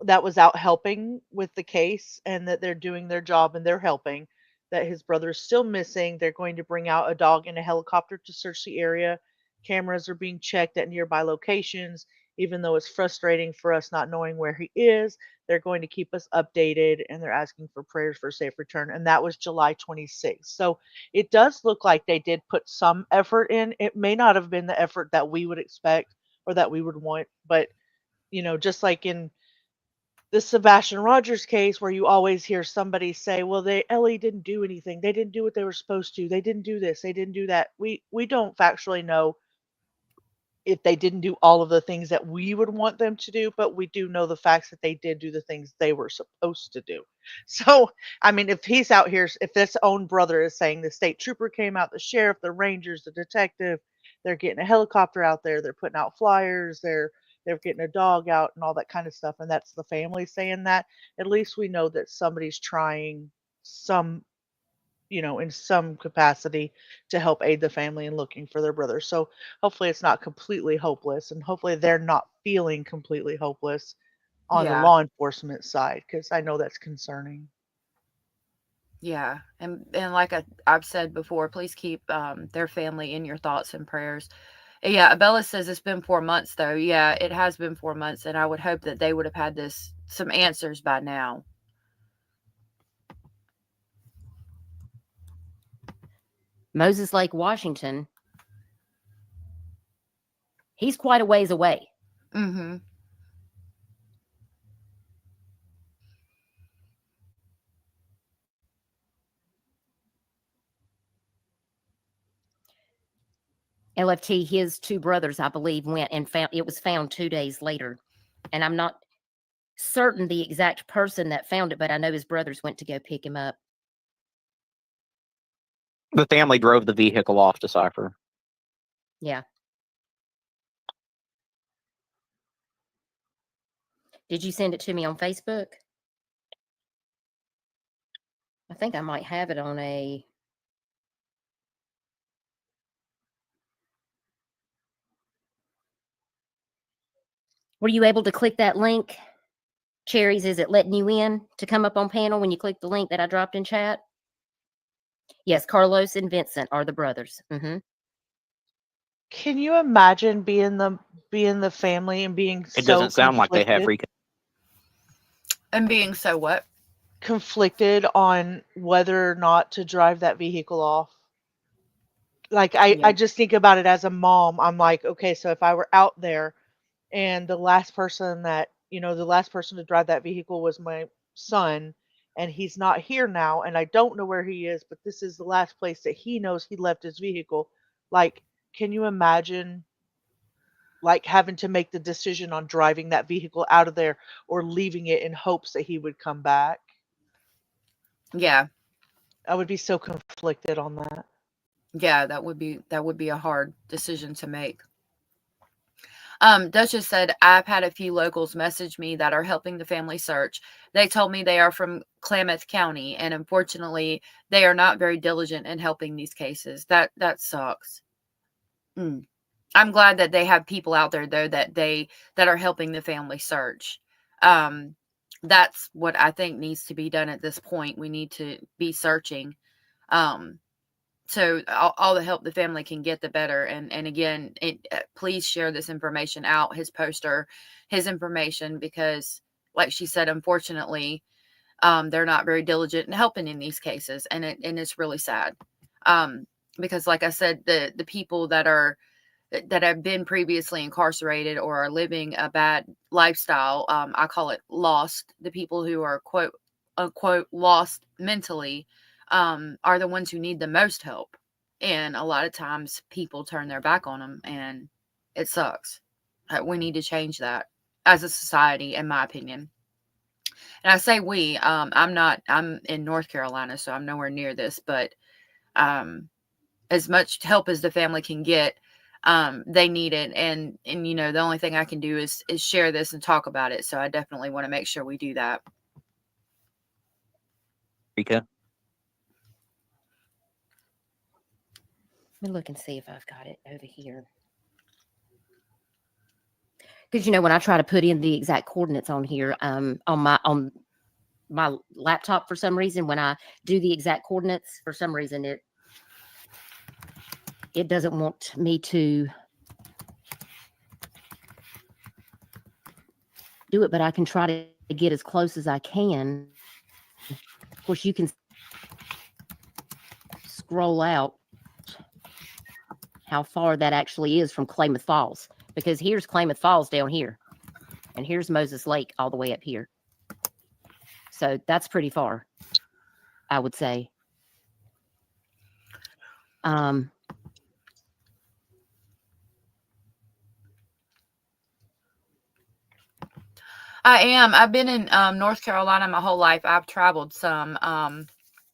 that was out helping with the case, and that they're doing their job and they're helping, that his brother is still missing. They're going to bring out a dog and a helicopter to search the area. Cameras are being checked at nearby locations. Even though it's frustrating for us not knowing where he is, they're going to keep us updated, and they're asking for prayers for a safe return. And that was July 26th. So it does look like they did put some effort in. It may not have been the effort that we would expect or that we would want, but just like in the Sebastian Rogers case, where you always hear somebody say, well, Ellie didn't do anything. They didn't do what they were supposed to. They didn't do this. They didn't do that. We don't factually know if they didn't do all of the things that we would want them to do, but we do know the facts that they did do the things they were supposed to do. So, I mean, if he's out here, if this own brother is saying the state trooper came out, the sheriff, the rangers, the detective, they're getting a helicopter out there, they're putting out flyers, they're getting a dog out and all that kind of stuff, and that's the family saying that, at least we know that somebody's trying in some capacity to help aid the family in looking for their brother. So hopefully it's not completely hopeless, and hopefully they're not feeling completely hopeless on the law enforcement side, because I know that's concerning. Yeah. And like I've said before, please keep their family in your thoughts and prayers. Yeah, Abella says it's been 4 months, though. Yeah, it has been 4 months, and I would hope that they would have had some answers by now. Moses Lake, Washington. He's quite a ways away. Mm-hmm. LFT, his two brothers, I believe, went and it was found 2 days later. And I'm not certain the exact person that found it, but I know his brothers went to go pick him up. The family drove the vehicle off, Decipher. Yeah. Did you send it to me on Facebook? I think I might have it on a. Were you able to click that link? Cherries, is it letting you in to come up on panel when you click the link that I dropped in chat? Yes, Carlos and Vincent are the brothers. Mm-hmm. Can you imagine being the family and being It so doesn't sound like they have And being so what? conflicted on whether or not to drive that vehicle off? Like Yeah. I just think about it as a mom. I'm like, okay, so if I were out there and the last person to drive that vehicle was my son, and he's not here now, and I don't know where he is, but this is the last place that he knows he left his vehicle. Like, can you imagine like having to make the decision on driving that vehicle out of there or leaving it in hopes that he would come back? Yeah. I would be so conflicted on that. Yeah, that would be a hard decision to make. Duchess said, I've had a few locals message me that are helping the family search. They told me they are from Klamath County, and unfortunately, they are not very diligent in helping these cases. That sucks. I'm glad that they have people out there though that are helping the family search. That's what I think needs to be done at this point. We need to be searching. So all the help the family can get, the better. And again, please share this information out, his poster, his information, because like she said, unfortunately, they're not very diligent in helping in these cases. And it's really sad. Because like I said, the people that have been previously incarcerated or are living a bad lifestyle, I call it lost. The people who are quote unquote lost mentally, are the ones who need the most help. And a lot of times people turn their back on them, and it sucks. We need to change that as a society, in my opinion. And I say we, I'm in North Carolina, so I'm nowhere near this, but as much help as the family can get, they need it. And the only thing I can do is share this and talk about it. So I definitely want to make sure we do that. Rika? Let me look and see if I've got it over here. Because when I try to put in the exact coordinates on here, on my laptop, for some reason, when I do the exact coordinates, for some reason it doesn't want me to do it, but I can try to get as close as I can. Of course, you can scroll out how far that actually is from Klamath Falls, because here's Klamath Falls down here, and here's Moses Lake all the way up here. So that's pretty far, I would say. I am. I've been in North Carolina my whole life. I've traveled some. I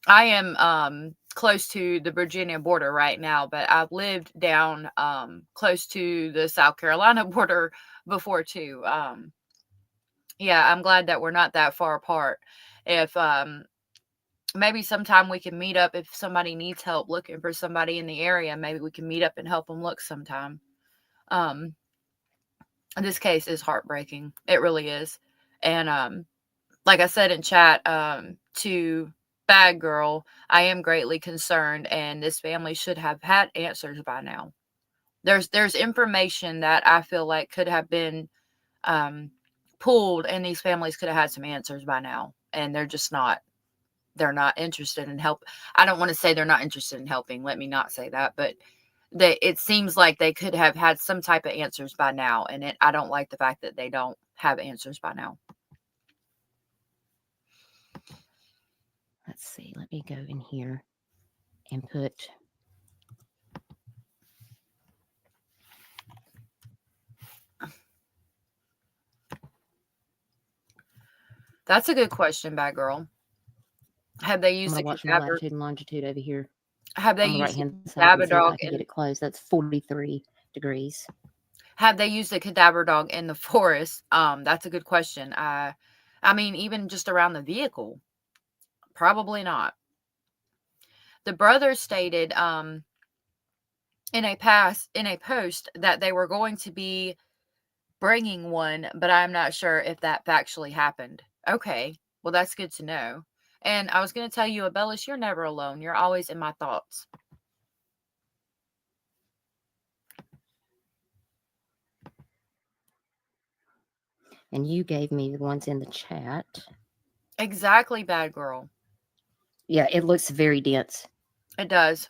am close to the Virginia border right now, but I've lived down close to the South Carolina border before too. Yeah, I'm glad that we're not that far apart. If maybe sometime we can meet up, if somebody needs help looking for somebody in the area, maybe we can meet up and help them look sometime. This case is heartbreaking. It really is. And like I said in chat, to Bad Girl, I am greatly concerned, and this family should have had answers by now. There's information that I feel like could have been pulled, and these families could have had some answers by now, and they're just not. They're not interested in help. I don't want to say they're not interested in helping. Let me not say that, but it seems like they could have had some type of answers by now, and I don't like the fact that they don't have answers by now. Let's see. Let me go in here and put. That's a good question, Bad Girl. Have they used I'm a gonna watch my cadaver? latitude and longitude over here. Have they on the used the right-hand side. cadaver You can see it. dog I can in, get it close. That's 43 degrees. have they used the cadaver dog in the forest? That's a good question. I mean, even just around the vehicle, probably not. The brothers stated in a post that they were going to be bringing one, but I'm not sure if that factually happened. Okay, well, that's good to know. And I was going to tell you, Abellis, you're never alone. You're always in my thoughts. And you gave me the ones in the chat. Exactly, bad girl. Yeah, it looks very dense. It does.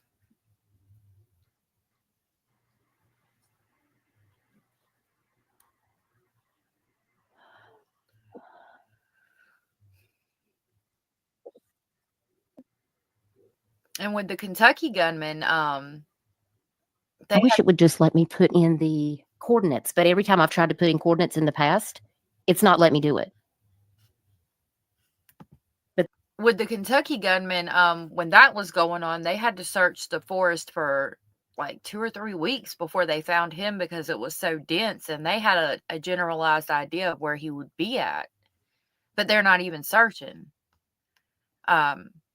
And with the Kentucky gunman, I wish it would just let me put in the coordinates, but every time I've tried to put in coordinates in the past, it's not let me do it. with the Kentucky gunman, when that was going on, they had to search the forest for like 2 or 3 weeks before they found him because it was so dense, and they had a generalized idea of where he would be at, but they're not even searching.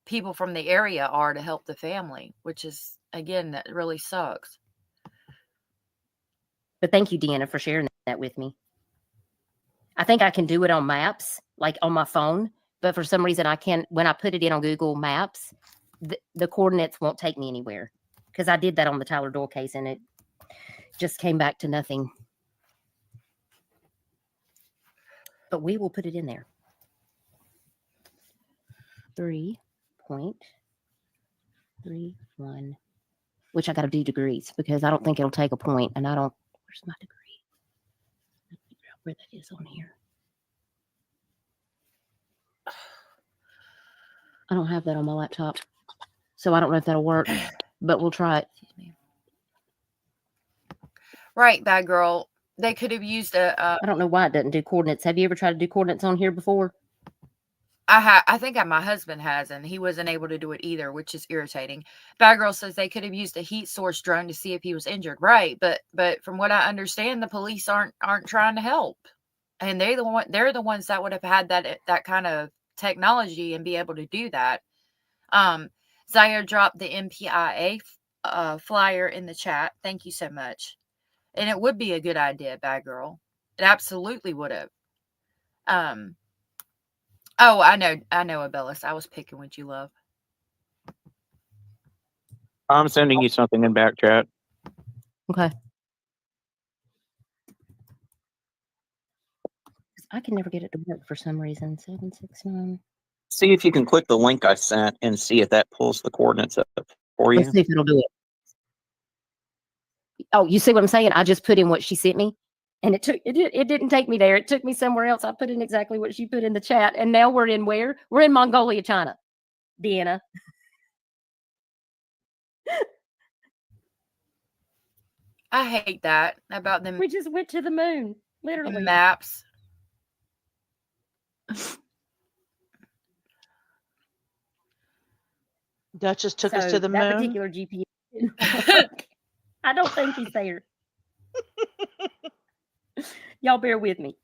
People from the area are to help the family, which is, again, that really sucks. But thank you, Deanna, for sharing that with me. I think I can do it on maps, like on my phone, but for some reason I can't. When I put it in on Google Maps, the coordinates won't take me anywhere, because I did that on the Tyler Doyle case and it just came back to nothing. But we will put it in there. 3.31, which I got to do degrees because I don't think it'll take a point, and I don't. Where's my degree? Let's figure out where that is on here. I don't have that on my laptop, so I don't know if that'll work, but we'll try it. Right, bad girl. They could have used I don't know why it doesn't do coordinates. Have you ever tried to do coordinates on here before? I think my husband has, and he wasn't able to do it either, which is irritating. Bad girl says they could have used a heat source drone to see if he was injured. Right, but from what I understand, the police aren't trying to help, and they're the ones that would have had that kind of technology and be able to do that. Zaire dropped the MPIA flyer in the chat. Thank you so much. And it would be a good idea, bad girl. It absolutely would have. Oh, I know, Abellis. I was picking what you love. I'm sending you something in back chat. Okay. I can never get it to work for some reason. 769. See if you can click the link I sent and see if that pulls the coordinates up for you. Let's see if it'll do it. Oh, you see what I'm saying? I just put in what she sent me, and it didn't take me there. It took me somewhere else. I put in exactly what she put in the chat, and now we're in where? We're in Mongolia, China. Deanna. I hate that about them. We just went to the moon, literally. Maps. Duchess took us to the that moon. Particular GPS. I don't think he's there. Y'all bear with me.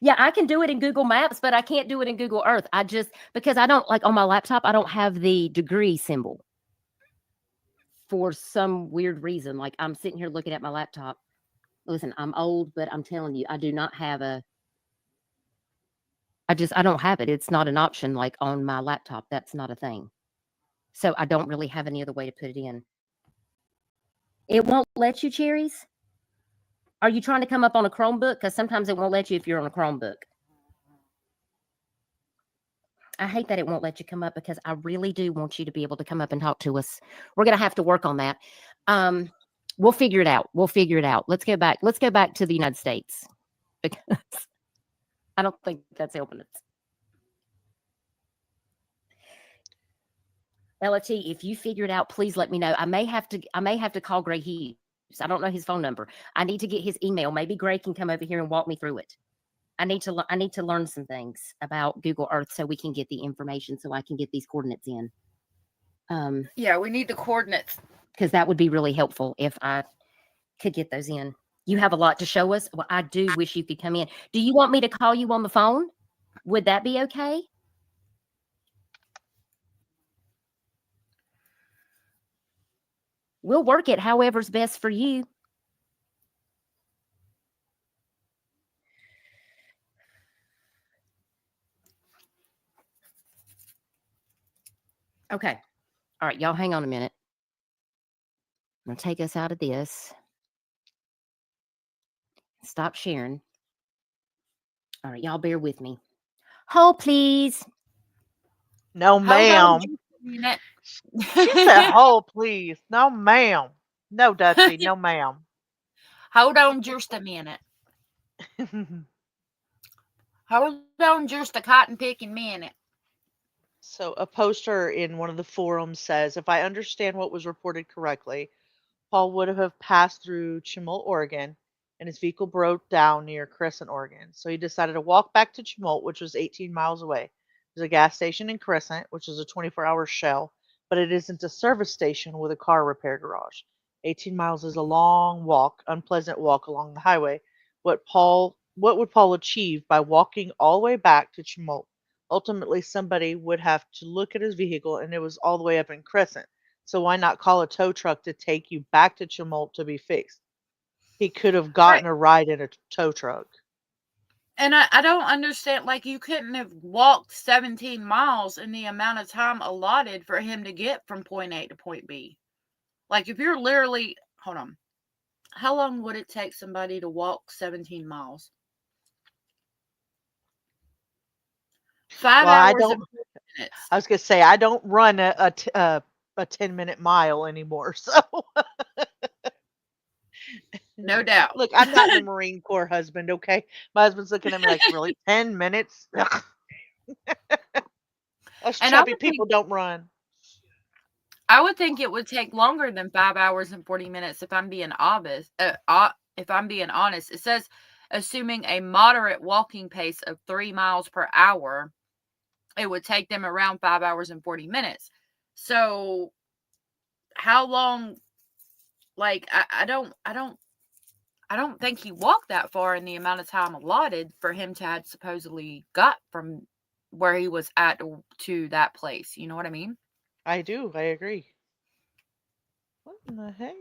Yeah, I can do it in Google Maps, but I can't do it in Google Earth. Because I don't, like, on my laptop, I don't have the degree symbol for some weird reason. Like, I'm sitting here looking at my laptop. Listen, I'm old, but I'm telling you, I do not have I don't have it. It's not an option, like, on my laptop. That's not a thing. So I don't really have any other way to put it in. It won't let you, Cherries? Are you trying to come up on a Chromebook? Because sometimes it won't let you if you're on a Chromebook. I hate that it won't let you come up, because I really do want you to be able to come up and talk to us. We're going to have to work on that. We'll figure it out. Let's go back to the United States, because I don't think that's helping us. LT, if you figure it out, please let me know. I may have to call Gray Hughes. I don't know his phone number. I need to get his email. Maybe Gray can come over here and walk me through it. I need to learn some things about Google Earth so we can get the information, so I can get these coordinates in. Yeah, we need the coordinates. because that would be really helpful if I could get those in. You have a lot to show us. Well, I do wish you could come in. Do you want me to call you on the phone? Would that be okay? We'll work it however's best for you. Okay. All right, y'all hang on a minute. I'm going to take us out of this. Stop sharing. All right, y'all bear with me. Hold, please. No, Hold on ma'am. just a minute. She said, "Hold, please." No, ma'am. No, Dutchie. No, ma'am. Hold on just a minute. Hold on just a cotton picking minute. So, a poster in one of the forums says, if I understand what was reported correctly, Paul would have passed through Chemult, Oregon, and his vehicle broke down near Crescent, Oregon. So he decided to walk back to Chemult, which was 18 miles away. There's a gas station in Crescent, which is a 24-hour shell, but it isn't a service station with a car repair garage. 18 miles is a long walk, unpleasant walk along the highway. What would Paul achieve by walking all the way back to Chemult? Ultimately, somebody would have to look at his vehicle, and it was all the way up in Crescent. So why not call a tow truck to take you back to Chemult to be fixed? He could have gotten Right. a ride in a tow truck. And I don't understand, like, you couldn't have walked 17 miles in the amount of time allotted for him to get from point A to point B. Like, if you're literally, hold on, how long would it take somebody to walk 17 miles? 5 Well, I hours don't. and 40 minutes. I was gonna say I don't run a 10-minute mile anymore. So No doubt. look, I'm not in the Marine Corps, husband. Okay, my husband's looking at me like, really, 10 minutes? Ugh. Us And I chubby would think people don't run. it would take longer than 5 hours and 40 minutes if I'm being honest. If I'm being honest, it says assuming a moderate walking pace of 3 miles per hour, it would take them around 5 hours and 40 minutes. So how long, like, I don't think he walked that far in the amount of time allotted for him to have supposedly got from where he was at to that place. You know what I mean? I do. I agree. What in the heck?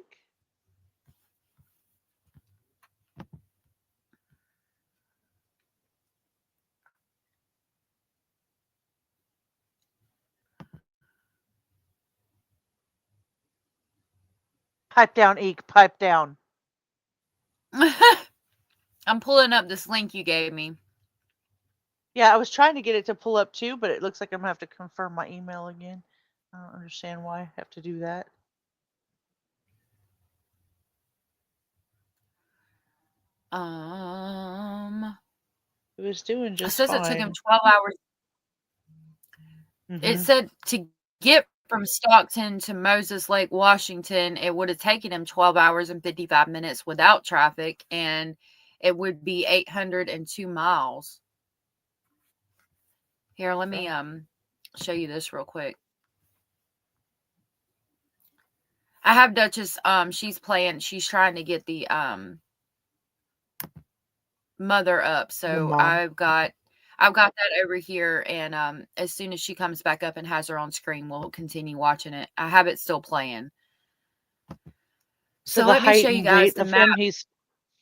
Pipe down, Eek. Pipe down. I'm pulling up this link you gave me. Yeah, I was trying to get it to pull up too, but it looks like I'm gonna have to confirm my email again. I don't understand why I have to do that. It was doing It just says it took him fine. 12 hours. It Hmm. said to get from Stockton to Moses Lake, Washington, it would have taken him 12 hours and 55 minutes without traffic, and it would be 802 miles. Here, let me show you this real quick. I have Duchess, she's trying to get the mother up. The So mom. I've got that over here, and as soon as she comes back up and has her on screen, we'll continue watching it. I have it still playing. So So the let me height show you and guys weight the of map. him, he's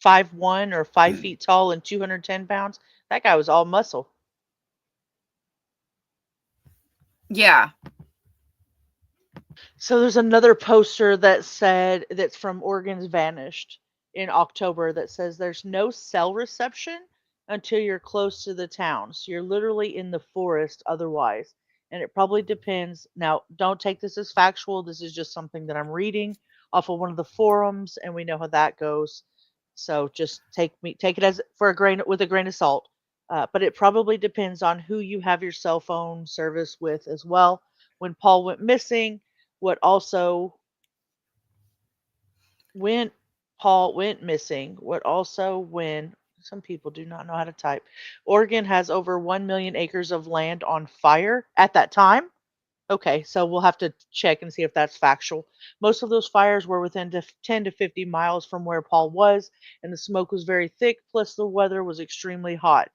5'1" or 5 feet tall and 210 pounds. That guy was all muscle. Yeah. So there's another poster that said that's from Oregon's Vanished in October that says there's no cell reception until you're close to the town. So you're literally in the forest otherwise. And it probably depends. Now, don't take this as factual. This is just something that I'm reading off of one of the forums, and we know how that goes. So just take it as for a grain with a grain of salt. But it probably depends on who you have your cell phone service with as well. When Paul went missing, what also when Paul went missing, when some people do not know how to type. Oregon has over 1 million acres of land on fire at that time. Okay, so we'll have to check and see if that's factual. Most of those fires were within 10 to 50 miles from where Paul was, and the smoke was very thick, plus the weather was extremely hot.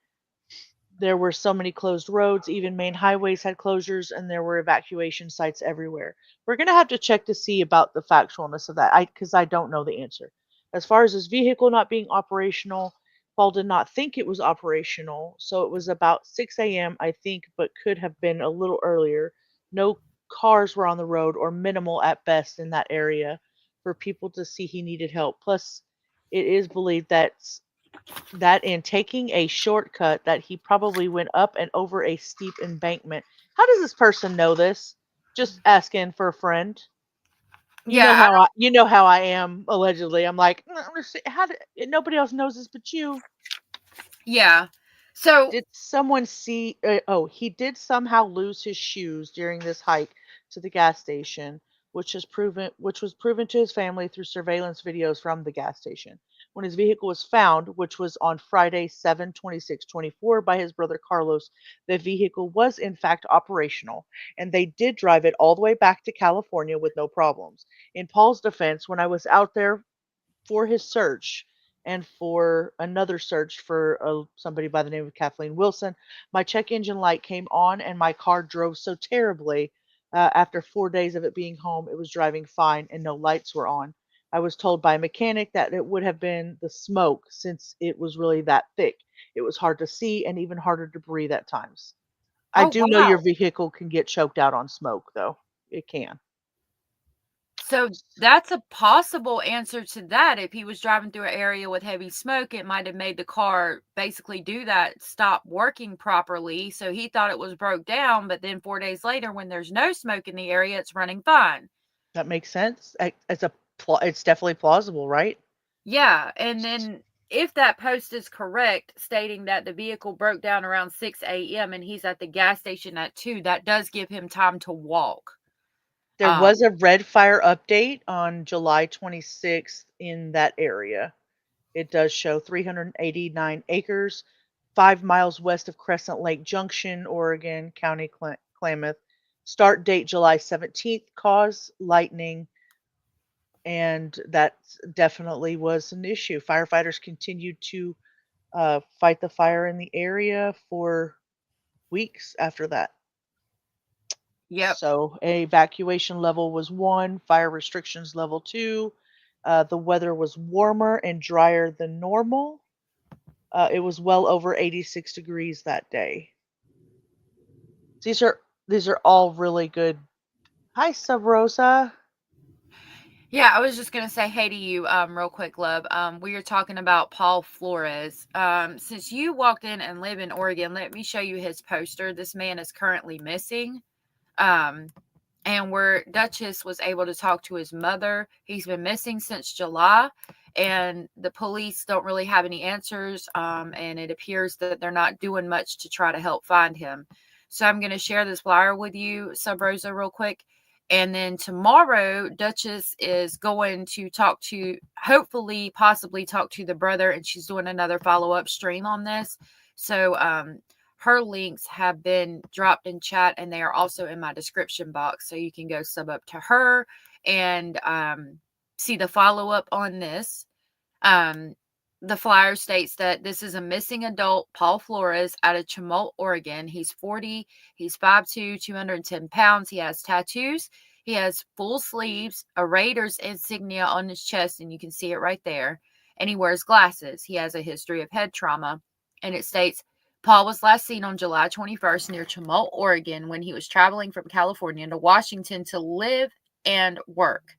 There were so many closed roads, even main highways had closures, and there were evacuation sites everywhere. We're going to have to check to see about the factualness of that, because I don't know the answer. As far as his vehicle not being operational, Paul did not think it was operational, so it was about 6 a.m., I think, but could have been a little earlier. No cars were on the road, or minimal at best in that area, for people to see he needed help. Plus, it is believed that in taking a shortcut that he probably went up and over a steep embankment. How does this person know this? Just asking for a friend. Yeah, You know how I am allegedly. I'm like, how did nobody else knows this but you? yeah. So Did someone see? Oh, he did somehow lose his shoes during this hike to the gas station, which was proven to his family through surveillance videos from the gas station. When his vehicle was found, which was on Friday, 7/26/24, by his brother Carlos, the vehicle was in fact operational, and they did drive it all the way back to California with no problems. In Paul's defense, when I was out there for his search and for another search for somebody by the name of Kathleen Wilson, my check engine light came on and my car drove so terribly. After 4 days of it being home, it was driving fine and no lights were on. I was told by a mechanic that it would have been the smoke since it was really that thick. It was hard to see and even harder to breathe at times. I oh do know your wow. vehicle can get choked out on smoke, though. It can. So that's a possible answer to that. If he was driving through an area with heavy smoke, it might have made the car basically do that, stop working properly. So he thought it was broke down, but then 4 days later, when there's no smoke in the area, it's running fine. That makes sense. It's definitely plausible, right? Yeah. And then if that post is correct, stating that the vehicle broke down around 6 a.m. and he's at the gas station at 2, that does give him time to walk. There was a red fire update on July 26th in that area. It does show 389 acres, 5 miles west of Crescent Lake Junction, Oregon, County Klamath. Start date July 17th, cause lightning, and that definitely was an issue. Firefighters continued to fight the fire in the area for weeks after that. Yep. So evacuation level was 1, fire restrictions level 2. The weather was warmer and drier than normal. It was well over 86 degrees that day. These are all really good. Hi, Sub Rosa. Yeah, I was just gonna say hey to you, real quick, love. We were talking about Paul Flores. Since you walked in and live in Oregon, let me show you his poster. This man is currently missing. And where Duchess was able to talk to his mother, he's been missing since July, and the police don't really have any answers. And it appears that they're not doing much to try to help find him. So I'm going to share this flyer with you, Sub Rosa, real quick. And then tomorrow, Duchess is going to talk to, hopefully, possibly talk to the brother, and she's doing another follow-up stream on this. So, her links have been dropped in chat, and they are also in my description box. So you can go sub up to her and see the follow-up on this. The flyer states that this is a missing adult, Paul Flores, out of Chemult, Oregon. He's 40. He's 5'2", 210 pounds. He has tattoos. He has full sleeves, a Raiders insignia on his chest, and you can see it right there. And he wears glasses. He has a history of head trauma. And it states, Paul was last seen on July 21st near Chemult, Oregon, when he was traveling from California to Washington to live and work.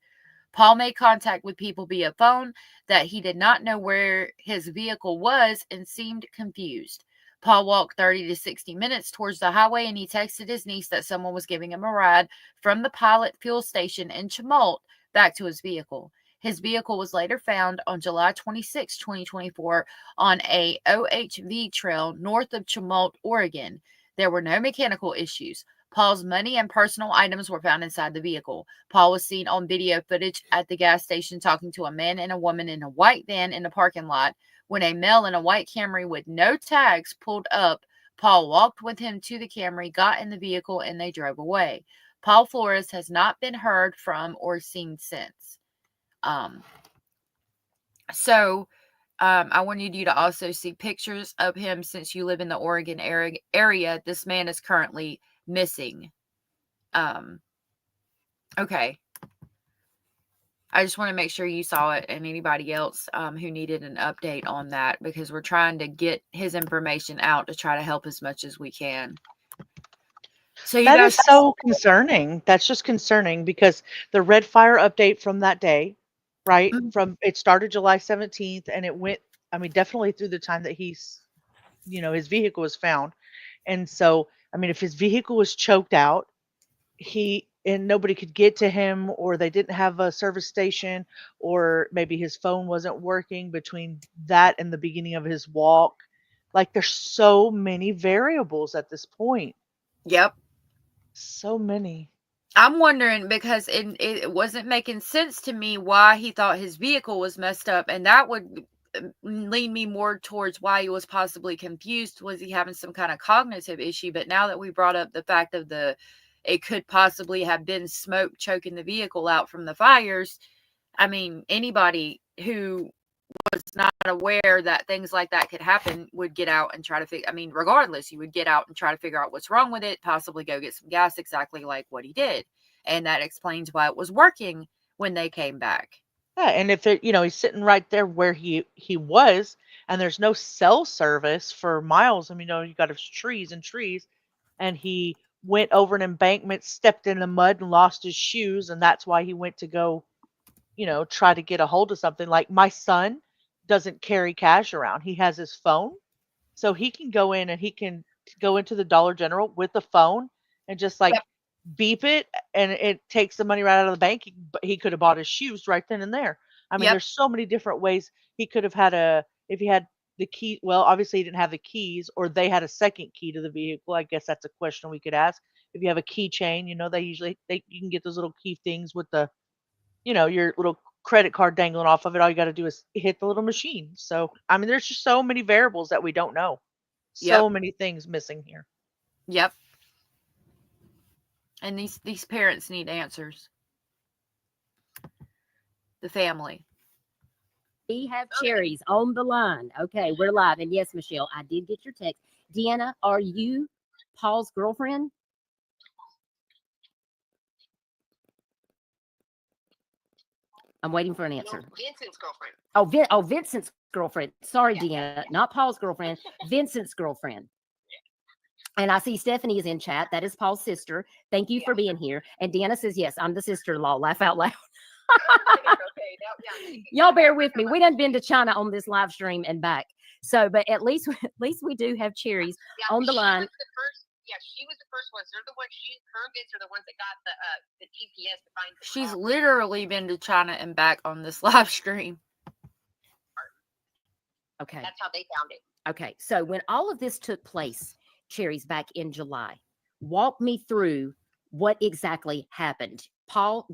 Paul made contact with people via phone that he did not know where his vehicle was and seemed confused. Paul walked 30 to 60 minutes towards the highway, and he texted his niece that someone was giving him a ride from the Pilot fuel station in Chemult back to his vehicle. His vehicle was later found on July 26, 2024, on a OHV trail north of Chemult, Oregon. There were no mechanical issues. Paul's money and personal items were found inside the vehicle. Paul was seen on video footage at the gas station talking to a man and a woman in a white van in the parking lot. When a male in a white Camry with no tags pulled up, Paul walked with him to the Camry, got in the vehicle, and they drove away. Paul Flores has not been heard from or seen since. So I wanted you to also see pictures of him since you live in the Oregon area. This man is currently missing. Okay. I just want to make sure you saw it and anybody else who needed an update on that, because we're trying to get his information out to try to help as much as we can. So you That guys, is so concerning. That's just concerning because the red fire update from that day, right? From it started July 17th and it went, I mean, definitely through the time that he's, his vehicle was found. And so, I mean, if his vehicle was choked out, and nobody could get to him, or they didn't have a service station, or maybe his phone wasn't working between that and the beginning of his walk. Like, there's so many variables at this point. Yep. So many. I'm wondering because it wasn't making sense to me why he thought his vehicle was messed up, and that would lean me more towards why he was possibly confused. Was he having some kind of cognitive issue? But now that we brought up the fact of it could possibly have been smoke choking the vehicle out from the fires. I mean, anybody who was not aware that things like that could happen would get out and try to figure, I mean, regardless, you would get out and try to figure out what's wrong with it, possibly go get some gas, exactly like what he did. And that explains why it was working when they came back. Yeah, and if he's sitting right there where he was, and there's no cell service for miles. I mean, you got his trees and trees, and he went over an embankment, stepped in the mud, and lost his shoes, and that's why he went to go, try to get a hold of something. Like, my son doesn't carry cash around. He has his phone, so he can go in and he can go into the Dollar General with the phone and just like beep it, and it takes the money right out of the bank. He could have bought his shoes right then and there. I mean, there's so many different ways he could have had if he had the key. Well, obviously he didn't have the keys, or they had a second key to the vehicle. I guess that's a question we could ask. If you have a keychain, they usually you can get those little key things with the, your little credit card dangling off of it. All you got to do is hit the little machine. So, I mean, there's just so many variables that we don't know. So many things missing here. Yep. And these parents need answers. The family. We have Cherries on the line. Okay, we're live. And yes, Michelle, I did get your text. Deanna, are you Paul's girlfriend? I'm waiting for an answer. No, Vincent's girlfriend. Oh, Vincent's girlfriend. Sorry, Deanna, not Paul's girlfriend. Vincent's girlfriend. And I see Stephanie is in chat. That is Paul's sister. Thank you for being here. And Deanna says, yes, I'm the sister-in-law. Laugh out loud. Y'all bear with me. We done been to China on this live stream and back. So, but at least we do have Cherries on the line. She was the first one. They're the ones. Her and Vince are the ones that got the GPS to find. She's literally been to China and back on this live stream. Okay. That's how they found it. Okay. So when all of this took place, Cherries, back in July, walk me through what exactly happened. Paul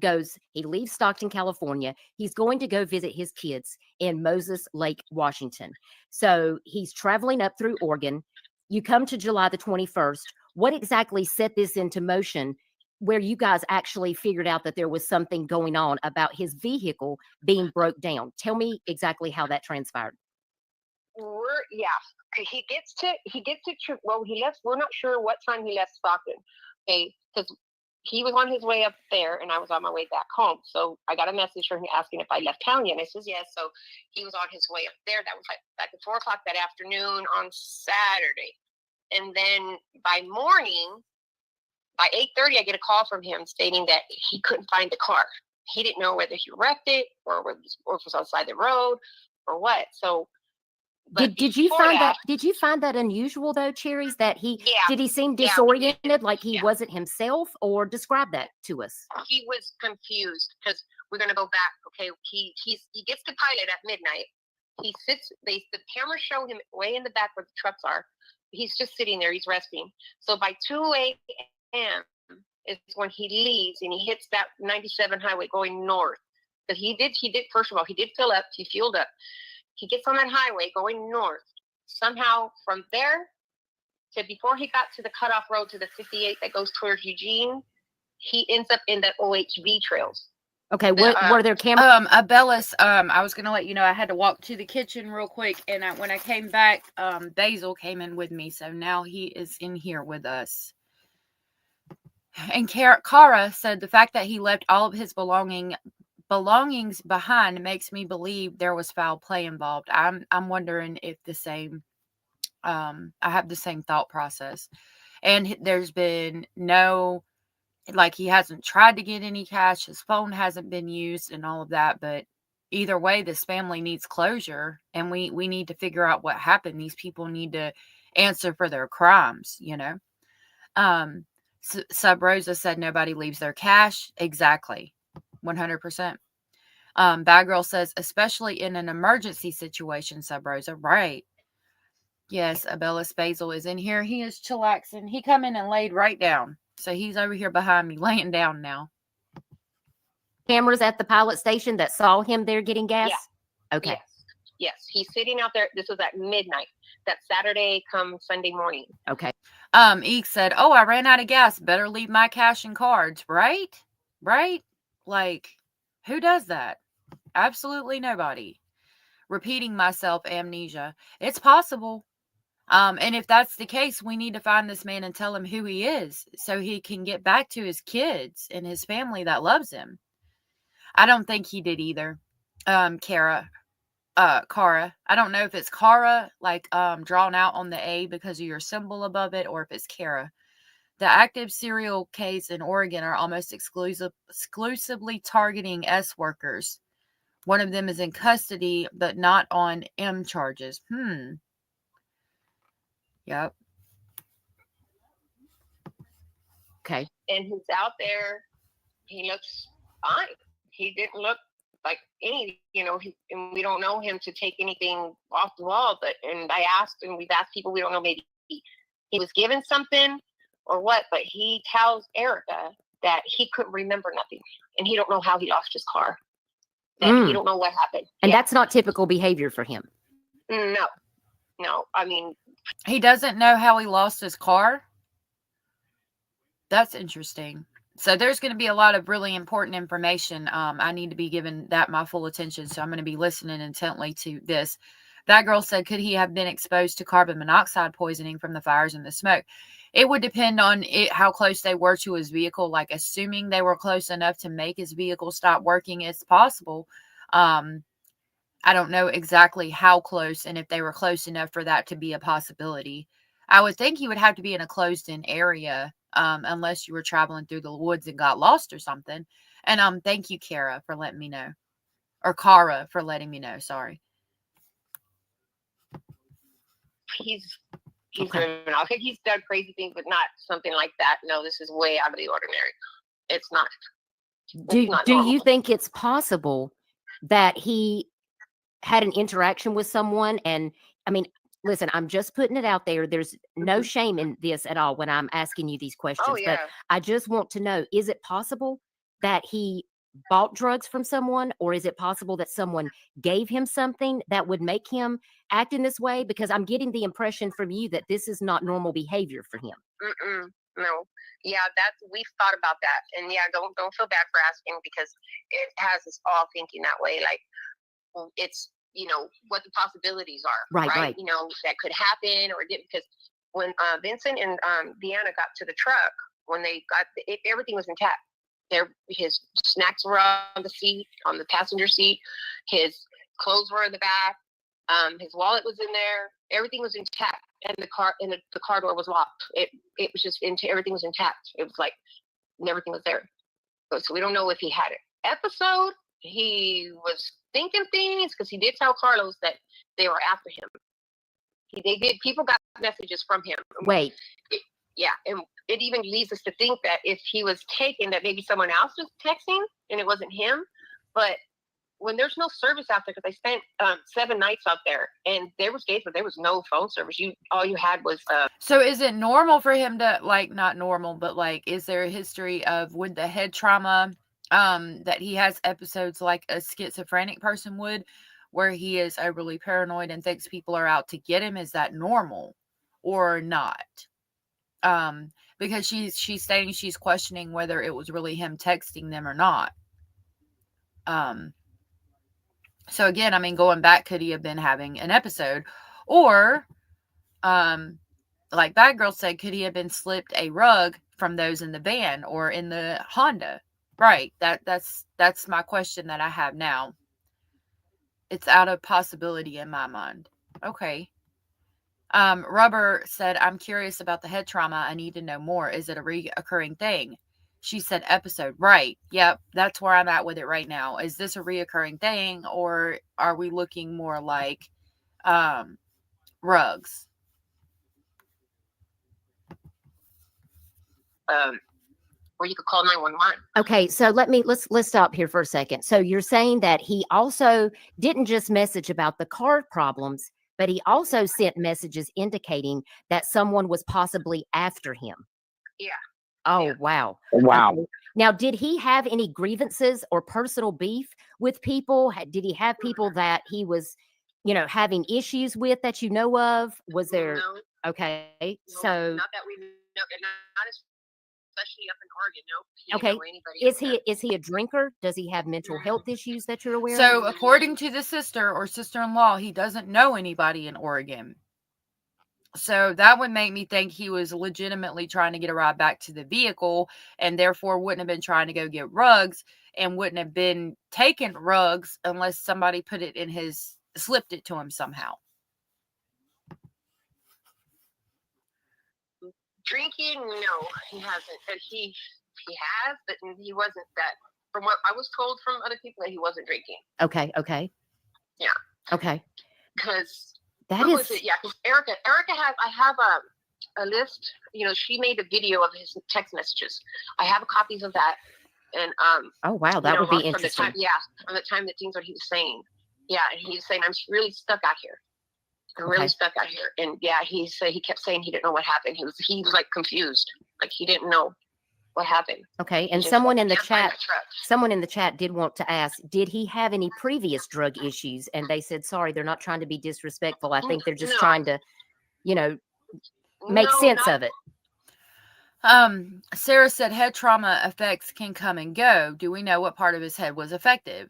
he leaves Stockton, California. He's going to go visit his kids in Moses Lake, Washington. So he's traveling up through Oregon. You come to July the 21st. What exactly set this into motion where you guys actually figured out that there was something going on about his vehicle being broke down? Tell me exactly how that transpired. He gets to well, he left. We're not sure what time he left Stockton. Okay, because he was on his way up there and I was on my way back home. So I got a message from him asking if I left town yet. And I says yes. So he was on his way up there. That was like at 4 o'clock that afternoon on Saturday. And then by morning, by 8:30, I get a call from him stating that he couldn't find the car. He didn't know whether he wrecked it or if it was outside the road or what. So did you find that? Did you find that unusual though, Cherries? That did he seem disoriented, like he wasn't himself, or describe that to us? He was confused because we're gonna go back. Okay, he gets the pilot at midnight. He sits. The cameras show him way in the back where the trucks are. He's just sitting there. He's resting. So by 2 a.m. is when he leaves and he hits that 97 highway going north. But he did. First of all, he did fill up. He fueled up. He gets on that highway going north. Somehow from there to before he got to the cutoff road to the 58 that goes towards Eugene, he ends up in the OHV trails. Okay, what were there cameras? Abellis, I was gonna let you know I had to walk to the kitchen real quick, and when I came back, Basil came in with me, so now he is in here with us. And Cara said the fact that he left all of his belongings behind makes me believe there was foul play involved. I'm wondering if the same, I have the same thought process, and there's been no. Like, he hasn't tried to get any cash, his phone hasn't been used and all of that, but either way, this family needs closure, and we need to figure out what happened. These people need to answer for their crimes, you know? Sub Rosa said nobody leaves their cash. Exactly. 100%. Bad Girl says, especially in an emergency situation, Sub Rosa. Right. Yes, Abellis Basil is in here. He is chillaxing. He come in and laid right down. So he's over here behind me, laying down now. Cameras at the pilot station that saw him there getting gas? Yeah. Okay. Yes. He's sitting out there. This was at midnight. That Saturday come Sunday morning. Okay. Eek said, oh, I ran out of gas. Better leave my cash and cards. Right? Like, who does that? Absolutely nobody. Repeating myself, amnesia. It's possible. And if that's the case, we need to find this man and tell him who he is so he can get back to his kids and his family that loves him. I don't think he did either. Cara. I don't know if it's Cara, like, drawn out on the A because of your symbol above it, or if it's Cara. The active serial case in Oregon are almost exclusively targeting S workers. One of them is in custody, but not on M charges. Yep. Okay. And he's out there. He looks fine. He didn't look like any, and we don't know him to take anything off the wall. And I asked, and we've asked people, we don't know, maybe he was given something or what, but he tells Erica that he couldn't remember nothing. And he don't know how he lost his car. That he don't know what happened. And that's not typical behavior for him. No. I mean, he doesn't know how he lost his car. That's interesting. So there's going to be a lot of really important information. I need to be given that my full attention. So I'm going to be listening intently to this. That girl said, could he have been exposed to carbon monoxide poisoning from the fires and the smoke? It would depend on how close they were to his vehicle. Like, assuming they were close enough to make his vehicle stop working, it's possible. I don't know exactly how close and if they were close enough for that to be a possibility. I would think he would have to be in a closed-in area, unless you were traveling through the woods and got lost or something. And thank you, Cara, for letting me know. Or Cara for letting me know, sorry. He's driven. I think he's done crazy things, but not something like that. No, this is way out of the ordinary. It's not. Do you think it's possible that he had an interaction with someone? And I mean, listen, I'm just putting it out there. There's no shame in this at all when I'm asking you these questions. Oh, yeah. But I just want to know, is it possible that he bought drugs from someone, or is it possible that someone gave him something that would make him act in this way? Because I'm getting the impression from you that this is not normal behavior for him. No. Yeah, we've thought about that. And yeah, don't feel bad for asking, because it has us all thinking that way. Like, it's, what the possibilities are. Right. That could happen or didn't. Because when Vincent and Deanna got to the truck, when they got everything was intact. His snacks were on the seat, on the passenger seat. His clothes were in the back. His wallet was in there. Everything was intact, and the car door was locked. It was just everything was intact. It was like everything was there. So we don't know if he had an episode. He was thinking things, because he did tell Carlos that they were after him. They did. People got messages from him. Wait. Yeah, and it even leads us to think that if he was taken, that maybe someone else was texting and it wasn't him. But when there's no service out there, because I spent 7 nights out there, and there was days where there was no phone service. All you had was. So is it normal for him to, like, not normal, but like, is there a history of with the head trauma, that he has episodes like a schizophrenic person would, where he is overly paranoid and thinks people are out to get him? Is that normal or not? because she's stating she's questioning whether it was really him texting them or not. So again, I mean, going back, could he have been having an episode? Or, like that girl said, could he have been slipped a rug from those in the van or in the Honda? Right. That's my question that I have now. It's out of possibility in my mind. Okay. Rubber said, I'm curious about the head trauma. I need to know more. Is it a reoccurring thing? She said episode. Right. Yep. That's where I'm at with it right now. Is this a reoccurring thing, or are we looking more like rugs? Or you could call 911. Okay, so let's stop here for a second. So you're saying that he also didn't just message about the car problems, but he also sent messages indicating that someone was possibly after him. Yeah. Oh, Yeah. wow. Wow. Okay. Now, did he have any grievances or personal beef with people? Did he have people that he was, having issues with that you know of? Was there? No, Okay, no, so not that we know, and not especially up in Oregon. No, he okay, didn't know anybody up there. is he a drinker? Does he have mental health issues that you're aware of? So according to the sister or sister-in-law, he doesn't know anybody in Oregon. So that would make me think he was legitimately trying to get a ride back to the vehicle, and therefore wouldn't have been trying to go get rugs, and wouldn't have been taking rugs unless somebody slipped it to him somehow. Drinking, no, he hasn't. But he has, but he wasn't that. From what I was told from other people, that he wasn't drinking. Okay. Yeah. Okay. Because That what is. was it? Yeah, because Erica has. I have a list. She made a video of his text messages. I have copies of that, and Oh wow, that would be interesting. From the time that things what he was saying. Yeah, and he was saying, I'm really stuck out here. I'm really stuck out here. And yeah, he kept saying he didn't know what happened. He was like confused. Like he didn't know what happened. Okay. And someone in the chat did want to ask, did he have any previous drug issues? And they said, sorry, they're not trying to be disrespectful. I think they're just trying to, make sense of it. Sarah said head trauma effects can come and go. Do we know what part of his head was affected?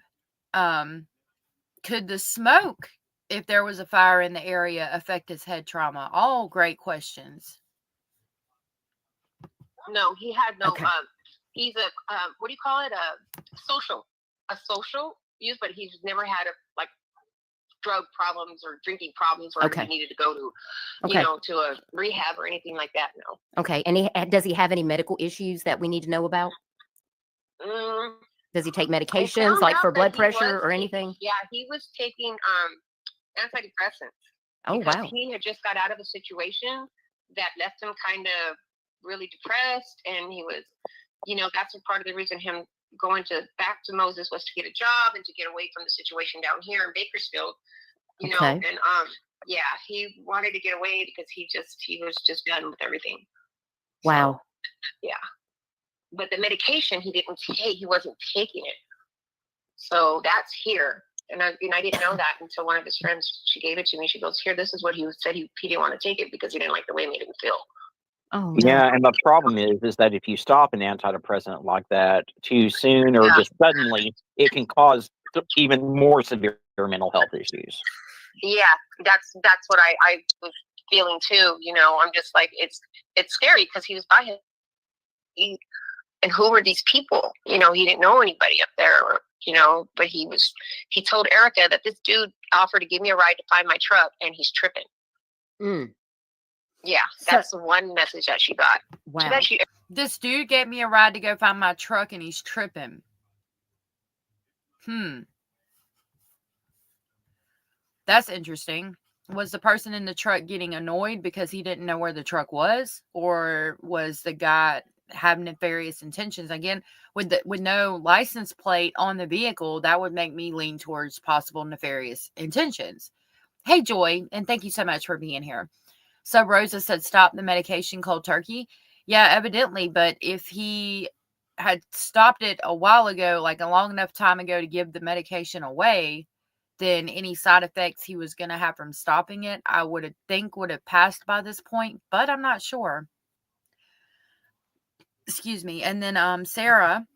Could the smoke, if there was a fire in the area, affect his head trauma? All great questions. No, he had no. Okay. He's a what do you call it? A social use, but he's never had drug problems or drinking problems where he needed to go to, to a rehab or anything like that. No. Okay. And does he have any medical issues that we need to know about? Does he take medications like for blood pressure or anything? Yeah, he was taking antidepressants. Oh, wow. He had just got out of a situation that left him kind of really depressed, and he was, that's a part of the reason him going back to Moses was to get a job and to get away from the situation down here in Bakersfield, and yeah, he wanted to get away because he was just done with everything. Wow. So, yeah. But the medication he didn't take, he wasn't taking it. So that's here. And I didn't know that until one of his friends, she gave it to me. She goes, here, this is what he said. He didn't want to take it because he didn't like the way it made him feel. Oh, no. Yeah, and the problem is that if you stop an antidepressant like that too soon or just suddenly, it can cause even more severe mental health issues. Yeah, that's what I was feeling too. I'm just like, it's scary because he was by him. And who were these people? He didn't know anybody up there, but he told Erica that this dude offered to give me a ride to find my truck, and he's tripping. Yeah, that's the one message that she got. Wow. This dude gave me a ride to go find my truck, and he's tripping. That's interesting. Was the person in the truck getting annoyed because he didn't know where the truck was? Or was the guy have nefarious intentions? Again, with no license plate on the vehicle, that would make me lean towards possible nefarious intentions. Hey, Joy, and thank you so much for being here. So Rosa said, stop the medication cold turkey. Yeah, evidently, but if he had stopped it a while ago, like a long enough time ago to give the medication away, then any side effects he was going to have from stopping it, I would have passed by this point, but I'm not sure. Excuse me. And then Sarah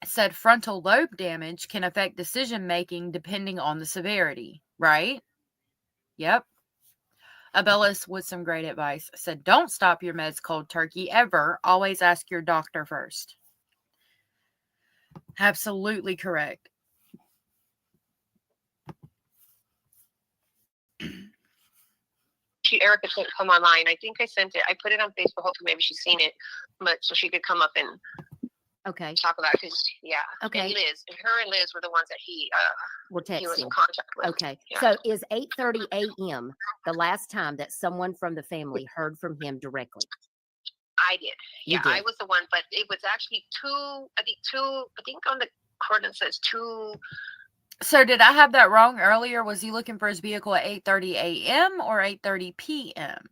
said frontal lobe damage can affect decision making depending on the severity, right? Yep. Abellis with some great advice said, don't stop your meds cold turkey ever. Always ask your doctor first. Absolutely correct. Erica couldn't come online. I think I sent it. I put it on Facebook. Hopefully, maybe she's seen it, but so she could come up and talk about it. Because and Liz, and her and Liz were the ones that he was in contact with. Okay, so is 8:30 a.m. the last time that someone from the family heard from him directly? I did. I was the one, but it was actually two. I think on the coordinate says 2. So did I have that wrong earlier? Was he looking for his vehicle at 8:30 a.m. or 8:30 p.m.?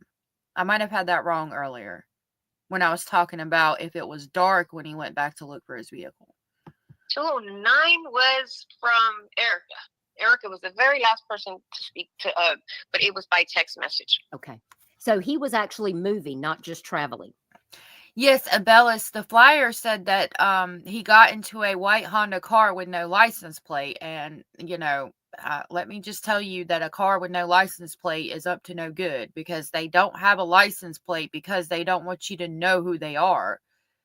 I might have had that wrong earlier when I was talking about if it was dark when he went back to look for his vehicle. 209 was from Erica. Erica was the very last person to speak to, but it was by text message. Okay. So he was actually moving, not just traveling. Yes, Abellis, the flyer said that he got into a white Honda car with no license plate. And, let me just tell you that a car with no license plate is up to no good, because they don't have a license plate because they don't want you to know who they are.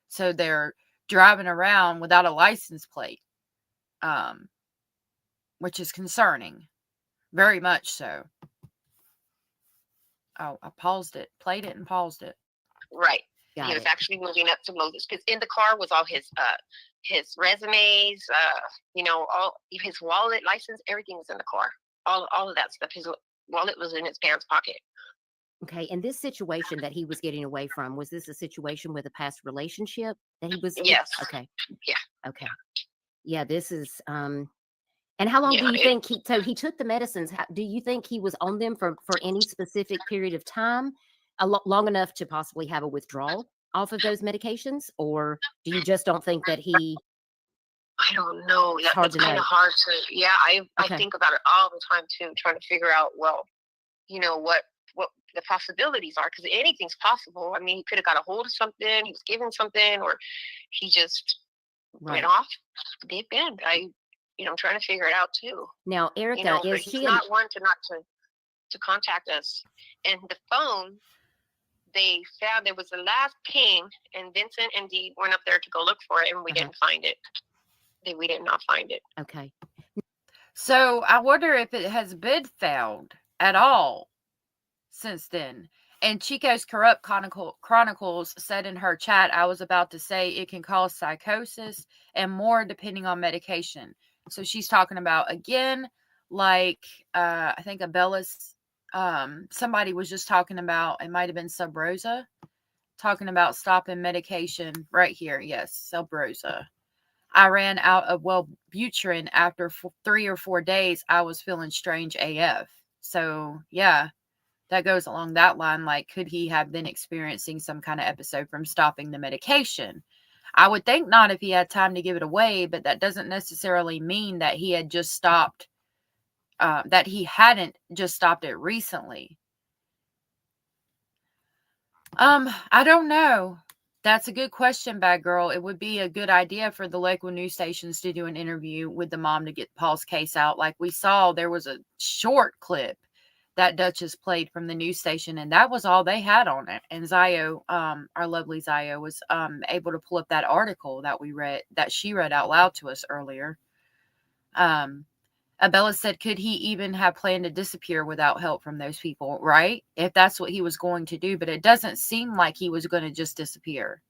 So they're driving around without a license plate, which is concerning. Very much so. Oh, I paused it, played it and paused it. Right. He was actually moving up to Moses, because in the car was all his resumes, all his wallet, license, everything was in the car. All of that stuff. His wallet was in his pants pocket. Okay, and this situation that he was getting away from, was this a situation with a past relationship that he was? Yes. Okay. Yeah. Okay. Yeah, this is. And how long do you think he? So he took the medicines. Do you think he was on them for any specific period of time? Long enough to possibly have a withdrawal off of those medications, or do you just don't think that he? I don't know. That's kind of hard to. Yeah, I think about it all the time too, trying to figure out. Well, what the possibilities are, because anything's possible. I mean, he could have got a hold of something. He was given something, or he just went off deep end. I'm trying to figure it out too. Now, Erica, is he's not one to contact us, and the phone. They found there was the last ping, and Vincent and Dee went up there to go look for it, and we didn't find it. We did not find it. Okay. So I wonder if it has been found at all since then. And Chicos Currupt Chronicles said in her chat, I was about to say it can cause psychosis and more depending on medication. So she's talking about, again, like I think Abellis, somebody was just talking about, it might have been Sub Rosa, talking about stopping medication right here. Yes, Sub Rosa. I ran out of Wellbutrin after 3 or 4 days. I was feeling strange AF. So yeah, that goes along that line. Like, could he have been experiencing some kind of episode from stopping the medication? I would think not if he had time to give it away, but that doesn't necessarily mean that he had just stopped, that he hadn't just stopped it recently. I don't know. That's a good question, Bad Girl. It would be a good idea for the Lakewood news stations to do an interview with the mom to get Paul's case out. Like we saw, there was a short clip that Duchess played from the news station, and that was all they had on it. And Zio, our lovely Zio, was able to pull up that article that we read, that she read out loud to us earlier. Abella said, could he even have planned to disappear without help from those people, right? If that's what he was going to do. But it doesn't seem like he was going to just disappear.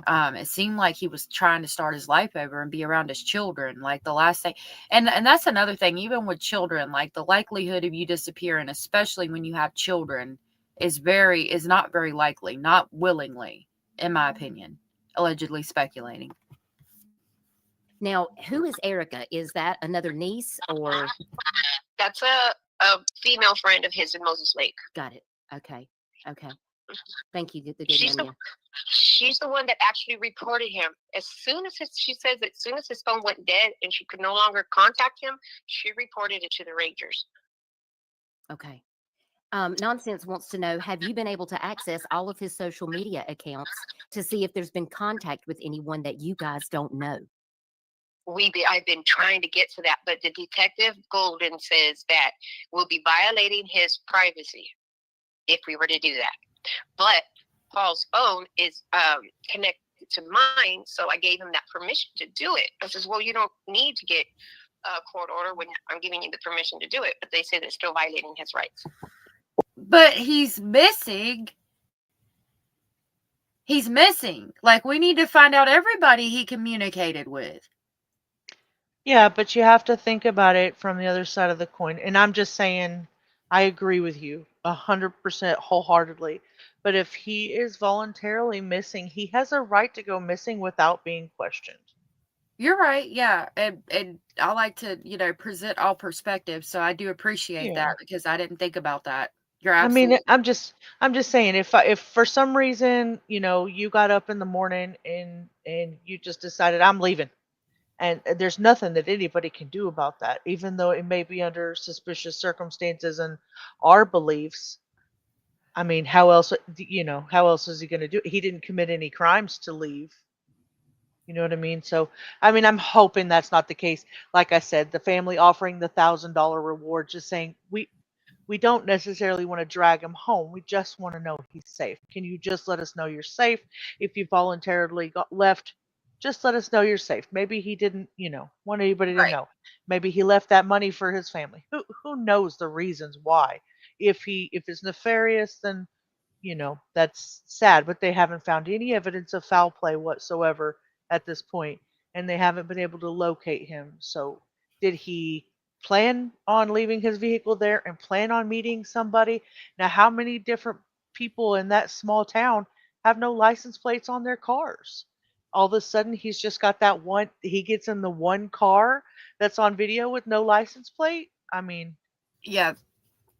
It seemed like he was trying to start his life over and be around his children. Like the last thing. And that's another thing, even with children, like the likelihood of you disappearing, especially when you have children, is not very likely, not willingly, in my opinion. Allegedly speculating. Now, who is Erica? Is that another niece or? That's a female friend of his in Moses Lake. Got it. Okay. Thank you. She's the one that actually reported him. She says as soon as his phone went dead and she could no longer contact him, she reported it to the Rangers. Okay. Nonsense wants to know, have you been able to access all of his social media accounts to see if there's been contact with anyone that you guys don't know? I've been trying to get to that, but the detective Golden says that we'll be violating his privacy if we were to do that. But Paul's phone is connected to mine, so I gave him that permission to do it. I says, well, you don't need to get a court order when I'm giving you the permission to do it. But they say they're still violating his rights. But he's missing. He's missing. Like, we need to find out everybody he communicated with. Yeah, but you have to think about it from the other side of the coin. And I'm just saying, I agree with you 100% wholeheartedly. But if he is voluntarily missing, he has a right to go missing without being questioned. You're right, yeah. And I like to, present all perspectives. So I do appreciate Yeah. that because I didn't think about that. You're I mean, absolutely I'm just saying, if for some reason, you got up in the morning and you just decided I'm leaving, and there's nothing that anybody can do about that, even though it may be under suspicious circumstances and our beliefs. I mean, how else is he going to do it? He didn't commit any crimes to leave. You know what I mean? So, I mean, I'm hoping that's not the case. Like I said, the family offering the $1,000 reward, just saying we don't necessarily want to drag him home. We just want to know he's safe. Can you just let us know you're safe? If you voluntarily got left, just let us know you're safe. Maybe he didn't, want anybody to right. know. Maybe he left that money for his family. Who knows the reasons why? If it's nefarious, then that's sad, but they haven't found any evidence of foul play whatsoever at this point, and they haven't been able to locate him. So, did he plan on leaving his vehicle there and plan on meeting somebody? Now, how many different people in that small town have no license plates on their cars? All of a sudden, he's just got that one, he gets in the one car that's on video with no license plate. I mean, Yeah,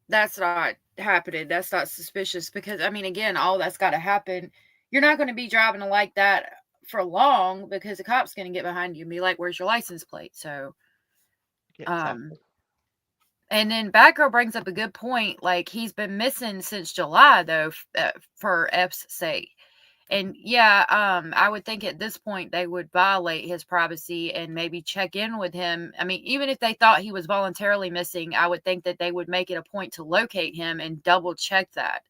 that's not happening. That's not suspicious because, I mean, again, all that's got to happen. You're not going to be driving like that for long because the cop's going to get behind you and be like, where's your license plate? So, yeah, um, exactly. and then Batgirl brings up a good point. Like, he's been missing since July, though, for F's sake. And yeah, I would think at this point they would violate his privacy and maybe check in with him. I mean, even if they thought he was voluntarily missing, I would think that they would make it a point to locate him and double check that.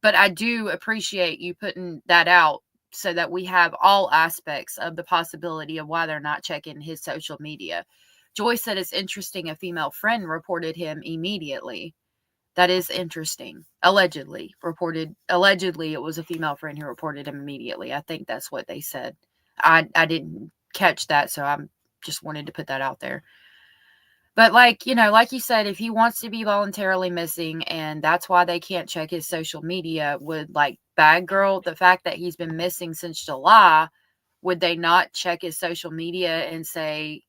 But I do appreciate you putting that out so that we have all aspects of the possibility of why they're not checking his social media. Joy said it's interesting a female friend reported him immediately. That is interesting. Allegedly it was a female friend who reported him immediately. I think that's what they said. I didn't catch that, so I'm just wanted to put that out there. But like you said, if he wants to be voluntarily missing and that's why they can't check his social media, would like Bad Girl, the fact that he's been missing since July, would they not check his social media and say,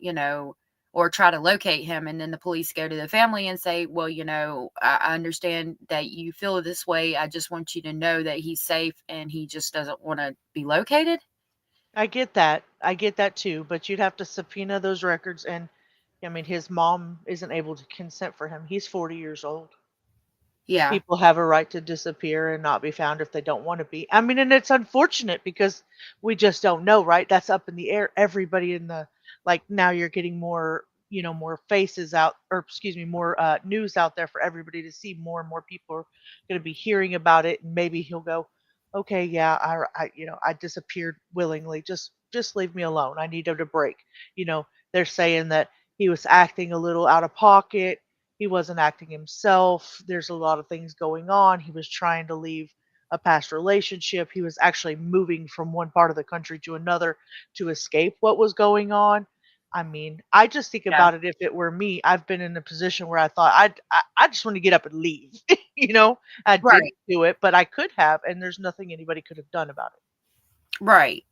or try to locate him, and then the police go to the family and say, well, I understand that you feel this way. I just want you to know that he's safe and he just doesn't want to be located. I get that. I get that too, but you'd have to subpoena those records, and I mean his mom isn't able to consent for him. He's 40 years old. Yeah. People have a right to disappear and not be found if they don't want to be. I mean, and it's unfortunate because we just don't know, right? That's up in the air. Everybody in the like now you're getting more, more faces out, or excuse me, more news out there for everybody to see. More and more people are going to be hearing about it, and maybe he'll go, okay, yeah, I disappeared willingly. Just leave me alone. I need a break. They're saying that he was acting a little out of pocket. He wasn't acting himself. There's a lot of things going on. He was trying to leave a past relationship. He was actually moving from one part of the country to another to escape what was going on. I mean, I just think Yeah. about it. If it were me, I've been in a position where I thought I just want to get up and leave. I didn't Right. do it, but I could have, and there's nothing anybody could have done about it. Right.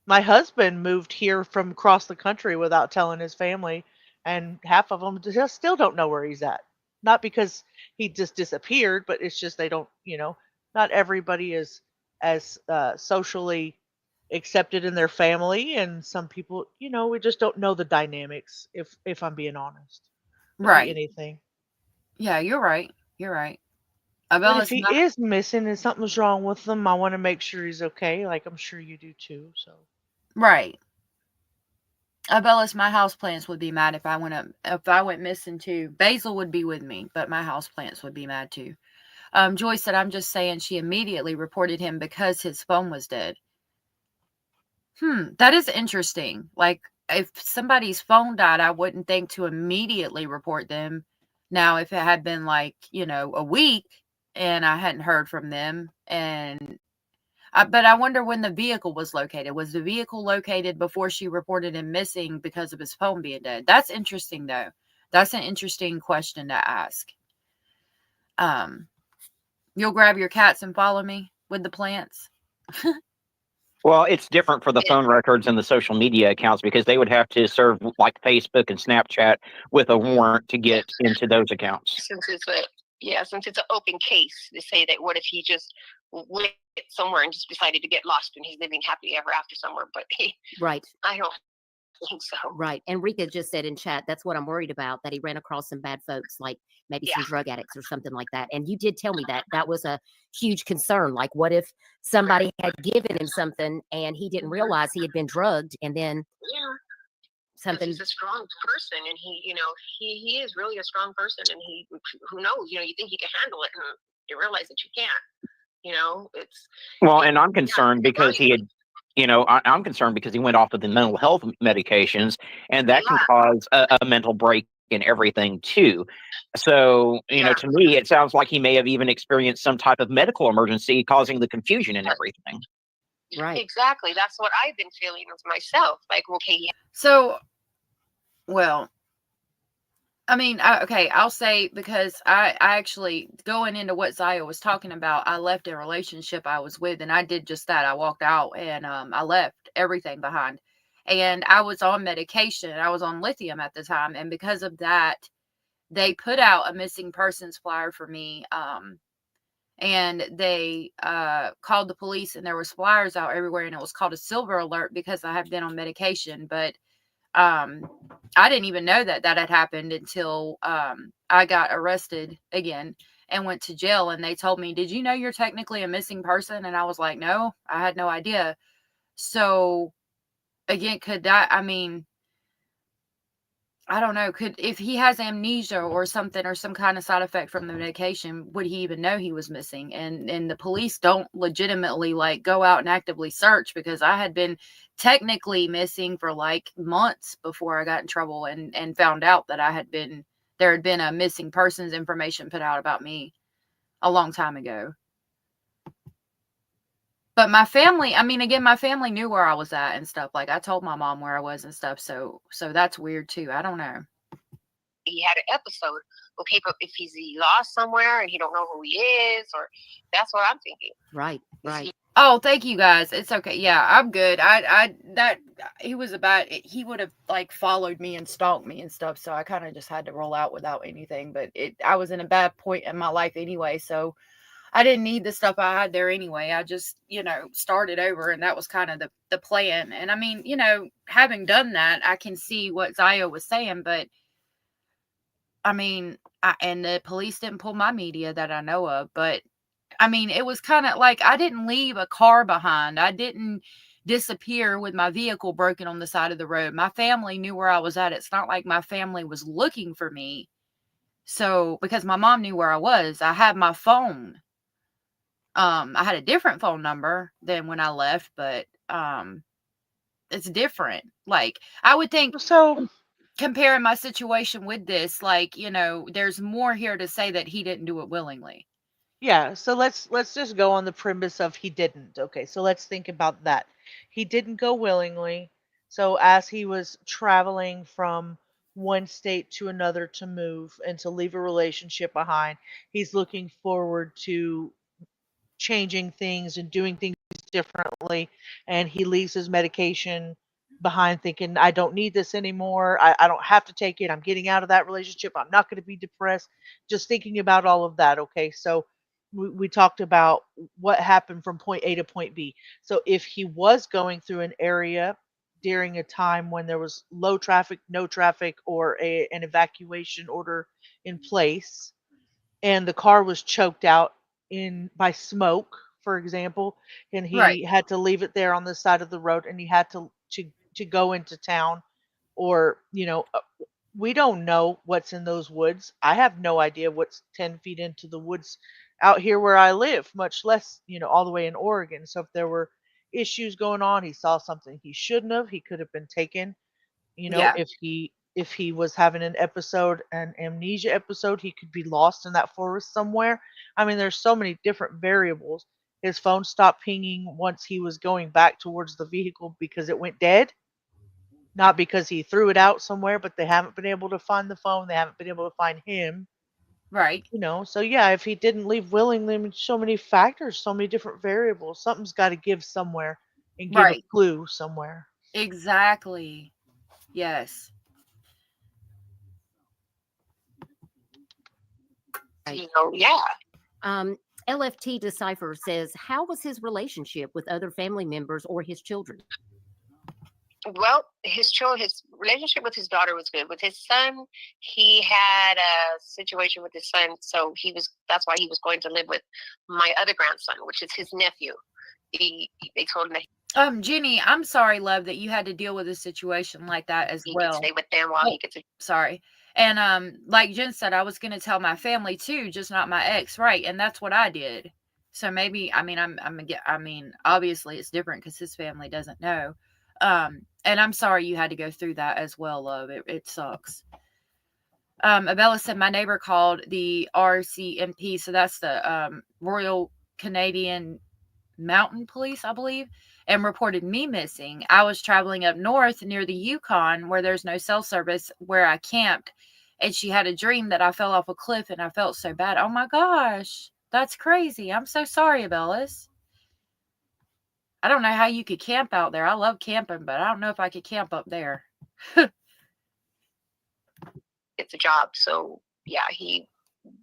My husband moved here from across the country without telling his family, and half of them just still don't know where he's at. Not because he just disappeared, but it's just they don't, not everybody is as socially accepted in their family, and some people, we just don't know the dynamics. If I'm being honest, could be Right. anything. Yeah, you're right. You're right. But if Abella's he my is missing and something's wrong with him, I want to make sure he's okay. Like I'm sure you do too. So right. Abella's my houseplants would be mad if I went missing too. Basil would be with me, but my houseplants would be mad too. Joyce said, I'm just saying she immediately reported him because his phone was dead. That is interesting. Like, if somebody's phone died, I wouldn't think to immediately report them. Now, if it had been like, a week and I hadn't heard from them, but I wonder when the vehicle was located. Was the vehicle located before she reported him missing because of his phone being dead? That's interesting, though. That's an interesting question to ask. You'll grab your cats and follow me with the plants? Well, it's different for the phone records and the social media accounts because they would have to serve like Facebook and Snapchat with a warrant to get into those accounts. Since it's an open case, they say that what if he just went somewhere and just decided to get lost and he's living happily ever after somewhere? But Right. I don't think so. Right. And Rika just said in chat, that's what I'm worried about, that he ran across some bad folks, like maybe some drug addicts or something like that. And you did tell me that was a huge concern. Like, what if somebody had given him something and he didn't realize he had been drugged, and then something. He's a strong person, and he is really a strong person, and who knows, you think he can handle it, and you realize that you can't. And I'm concerned because he had, I'm concerned because he went off of the mental health medications, and that can cause a mental break in everything too. So, to me, it sounds like he may have even experienced some type of medical emergency causing the confusion and everything. Right. Exactly. That's what I've been feeling of myself. Like, okay. So, well, I mean, I'll say, because I actually, going into what Zaya was talking about, I left a relationship I was with, and I did just that. I walked out and I left everything behind. And I was on medication. I was on lithium at the time. And because of that, they put out a missing persons flyer for me. And they called the police, and there was flyers out everywhere, and it was called a silver alert because I have been on medication. But I didn't even know that had happened until I got arrested again and went to jail, and they told me, did you know you're technically a missing person? And I was like, no, I had no idea. So again, I don't know, if he has amnesia or something, or some kind of side effect from the medication, would he even know he was missing? And the police don't legitimately go out and actively search, because I had been technically missing for months before I got in trouble and found out that there had been a missing persons information put out about me a long time ago. But my family, my family knew where I was at and stuff. Like, I told my mom where I was and stuff. So that's weird too. I don't know. He had an episode. Okay, but if he's lost somewhere and he don't know who he is, or that's what I'm thinking. Right. Oh, thank you guys. It's okay. Yeah, I'm good. He would have followed me and stalked me and stuff. So I kind of just had to roll out without anything. But I was in a bad point in my life anyway. So I didn't need the stuff I had there anyway. I just, started over, and that was kind of the plan. And having done that, I can see what Zaya was saying, but and the police didn't pull my media that I know of, but it was kind of like, I didn't leave a car behind. I didn't disappear with my vehicle broken on the side of the road. My family knew where I was at. It's not like my family was looking for me. So, because my mom knew where I was, I had my phone. I had a different phone number than when I left, but it's different. Like, I would think, So comparing my situation with this, there's more here to say that he didn't do it willingly. yeah, so let's just go on the premise of he didn't. Okay, so let's think about that. He didn't go willingly. So as he was traveling from one state to another to move and to leave a relationship behind, he's looking forward to changing things and doing things differently, and he leaves his medication behind thinking, I don't need this anymore. I don't have to take it. I'm getting out of that relationship. I'm not going to be depressed. Just thinking about all of that. Okay, so we talked about what happened from point A to point B. So if he was going through an area during a time when there was low traffic, no traffic, or an evacuation order in place, and the car was choked out by smoke, for example, and he Right. had to leave it there on the side of the road, and he had to go into town, or we don't know what's in those woods. I have no idea what's 10 feet into the woods out here where I live, much less, all the way in Oregon. So if there were issues going on, he saw something he shouldn't have, he could have been taken. Yeah. If he was having an amnesia episode, he could be lost in that forest somewhere. I mean, there's so many different variables. His phone stopped pinging once he was going back towards the vehicle because it went dead. Not because he threw it out somewhere, but they haven't been able to find the phone. They haven't been able to find him. Right. So yeah, if he didn't leave willingly, I mean, so many factors, so many different variables. Something's got to give somewhere and give a Right. clue somewhere. Exactly. Yes. Yeah. LFT Decipher says, how was his relationship with other family members or his children? Well, his relationship with his daughter was good. With his son, he had a situation with his son, so that's why he was going to live with my other grandson, which is his nephew. They told him that Jenny, I'm sorry, love, that you had to deal with a situation like that as he well. could stay with them while he could. Sorry. And like Jen said, I was going to tell my family too, just not my ex, right? And that's what I did. So maybe, I mean, obviously it's different because his family doesn't know. And I'm sorry you had to go through that as well, love. It sucks. Abella said my neighbor called the RCMP, so that's the Royal Canadian Mountain Police, I believe, and reported me missing. I was traveling up north near the Yukon where there's no cell service where I camped, and she had a dream that I fell off a cliff and I felt so bad. Oh my gosh, that's crazy. I'm so sorry, Abellis. I don't know how you could camp out there. I love camping, but I don't know if I could camp up there. It's a job. So yeah, he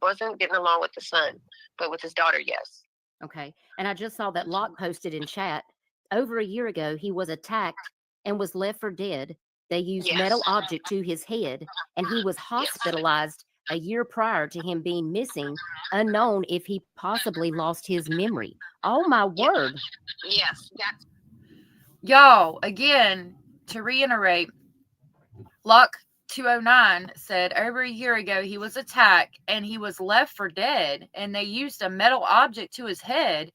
wasn't getting along with the son, but with his daughter, yes. Okay. And I just saw that Locke posted in chat, over a year ago, he was attacked and was left for dead. They used metal object to his head, and he was hospitalized a year prior to him being missing, unknown if he possibly lost his memory. Oh my word. Yes. Y'all, again, to reiterate, Locke 209 said over a year ago he was attacked and he was left for dead, and they used a metal object to his head,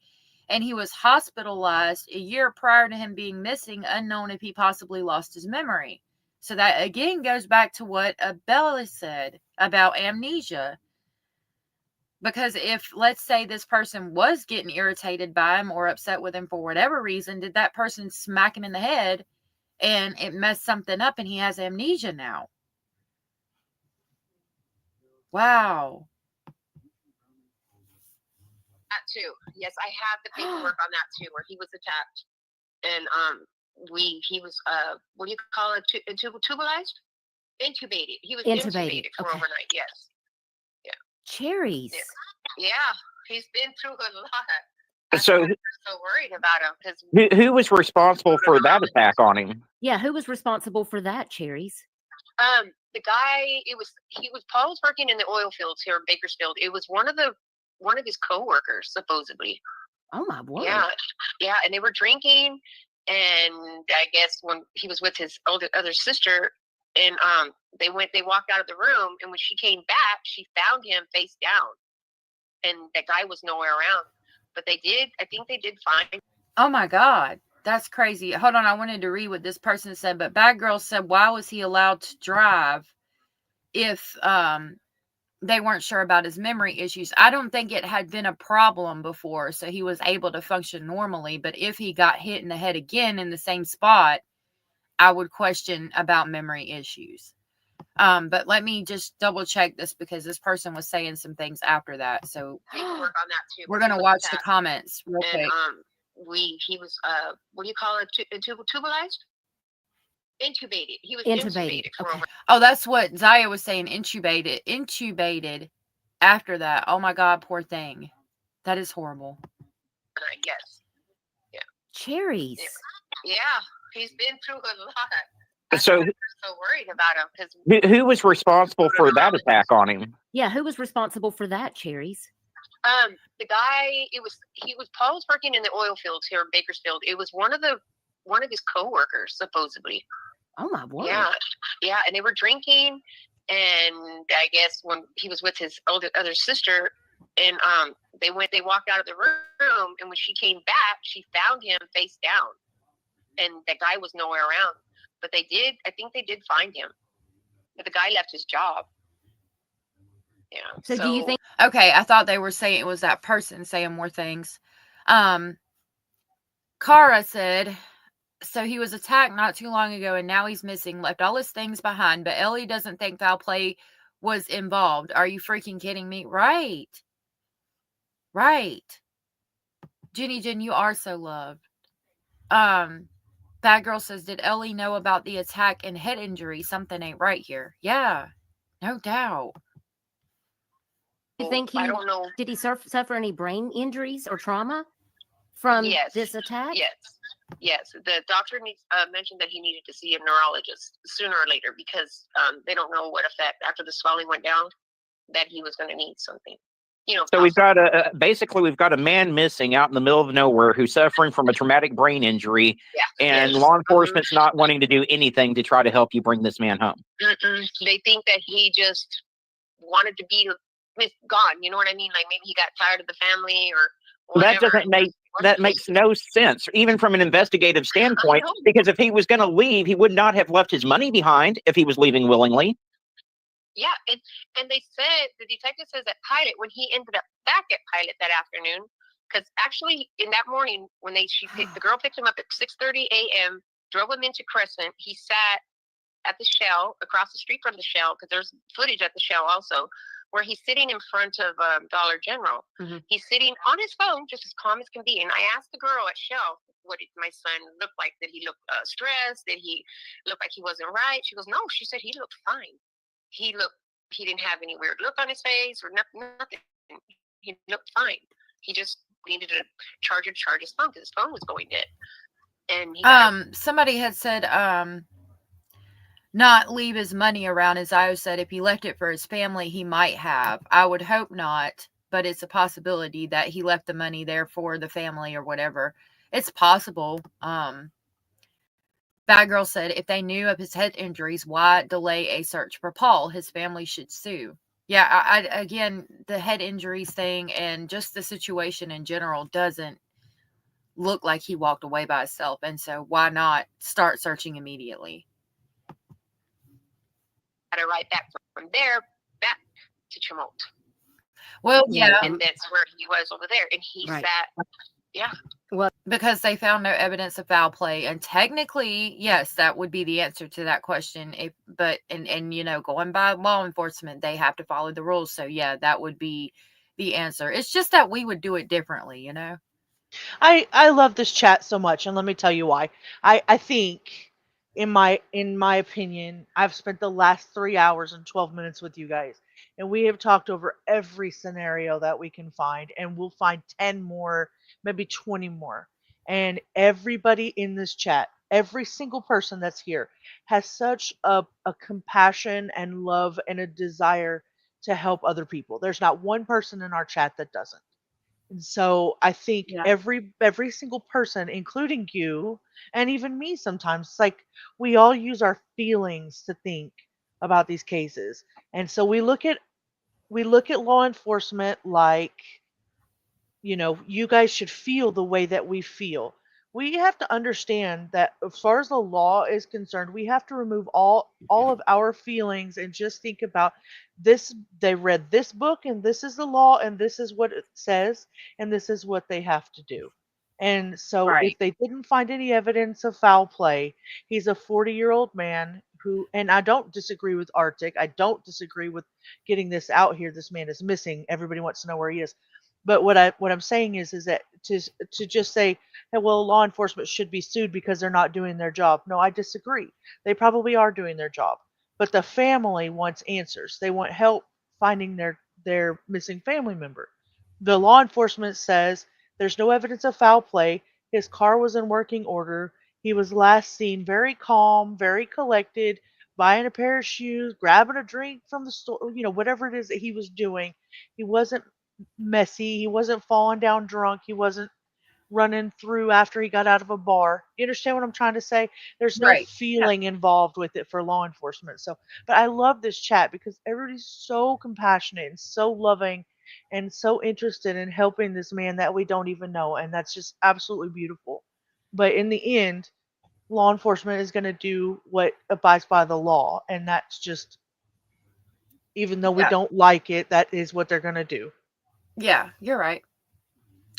and he was hospitalized a year prior to him being missing, unknown if he possibly lost his memory. So that again goes back to what Abella said about amnesia. Because if, let's say, this person was getting irritated by him or upset with him for whatever reason, did that person smack him in the head and it messed something up and he has amnesia now? Wow. That too. Yes, I have the paperwork on that too, where he was attacked, and he was what do you call it? Tubalized? Intubated. He was intubated for overnight. Yes. Yeah. Cherries. Yeah, he's been through a lot. So I'm so worried about him because who was responsible for that attack on him? Yeah, who was responsible for that, Cherries? The guy. Paul was working in the oil fields here in Bakersfield. It was one of his co-workers, supposedly. Oh my word. Yeah, and they were drinking, and I guess when he was with his other sister, and they walked out of the room, and when she came back, she found him face down, and that guy was nowhere around. But I think they did find. Oh my God, that's crazy. Hold on, I wanted to read what this person said, but Bad Girl said, why was he allowed to drive if they weren't sure about his memory issues? I don't think it had been a problem before, so he was able to function normally. But if he got hit in the head again in the same spot, I would question about memory issues. But let me just double check this because this person was saying some things after that. So work on that too. We're going to watch the comments real quick. He was what do you call it? Tubalized? Intubated. He was Intubated. Okay. Oh, that's what Zaya was saying. Intubated after that. Oh my God, poor thing. That is horrible. I guess. Yeah. Cherries. Yeah, he's been through a lot. So I'm so worried about him who was responsible for that attack on him? Yeah, who was responsible for that, Cherries? The guy, Paul was working in the oil fields here in Bakersfield. It was one of his coworkers, supposedly. Oh my word. Yeah, and they were drinking, and I guess when he was with his other sister, and they walked out of the room, and when she came back, she found him face down, and the guy was nowhere around. But I think they did find him, but the guy left his job. Yeah. So do you think? Okay, I thought they were saying it was that person saying more things. Kara said, so he was attacked not too long ago and now he's missing, left all his things behind, but Ellie doesn't think foul play was involved. Are you freaking kidding me? Right. Jenny Jen, you are so loved. Bad Girl says, did Ellie know about the attack and head injury? Something ain't right here. Yeah, no doubt. You think I don't know. Did he suffer any brain injuries or trauma from this attack? Yes. The doctor mentioned that he needed to see a neurologist sooner or later because they don't know what effect after the swelling went down that he was going to need something. So we've got a man missing out in the middle of nowhere who's suffering from a traumatic brain injury, and law enforcement's not wanting to do anything to try to help you bring this man home. They think that he just wanted to be gone. You know what I mean? Like maybe he got tired of the family or whatever. That makes no sense, even from an investigative standpoint, because if he was going to leave, he would not have left his money behind if he was leaving willingly. Yeah, and they said, the detective says that Pilot, when he ended up back at Pilot that afternoon, because actually in that morning when the girl picked him up at 6:30 a.m., drove him into Crescent, he sat at the Shell, across the street from the Shell, because there's footage at the Shell also, where he's sitting in front of Dollar General. Mm-hmm. He's sitting on his phone, just as calm as can be. And I asked the girl at Shell, what did my son look like? Did he look stressed? Did he look like he wasn't right? She goes, no. She said he looked fine. He didn't have any weird look on his face or nothing. He looked fine. He just needed to charge his phone because his phone was going dead. And somebody had said not leave his money around. As I said, if he left it for his family, he might have. I would hope not, but it's a possibility that he left the money there for the family or whatever. It's possible. Bad Girl said, if they knew of his head injuries, why delay a search for Paul? His family should sue. Yeah, I again, the head injuries thing and just the situation in general doesn't look like he walked away by himself. And so why not start searching immediately? Got to right back from there, back to Tremont. Well, yeah. And that's where he was over there. And he sat, Well, because they found no evidence of foul play, and technically, yes, that would be the answer to that question. But going by law enforcement, they have to follow the rules. So yeah, that would be the answer. It's just that we would do it differently, I love this chat so much, and let me tell you why. I think, in my opinion, I've spent the last 3 hours and 12 minutes with you guys, and we have talked over every scenario that we can find, and we'll find 10 more, maybe 20 more. And everybody in this chat, every single person that's here, has such a compassion and love and a desire to help other people. There's not one person in our chat that doesn't. And so I think every single person, including you and even me sometimes, it's like we all use our feelings to think about these cases. And so we look at law enforcement like, you guys should feel the way that we feel. We have to understand that as far as the law is concerned, we have to remove all of our feelings and just think about this. They read this book and this is the law and this is what it says and this is what they have to do. And so if they didn't find any evidence of foul play, he's a 40-year-old man who, and I don't disagree with Artic. I don't disagree with getting this out here. This man is missing. Everybody wants to know where he is. But what I'm saying is that to just say, hey, well, law enforcement should be sued because they're not doing their job. No, I disagree. They probably are doing their job. But the family wants answers. They want help finding their missing family member. The law enforcement says there's no evidence of foul play. His car was in working order. He was last seen very calm, very collected, buying a pair of shoes, grabbing a drink from the store, whatever it is that he was doing. He wasn't messy. He wasn't falling down drunk. He wasn't running through after he got out of a bar. You understand what I'm trying to say? There's no Right. Yeah. feeling involved with it for law enforcement. So, but I love this chat because everybody's so compassionate and so loving and so interested in helping this man that we don't even know. And that's just absolutely beautiful. But in the end, law enforcement is going to do what abides by the law. And that's just, even though we Yeah. don't like it, that is what they're going to do. Yeah, you're right.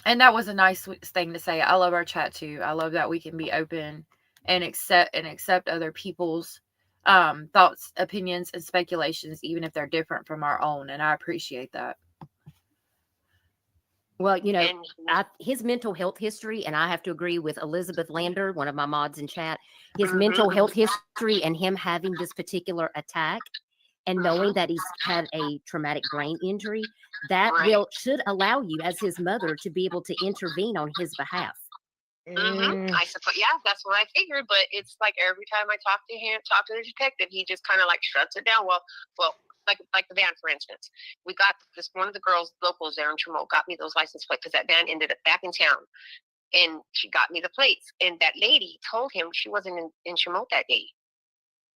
And that was a nice thing to say. I love our chat too. I love that we can be open and accept other people's thoughts, opinions, and speculations, even if they're different from our own. And I appreciate that. Well, And his mental health history, and I have to agree with Elizabeth Lander, one of my mods in chat, his mental health history and him having this particular attack and knowing that he's had a traumatic brain injury, that should allow you as his mother to be able to intervene on his behalf. I suppose, yeah, that's what I figured. But it's like every time I talk to the detective, he just kind of like shuts it down. Well, like the van, for instance, we got this one of the girls locals there in Tremont got me those license plates because that van ended up back in town, and she got me the plates. And that lady told him she wasn't in Tremont that day,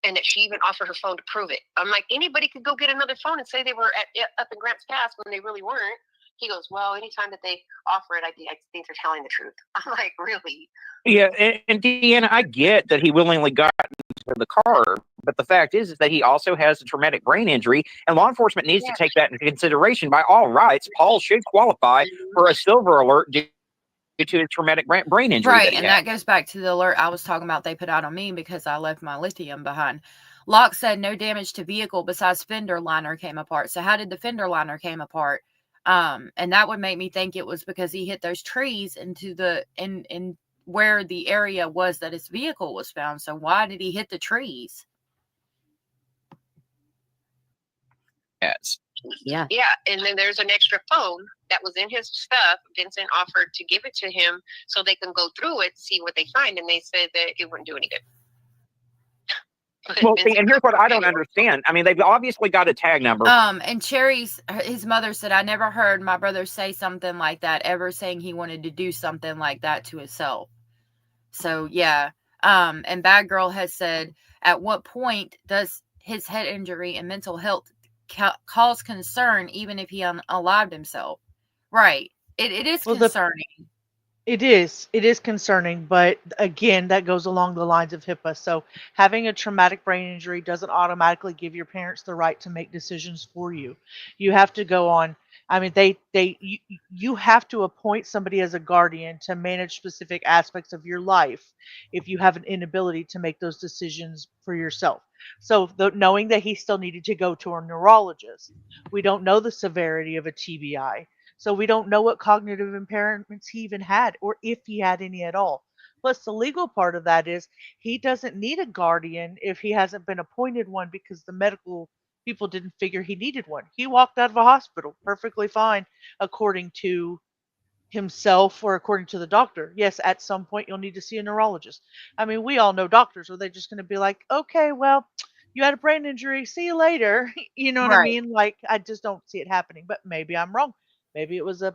and that she even offered her phone to prove it. I'm like, anybody could go get another phone and say they were up in Grants Pass when they really weren't. He goes, well, anytime that they offer it, I think they're telling the truth. I'm like, really? Yeah, and Deanna, I get that he willingly got into the car, but the fact is that he also has a traumatic brain injury, and law enforcement needs to take that into consideration. By all rights, Paul should qualify for a silver alert due to his traumatic brain injury. Right, and that goes back to the alert I was talking about they put out on me because I left my lithium behind. Locke said no damage to vehicle besides fender liner came apart. So how did the fender liner came apart? And that would make me think it was because he hit those trees into in where the area was that his vehicle was found. So why did he hit the trees? Yes. Yeah. Yeah, and then there's an extra phone that was in his stuff. Vincent offered to give it to him so they can go through it, see what they find, and they said that it wouldn't do any good. Well, see, and here's what I don't understand. I mean, they've obviously got a tag number. And his mother said, I never heard my brother say something like that, ever saying he wanted to do something like that to himself. So, yeah. And Bad Girl has said, at what point does his head injury and mental health cause concern, even if he unalived himself? Right. It is concerning. It is concerning, but again, that goes along the lines of HIPAA. So having a traumatic brain injury doesn't automatically give your parents the right to make decisions for you. You have to go on. I mean, you have to appoint somebody as a guardian to manage specific aspects of your life if you have an inability to make those decisions for yourself. So knowing that he still needed to go to a neurologist, we don't know the severity of a TBI. So we don't know what cognitive impairments he even had or if he had any at all. Plus, the legal part of that is he doesn't need a guardian if he hasn't been appointed one because the medical people didn't figure he needed one. He walked out of a hospital perfectly fine, according to himself or according to the doctor. Yes, at some point you'll need to see a neurologist. I mean, we all know doctors. Are they just going to be like, okay, well, you had a brain injury. See you later. You know what I mean? Like, I just don't see it happening, but maybe I'm wrong. Maybe it was a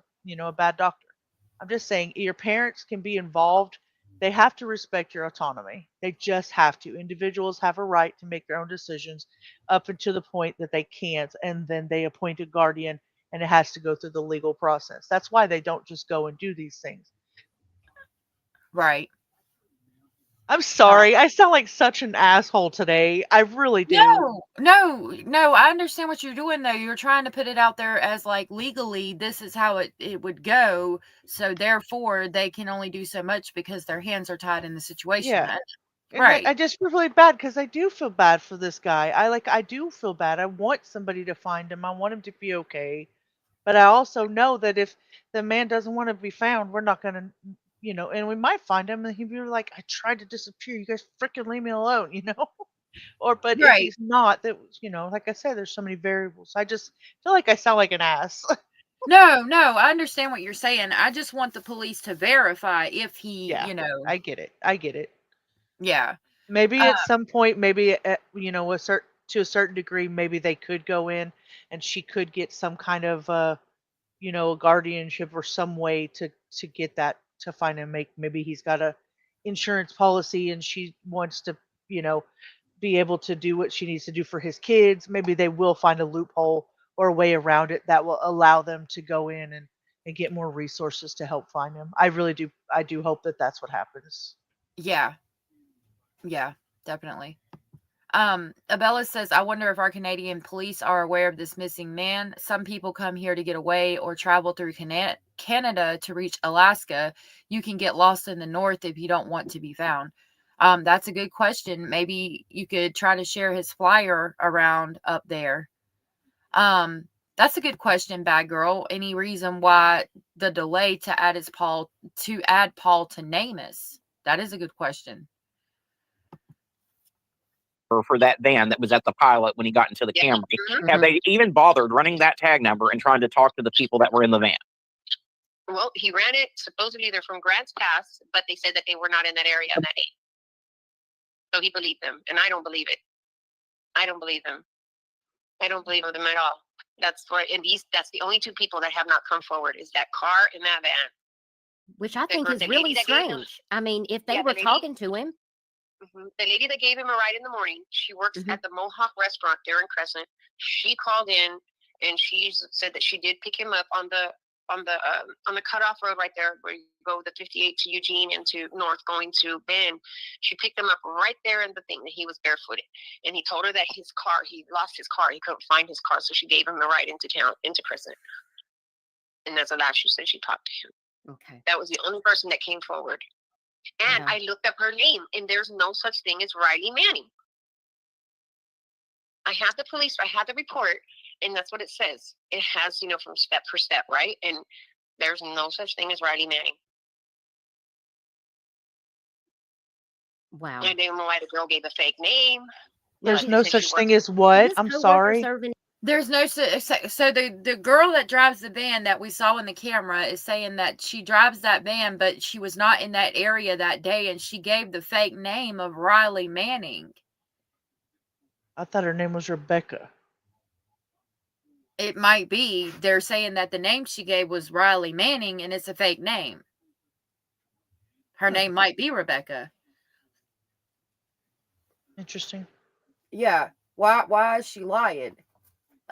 bad doctor. I'm just saying your parents can be involved. They have to respect your autonomy. They just have to. Individuals have a right to make their own decisions up until the point that they can't, and then they appoint a guardian, and it has to go through the legal process. That's why they don't just go and do these things. Right. I'm sorry. I sound like such an asshole today. I really do. No. I understand what you're doing, though. You're trying to put it out there as, like, legally, this is how it would go. So, therefore, they can only do so much because their hands are tied in the situation. Yeah. Right. I just feel really bad because I do feel bad for this guy. I do feel bad. I want somebody to find him. I want him to be okay. But I also know that if the man doesn't want to be found, we're not going to, and we might find him and he'd be like, I tried to disappear. You guys freaking leave me alone, But if he's not, that, like I said, there's so many variables. I just feel like I sound like an ass. No, I understand what you're saying. I just want the police to verify if he, I get it. Yeah. Maybe at some point, maybe to a certain degree, maybe they could go in and she could get some kind of a guardianship or some way to get that, to find him. Maybe he's got a insurance policy and she wants to, be able to do what she needs to do for his kids. Maybe they will find a loophole or a way around it that will allow them to go in and get more resources to help find him. I do hope that that's what happens. Yeah. Yeah, definitely. Abella says, I wonder if our Canadian police are aware of this missing man. Some people come here to get away or travel through Canada to reach Alaska. You can get lost in the north if you don't want to be found. That's a good question. Maybe you could try to share his flyer around up there. That's a good question, Bad Girl. Any reason why the delay to add Paul to NamUs? That is a good question. For that van that was at the pilot when he got into the Camry. Have they even bothered running that tag number and trying to talk to the people that were in the van? Well, he ran it supposedly they're from Grants Pass, but they said that they were not in that area on that day. So he believed them, and I don't believe it. I don't believe them. I don't believe them at all. That's the only two people that have not come forward, is that car and that van. Which I think is really strange. I mean, if they were talking to him. The lady that gave him a ride in the morning, she works at the Mohawk restaurant there in Crescent. She called in and she said that she did pick him up on the cutoff road right there where you go the 58 to Eugene and to north going to Bend. She picked him up right there in the thing that he was barefooted. And he told her that he lost his car. He couldn't find his car, so she gave him the ride into town, into Crescent. And that's the last she said she talked to him. Okay. That was the only person that came forward. And I looked up her name, and there's no such thing as Riley Manning. I have the report, and that's what it says. It has, from step for step, right? And there's no such thing as Riley Manning. Wow. I didn't know why the girl gave a fake name. There's no such thing as what? I'm sorry. There's no so the girl that drives the van that we saw in the camera is saying that she drives that van, but she was not in that area that day, and she gave the fake name of Riley Manning. I thought her name was Rebecca. It might be. They're saying that the name she gave was Riley Manning, and it's a fake name. Her name might be Rebecca. Interesting. Yeah. Why is she lying?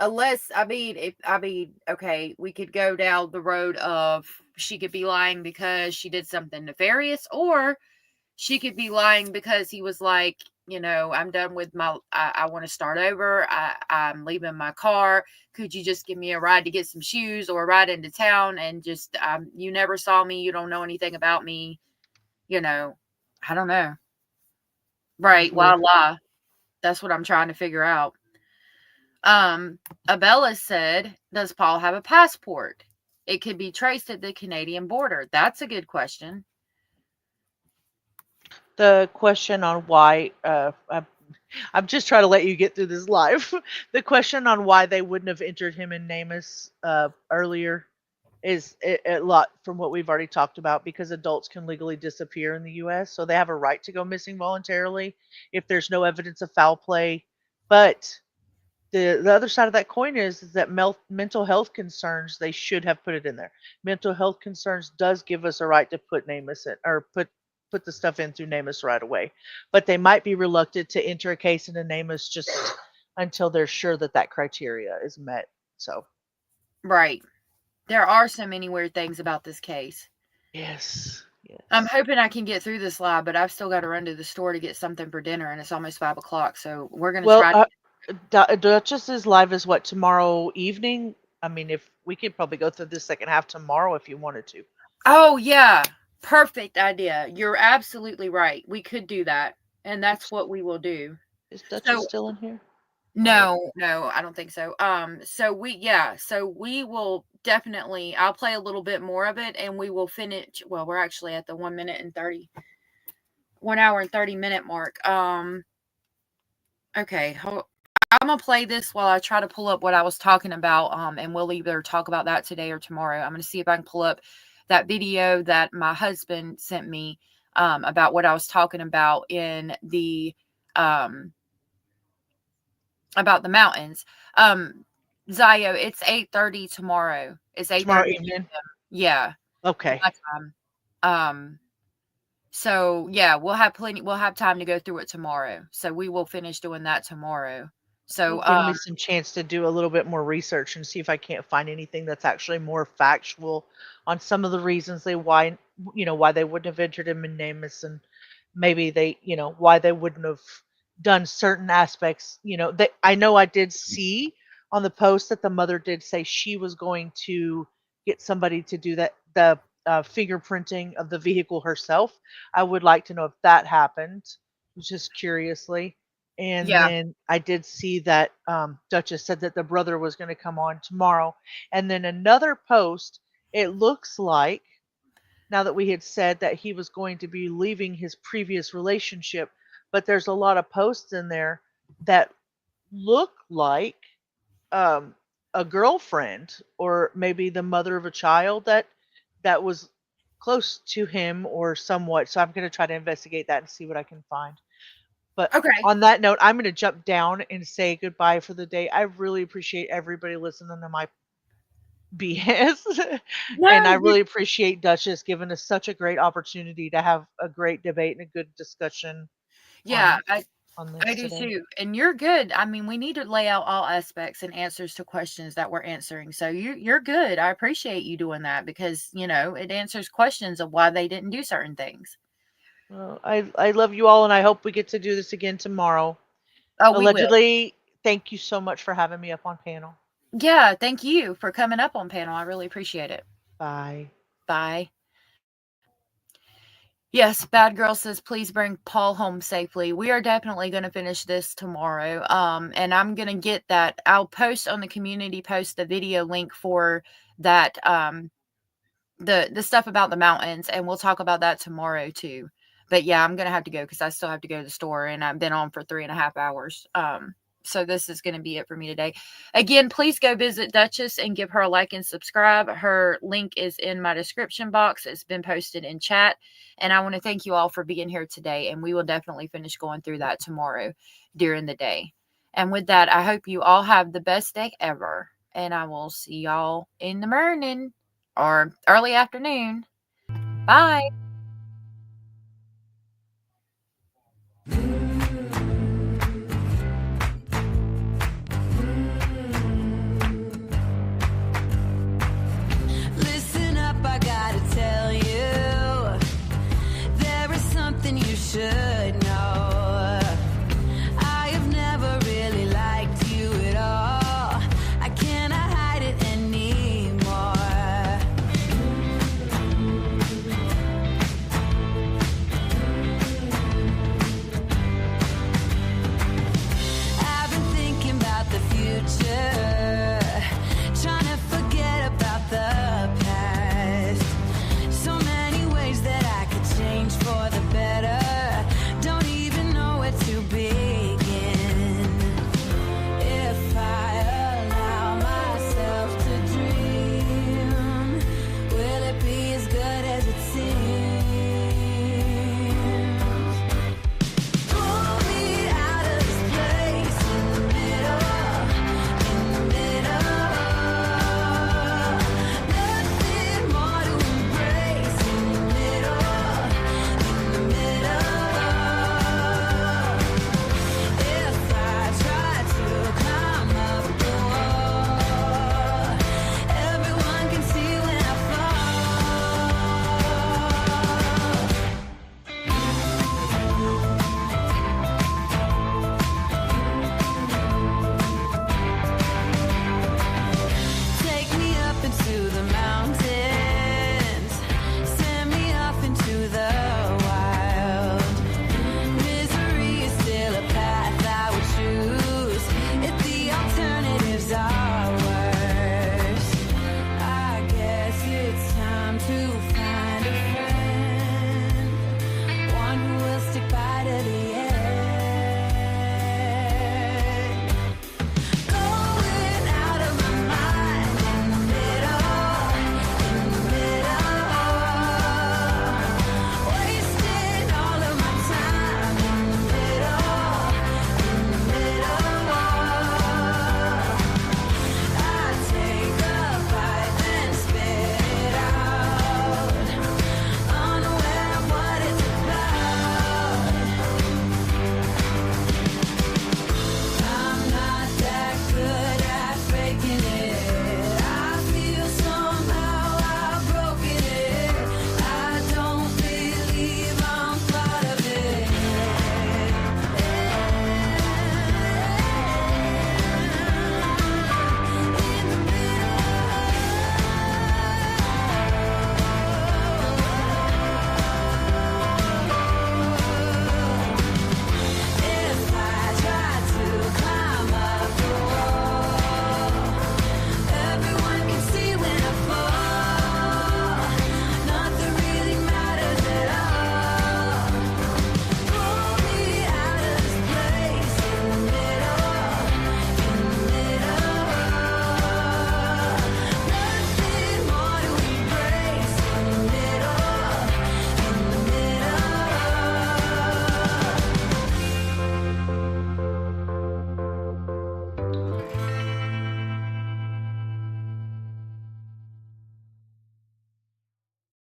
Unless, okay, we could go down the road of she could be lying because she did something nefarious, or she could be lying because he was like, I'm done with I want to start over. I'm leaving my car. Could you just give me a ride to get some shoes or a ride into town? And just, you never saw me. You don't know anything about me. I don't know. Right. Why lie? That's what I'm trying to figure out. Abella said, does Paul have a passport? It could be traced at the Canadian border. That's a good question. The question on why, I'm just trying to let you get through this live. The question on why they wouldn't have entered him in NamUs earlier is a lot from what we've already talked about, because adults can legally disappear in the U.S., so they have a right to go missing voluntarily if there's no evidence of foul play. But the other side of that coin is that mental health concerns, they should have put it in there. Mental health concerns does give us a right to put NamUs in, or put the stuff in through NamUs right away. But they might be reluctant to enter a case into NamUs just until they're sure that criteria is met. So, right. There are so many weird things about this case. Yes. I'm hoping I can get through this live, but I've still got to run to the store to get something for dinner, and it's almost 5 o'clock. So we're going to try. Duchess's live is what, tomorrow evening? I mean, if we could probably go through this second half tomorrow if you wanted to. Oh, yeah. Perfect idea. You're absolutely right. We could do that, and that's what we will do. Is Duchess still in here? No, I don't think so. So we will definitely, I'll play a little bit more of it, and we will finish. Well, we're actually at the 1 hour and 30 minute mark. Okay. I'm going to play this while I try to pull up what I was talking about. And we'll either talk about that today or tomorrow. I'm going to see if I can pull up that video that my husband sent me, about what I was talking about in the, about the mountains. Zio, it's 8:30 tomorrow. It's 8:30 Tomorrow evening. Yeah. Okay. My time. So yeah, we'll have time to go through it tomorrow. So we will finish doing that tomorrow. So Give me some chance to do a little bit more research and see if I can't find anything that's actually more factual on some of the reasons why they wouldn't have entered him in Namus, and maybe why they wouldn't have done certain aspects. I know I did see on the post that the mother did say she was going to get somebody to do the fingerprinting of the vehicle herself. I would like to know if that happened, just curiously. And yeah. then I did see that Duchess said that the brother was going to come on tomorrow. And then another post, it looks like, now that we had said that he was going to be leaving his previous relationship, but there's a lot of posts in there that look like a girlfriend, or maybe the mother of a child that was close to him or somewhat. So I'm going to try to investigate that and see what I can find. But Okay. on that note, I'm going to jump down and say goodbye for the day. I really appreciate everybody listening to my BS. And I No, really appreciate Duchess giving us such a great opportunity to have a great debate and a good discussion yeah, on I this do today. too. And you're good. I mean, we need to lay out all aspects and answers to questions that we're answering. So you're good. I appreciate you doing that because, it answers questions of why they didn't do certain things. Well, I love you all, and I hope we get to do this again tomorrow. Oh, we will. Allegedly, thank you so much for having me up on panel. Yeah, thank you for coming up on panel. I really appreciate it. Bye. Bye. Yes, Bad Girl says, please bring Paul home safely. We are definitely going to finish this tomorrow. And I'm going to get that. I'll post on the community post the video link for that, the stuff about the mountains, and we'll talk about that tomorrow too. But yeah, I'm going to have to go because I still have to go to the store, and I've been on for 3.5 hours. So this is going to be it for me today. Again, please go visit Duchess and give her a like and subscribe. Her link is in my description box. It's been posted in chat. And I want to thank you all for being here today. And we will definitely finish going through that tomorrow during the day. And with that, I hope you all have the best day ever. And I will see y'all in the morning or early afternoon. Bye. Listen up, I gotta tell you, there is something you should